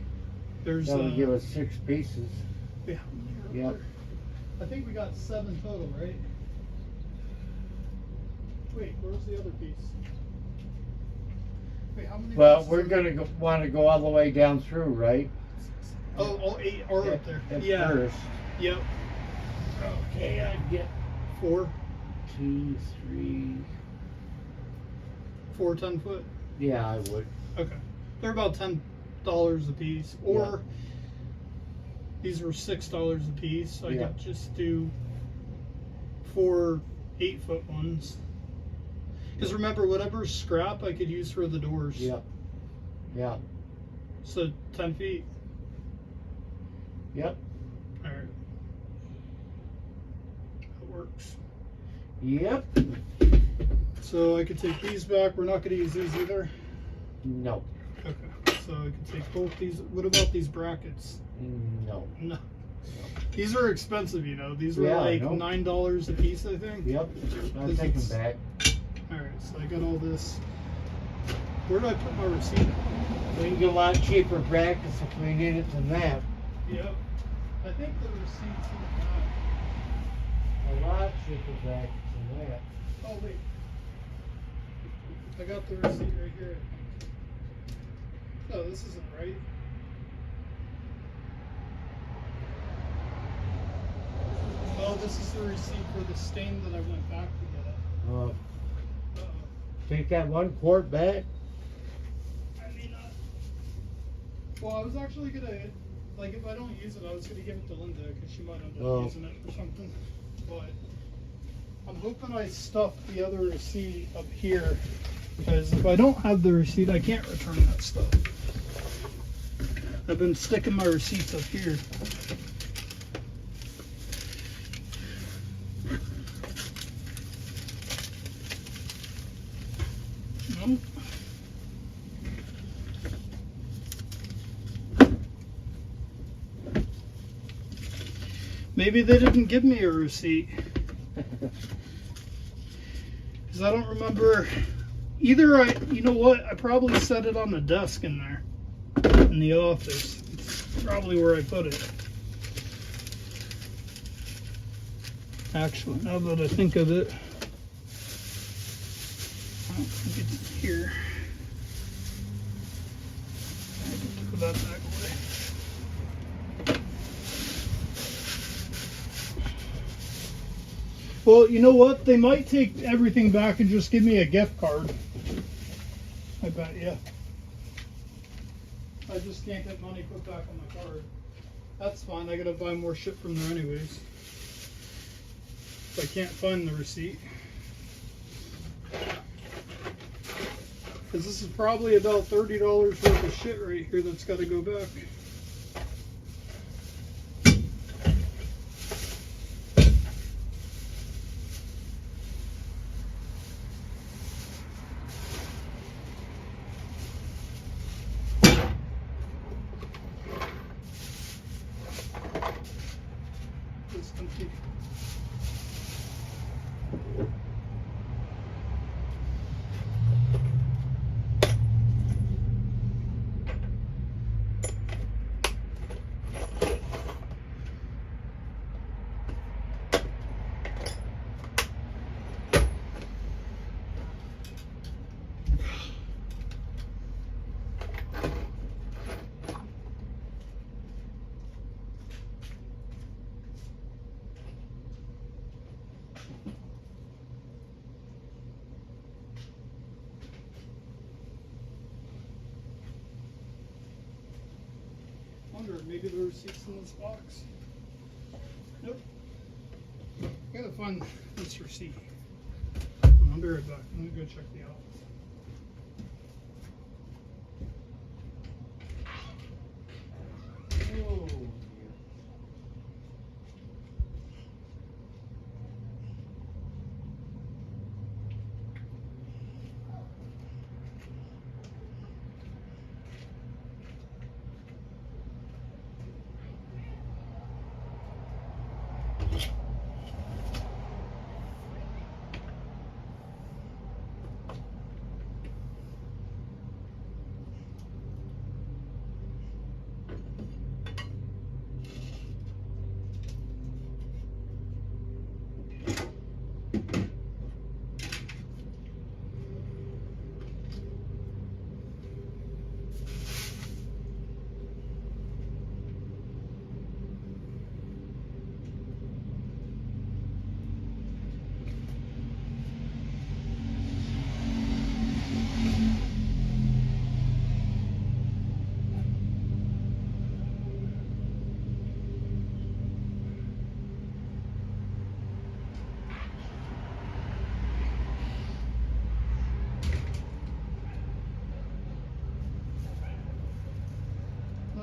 There's, That'll give us 6 pieces. yeah. Yep. I think we got 7 total, right? Wait, where's the other piece? Wait, how many Well, pieces we're are gonna want to go all the way down through, right? Oh, all 8 are up there. At Yeah. first. Yep. Okay, I'd get 4, 2, 3. 4 10-foot. Yeah, I would. Okay. They're about $10 a piece. Or these were $6 a piece. So I Yeah. could just do 4 8-foot ones. Because remember, whatever scrap I could use for the doors. Yep. Yeah. So 10 feet. Yep. Alright. That works. Yep. So I could take these back. We're not going to use these either. No. Okay. So I could take both these. What about these brackets? No. No. These are expensive, you know. These were like $9 a piece, I think. Yep. I'll take them back. Alright, so I got all this. Where do I put my receipt? We can get a lot cheaper brackets if we need it than that. Yep. I think the receipt's in the back. A lot cheaper back than that. Oh, wait. I got the receipt right here. Oh, this isn't right. Oh, this is the receipt for the stain that I went back to get it. Uh-oh. Take that 1 quart back. I mean, well, I was actually gonna, like, if I don't use it, I was gonna give it to Linda because she might end up using it for something. But I'm hoping I stuff the other receipt up here because if I don't have the receipt, I can't return that stuff. I've been sticking my receipts up here. Nope. Maybe they didn't give me a receipt. Because I don't remember. Either you know what? I probably set it on the desk in there. In the office. It's probably where I put it. Actually, now that I think of it. I don't think it's here. I have to put that back away. Well, you know what? They might take everything back and just give me a gift card. I bet, yeah. I just can't get money put back on my card. That's fine. I gotta buy more shit from there anyways. If I can't find the receipt. Because this is probably about $30 worth of shit right here that's gotta go back. It's empty. Wonder if maybe the receipt's in this box. Nope. I gotta find this receipt. I'll be right back. I'm gonna go check the office. Oh,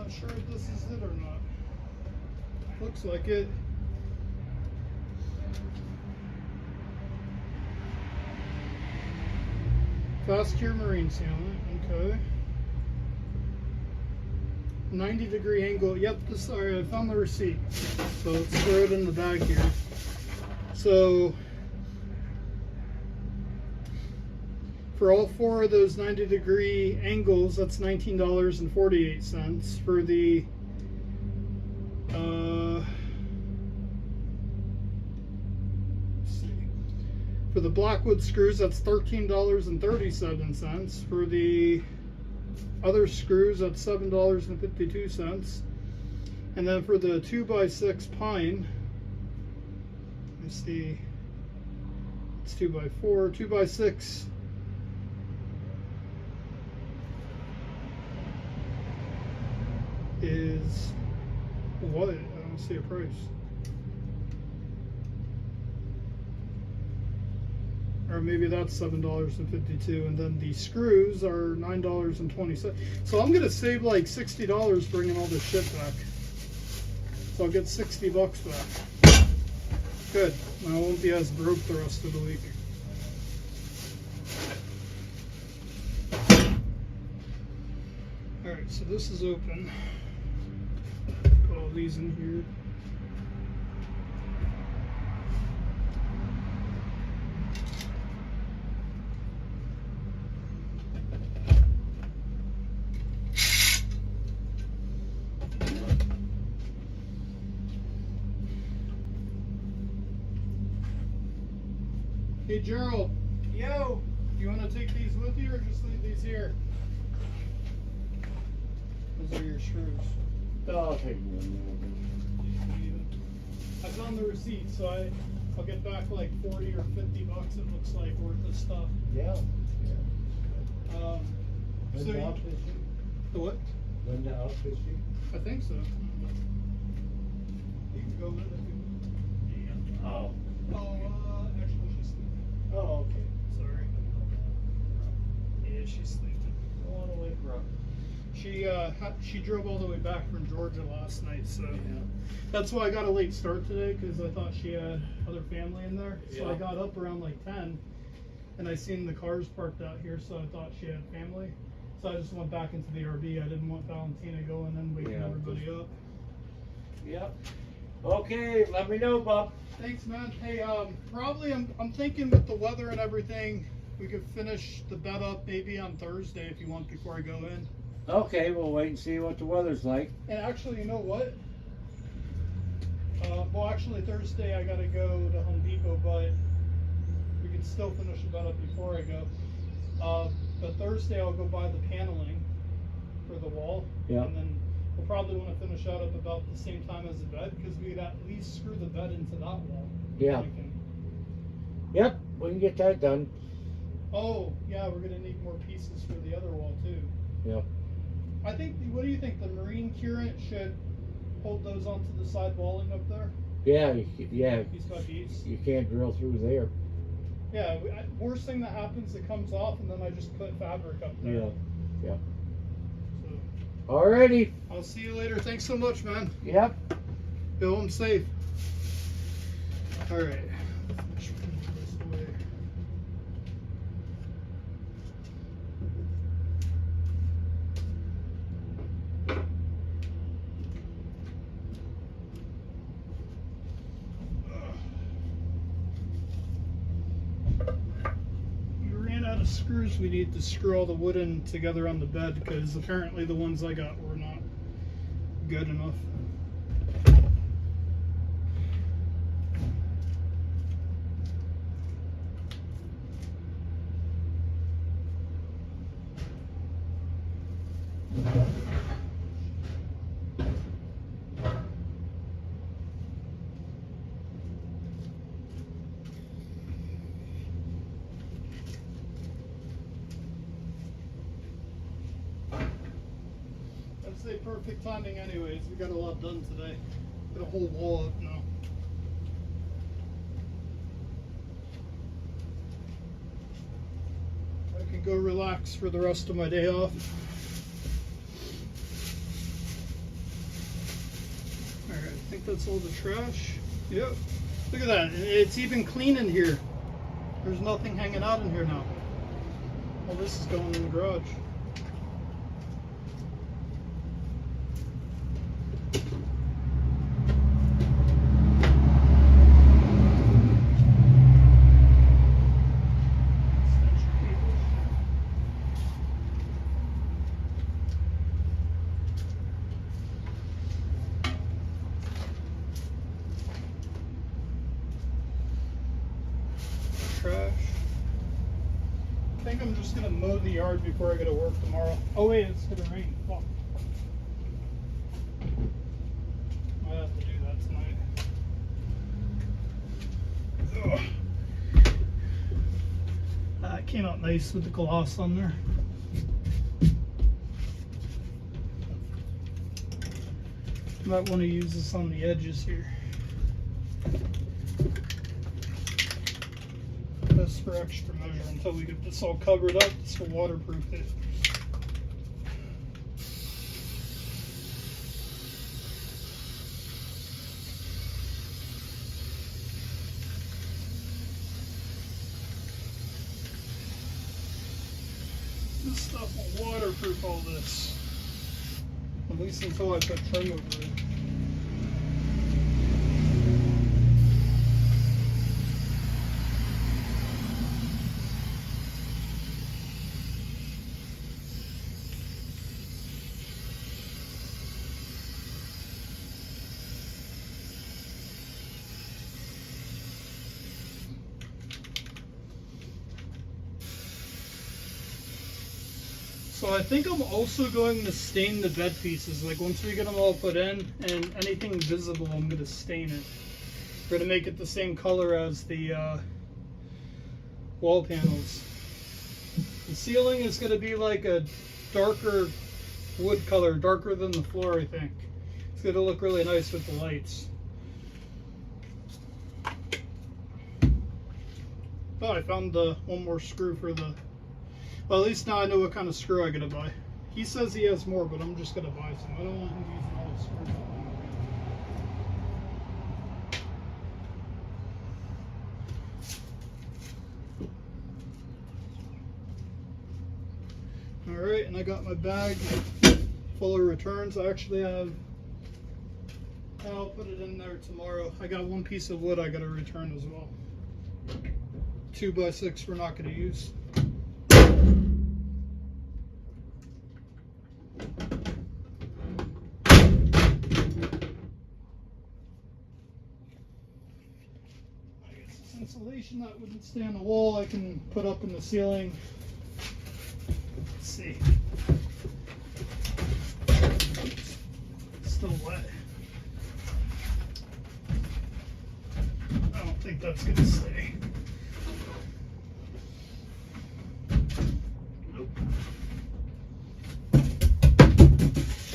Not sure if this is it or not. Looks like it. Fast cure marine sealant, okay. 90-degree angle. Yep, sorry, I found the receipt. So let's throw it in the bag here. So for all 4 of those 90-degree angles, that's $19.48. For the For the Blackwood screws, that's $13.37. For the other screws, that's $7.52. And then for the 2x6 pine, let's see, it's 2x4, 2x6 is what? I don't see a price. Or maybe that's $7.52, and then the screws are $9.20. So I'm gonna save like $60 bringing all this shit back. So I'll get $60 back. Good. I won't be as broke the rest of the week. All right, so this is open. Put all these in here. Hey Gerald, Yo! you want to take these with you or just leave these here? Those are your screws. I'll take one. I found the receipt, so I'll get back like 40 or 50 bucks. It looks like worth of stuff. Yeah. So Linda you, outfit you? the what? Linda outfit you? I think so. You can go with it. Oh. Actually, she's sleeping. Oh, okay. Sorry. Yeah, she's sleeping. Don't want to wake her up. She drove all the way back from Georgia last night, so Yeah. that's why I got a late start today, because I thought she had other family in there. So I Yeah. got up around like 10, and I seen the cars parked out here, so I thought she had family. So I just went back into the RV. I didn't want Valentina going and waking Yeah, everybody up. Yep. Okay, let me know, Bob. Thanks, man. Hey, probably I'm thinking with the weather and everything, we could finish the bed up maybe on Thursday if you want before I go in. Okay, we'll wait and see what the weather's like. And actually, you know what? Well, actually, Thursday I gotta go to Home Depot, but we can still finish the bed up before I go. But Thursday I'll go buy the paneling for the wall. Yeah. And then we'll probably want to finish that up about the same time as the bed, because we could at least screw the bed into that wall. Yeah. Yep, we can get that done. Oh, yeah, we're gonna need more pieces for the other wall too. Yep. I think, what do you think? The marine current should hold those onto the side walling up there? Yeah, yeah. He's got these. You can't drill through there. Yeah, worst thing that happens, it comes off, and then I just put fabric up there. Yeah. Yeah. So, Alrighty. I'll see you later. Thanks so much, man. Yep. Go home safe. All right. Let's put this away. We ran out of screws. We need to screw all the wood in together on the bed, because apparently the ones I got were not good enough. I'd say perfect timing anyways. We got a lot done today. Got a whole wall up now. I can go relax for the rest of my day off. Alright, I think that's all the trash. Yep. Look at that. It's even clean in here. There's nothing hanging out in here now. All this is going in the garage. Trash. think I'm just gonna mow the yard before I go to work tomorrow. Oh wait, it's gonna rain. Fuck. I have to do that tonight. Ugh. It came out nice with the gloss on there. Might want to use this on the edges here. Just for extra measure until we get this all covered up. This will waterproof it. This stuff will waterproof all this. At least until I put trim over it. So I think I'm also going to stain the bed pieces. Like once we get them all put in and anything visible, I'm going to stain it. We're going to make it the same color as the wall panels. The ceiling is going to be like a darker wood color, darker than the floor, I think. It's going to look really nice with the lights. Oh, I found one more screw for the... Well, at least now I know what kind of screw I gotta buy. He says he has more, but I'm just gonna buy some. I don't want him using all the screws. Alright, and I got my bag full of returns. I actually have... I'll put it in there tomorrow. I got one piece of wood I gotta return as well. 2x6 we're not gonna use. Insulation that wouldn't stay on the wall, I can put up in the ceiling. Let's see. It's still wet. I don't think that's gonna stay. Nope.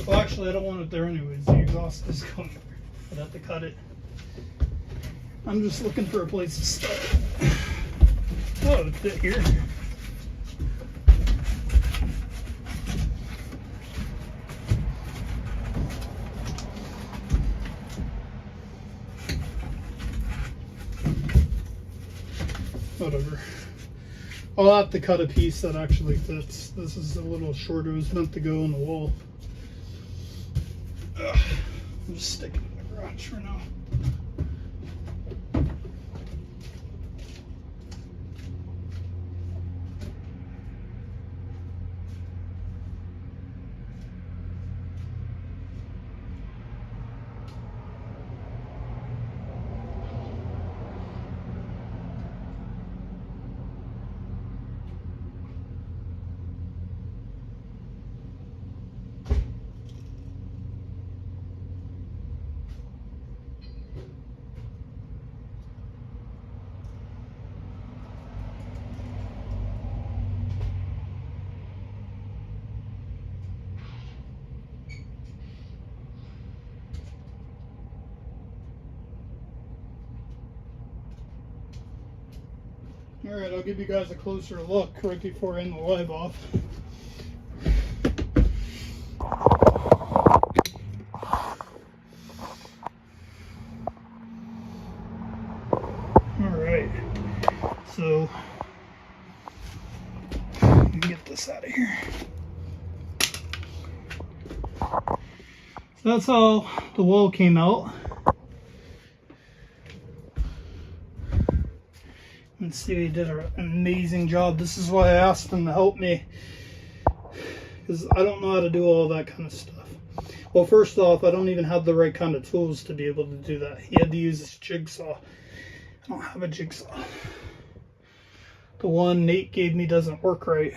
Well, actually, I don't want it there anyways. The exhaust is coming. I'd have to cut it. I'm just looking for a place to start. Oh, it's fit here. Whatever. I'll have to cut a piece that actually fits. This is a little shorter. It was meant to go on the wall. Ugh. I'm just sticking it in the garage for now. Alright, I'll give you guys a closer look right before I end the live off. Alright, so let me get this out of here. So that's how the wall came out. And Stevie did an amazing job. This is why I asked him to help me, because I don't know how to do all that kind of stuff. Well, first off, I don't even have the right kind of tools to be able to do that. He had to use this jigsaw. I don't have a jigsaw. the one Nate gave me doesn't work right.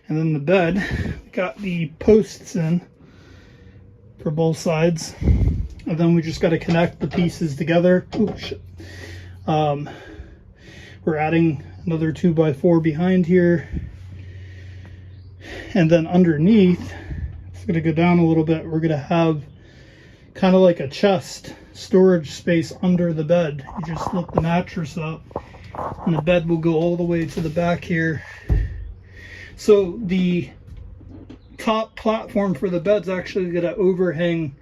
And then the bed, we got the posts in for both sides. And then we just got to connect the pieces together. Oh, shit. We're adding another 2x4 behind here. And then underneath, it's going to go down a little bit. We're going to have kind of like a chest storage space under the bed. You just lift the mattress up and the bed will go all the way to the back here. So the top platform for the bed's actually going to overhang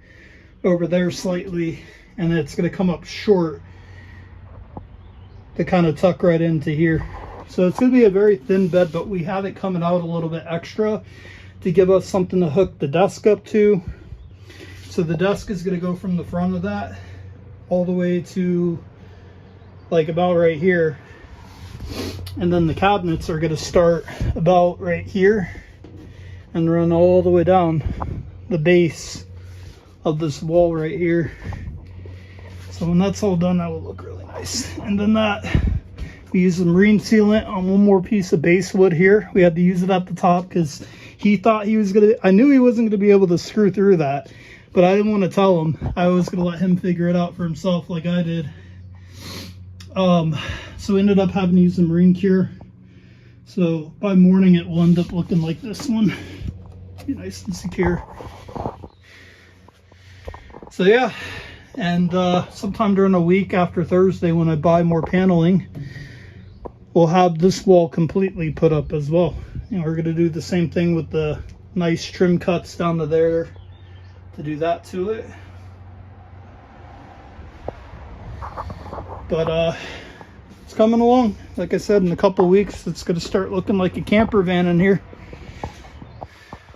over there slightly, and it's going to come up short to kind of tuck right into here. So it's going to be a very thin bed, but we have it coming out a little bit extra to give us something to hook the desk up to. So the desk is going to go from the front of that all the way to like about right here. And then the cabinets are going to start about right here and run all the way down the base of this wall right here. So when that's all done, that will look really nice. And then that, we use some marine sealant on one more piece of base wood here. We had to use it at the top because he thought he was going to, I knew he wasn't going to be able to screw through that, but I didn't want to tell him. I was going to let him figure it out for himself like I did. So we ended up having to use some marine cure. So by morning it will end up looking like this one. Be nice and secure. So yeah, and sometime during the week after Thursday when I buy more paneling, we'll have this wall completely put up as well. And we're going to do the same thing with the nice trim cuts down to there to do that to it. But it's coming along. Like I said, in a couple of weeks it's going to start looking like a camper van in here.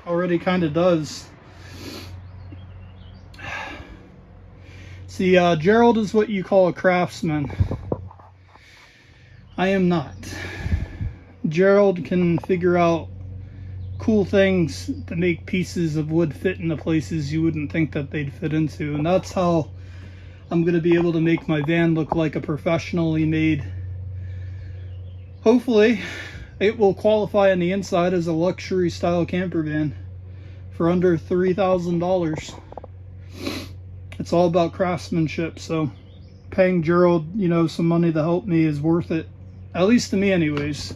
Already kind of does. See, Gerald is what you call a craftsman. I am not. Gerald can figure out cool things to make pieces of wood fit into places you wouldn't think that they'd fit into. And that's how I'm going to be able to make my van look like a professionally made. Hopefully, it will qualify on the inside as a luxury style camper van for under $3,000. It's all about craftsmanship, so paying Gerald, you know, some money to help me is worth it. At least to me anyways.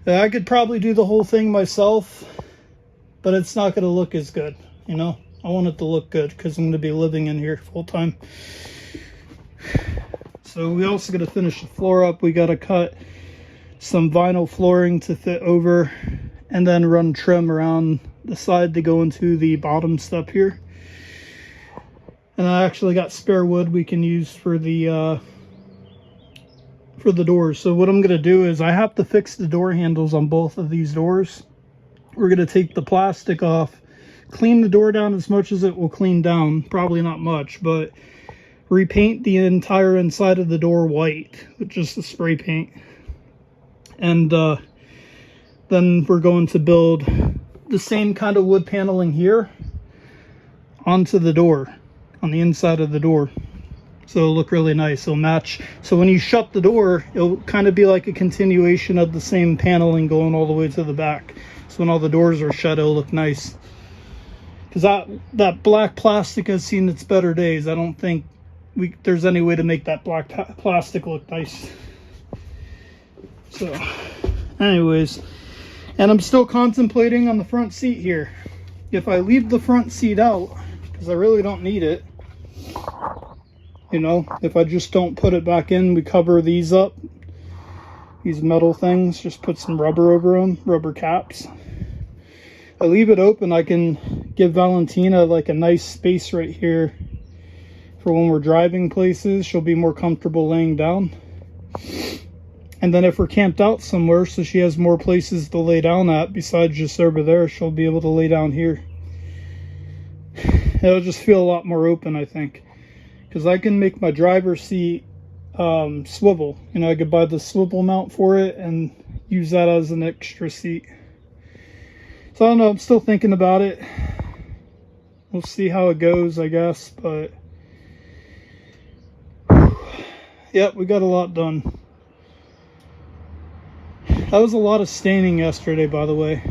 I could probably do the whole thing myself, but it's not going to look as good, you know? I want it to look good because I'm going to be living in here full time. So we also got to finish the floor up. We got to cut some vinyl flooring to fit over and then run trim around the side to go into the bottom step here. And I actually got spare wood we can use for the doors. So what I'm going to do is I have to fix the door handles on both of these doors. We're going to take the plastic off, clean the door down as much as it will clean down, probably not much, but repaint the entire inside of the door white with just the spray paint. And then we're going to build the same kind of wood paneling here onto the door, on the inside of the door. So it'll look really nice. It'll match. So when you shut the door, it'll kind of be like a continuation of the same paneling going all the way to the back. So when all the doors are shut, it'll look nice. Because that black plastic has seen its better days. I don't think there's any way to make that black plastic look nice. So anyways, and I'm still contemplating on the front seat here. If I leave the front seat out, because I really don't need it, you know, if I just don't put it back in, we cover these up, these metal things, just put some rubber over them, rubber caps. I leave it open, I can give Valentina like a nice space right here for when we're driving places. She'll be more comfortable laying down. And then if we're camped out somewhere, so she has more places to lay down at besides just over there, she'll be able to lay down here. It'll just feel a lot more open, I think. Because I can make my driver's seat swivel. You know, I could buy the swivel mount for it and use that as an extra seat. So I don't know, I'm still thinking about it. We'll see how it goes, I guess, but yep, we got a lot done. That was a lot of staining yesterday, by the way.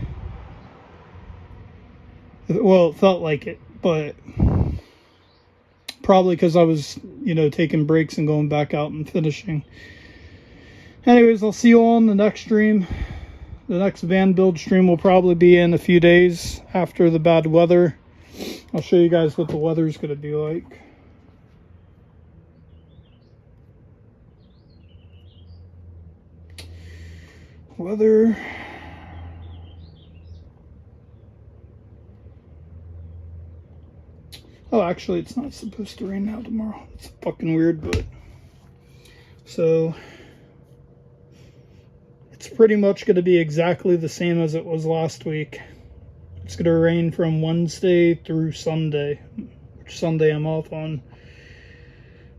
Well, it felt like it, but probably because I was, you know, taking breaks and going back out and finishing. Anyways, I'll see you all in the next stream. The next van build stream will probably be in a few days after the bad weather. I'll show you guys what the weather's going to be like. Weather. Oh, actually, it's not supposed to rain now tomorrow. It's fucking weird, but... So... It's pretty much going to be exactly the same as it was last week. It's going to rain from Wednesday through Sunday. Which Sunday I'm off on.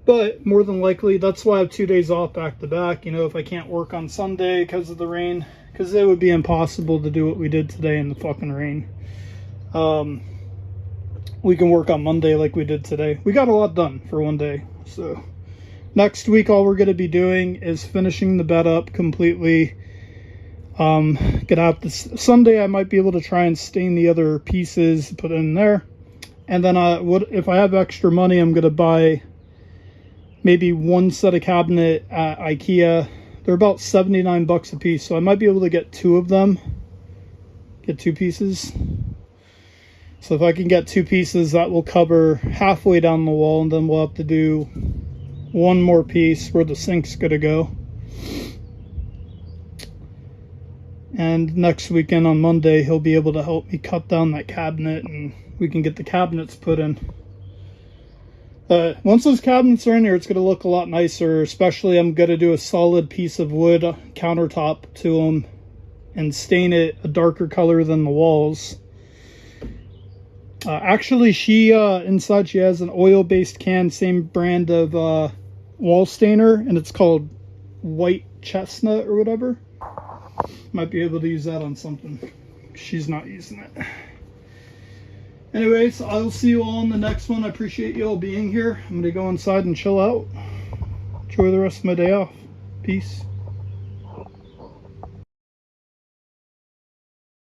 But, more than likely, that's why I have 2 days off back to back. You know, if I can't work on Sunday because of the rain. Because it would be impossible to do what we did today in the fucking rain. We can work on Monday like we did today. We got a lot done for one day. So next week, all we're going to be doing is finishing the bed up completely. Gonna have this Sunday. I might be able to try and stain the other pieces, put it in there, and then if I have extra money, I'm gonna buy maybe one set of cabinet at IKEA. They're about 79 bucks a piece, so I might be able to get 2 of them. Get 2 pieces. So if I can get 2 pieces, that will cover halfway down the wall, and then we'll have to do one more piece where the sink's gonna go. And next weekend on Monday, he'll be able to help me cut down that cabinet, and we can get the cabinets put in. Once those cabinets are in here, it's going to look a lot nicer. Especially, I'm going to do a solid piece of wood countertop to them and stain it a darker color than the walls. Actually, inside she has an oil-based can, same brand of wall stainer, and it's called White Chestnut or whatever. Might be able to use that on something. She's not using it. Anyways, I'll see you all in the next one. I appreciate you all being here. I'm going to go inside and chill out. Enjoy the rest of my day off. Peace.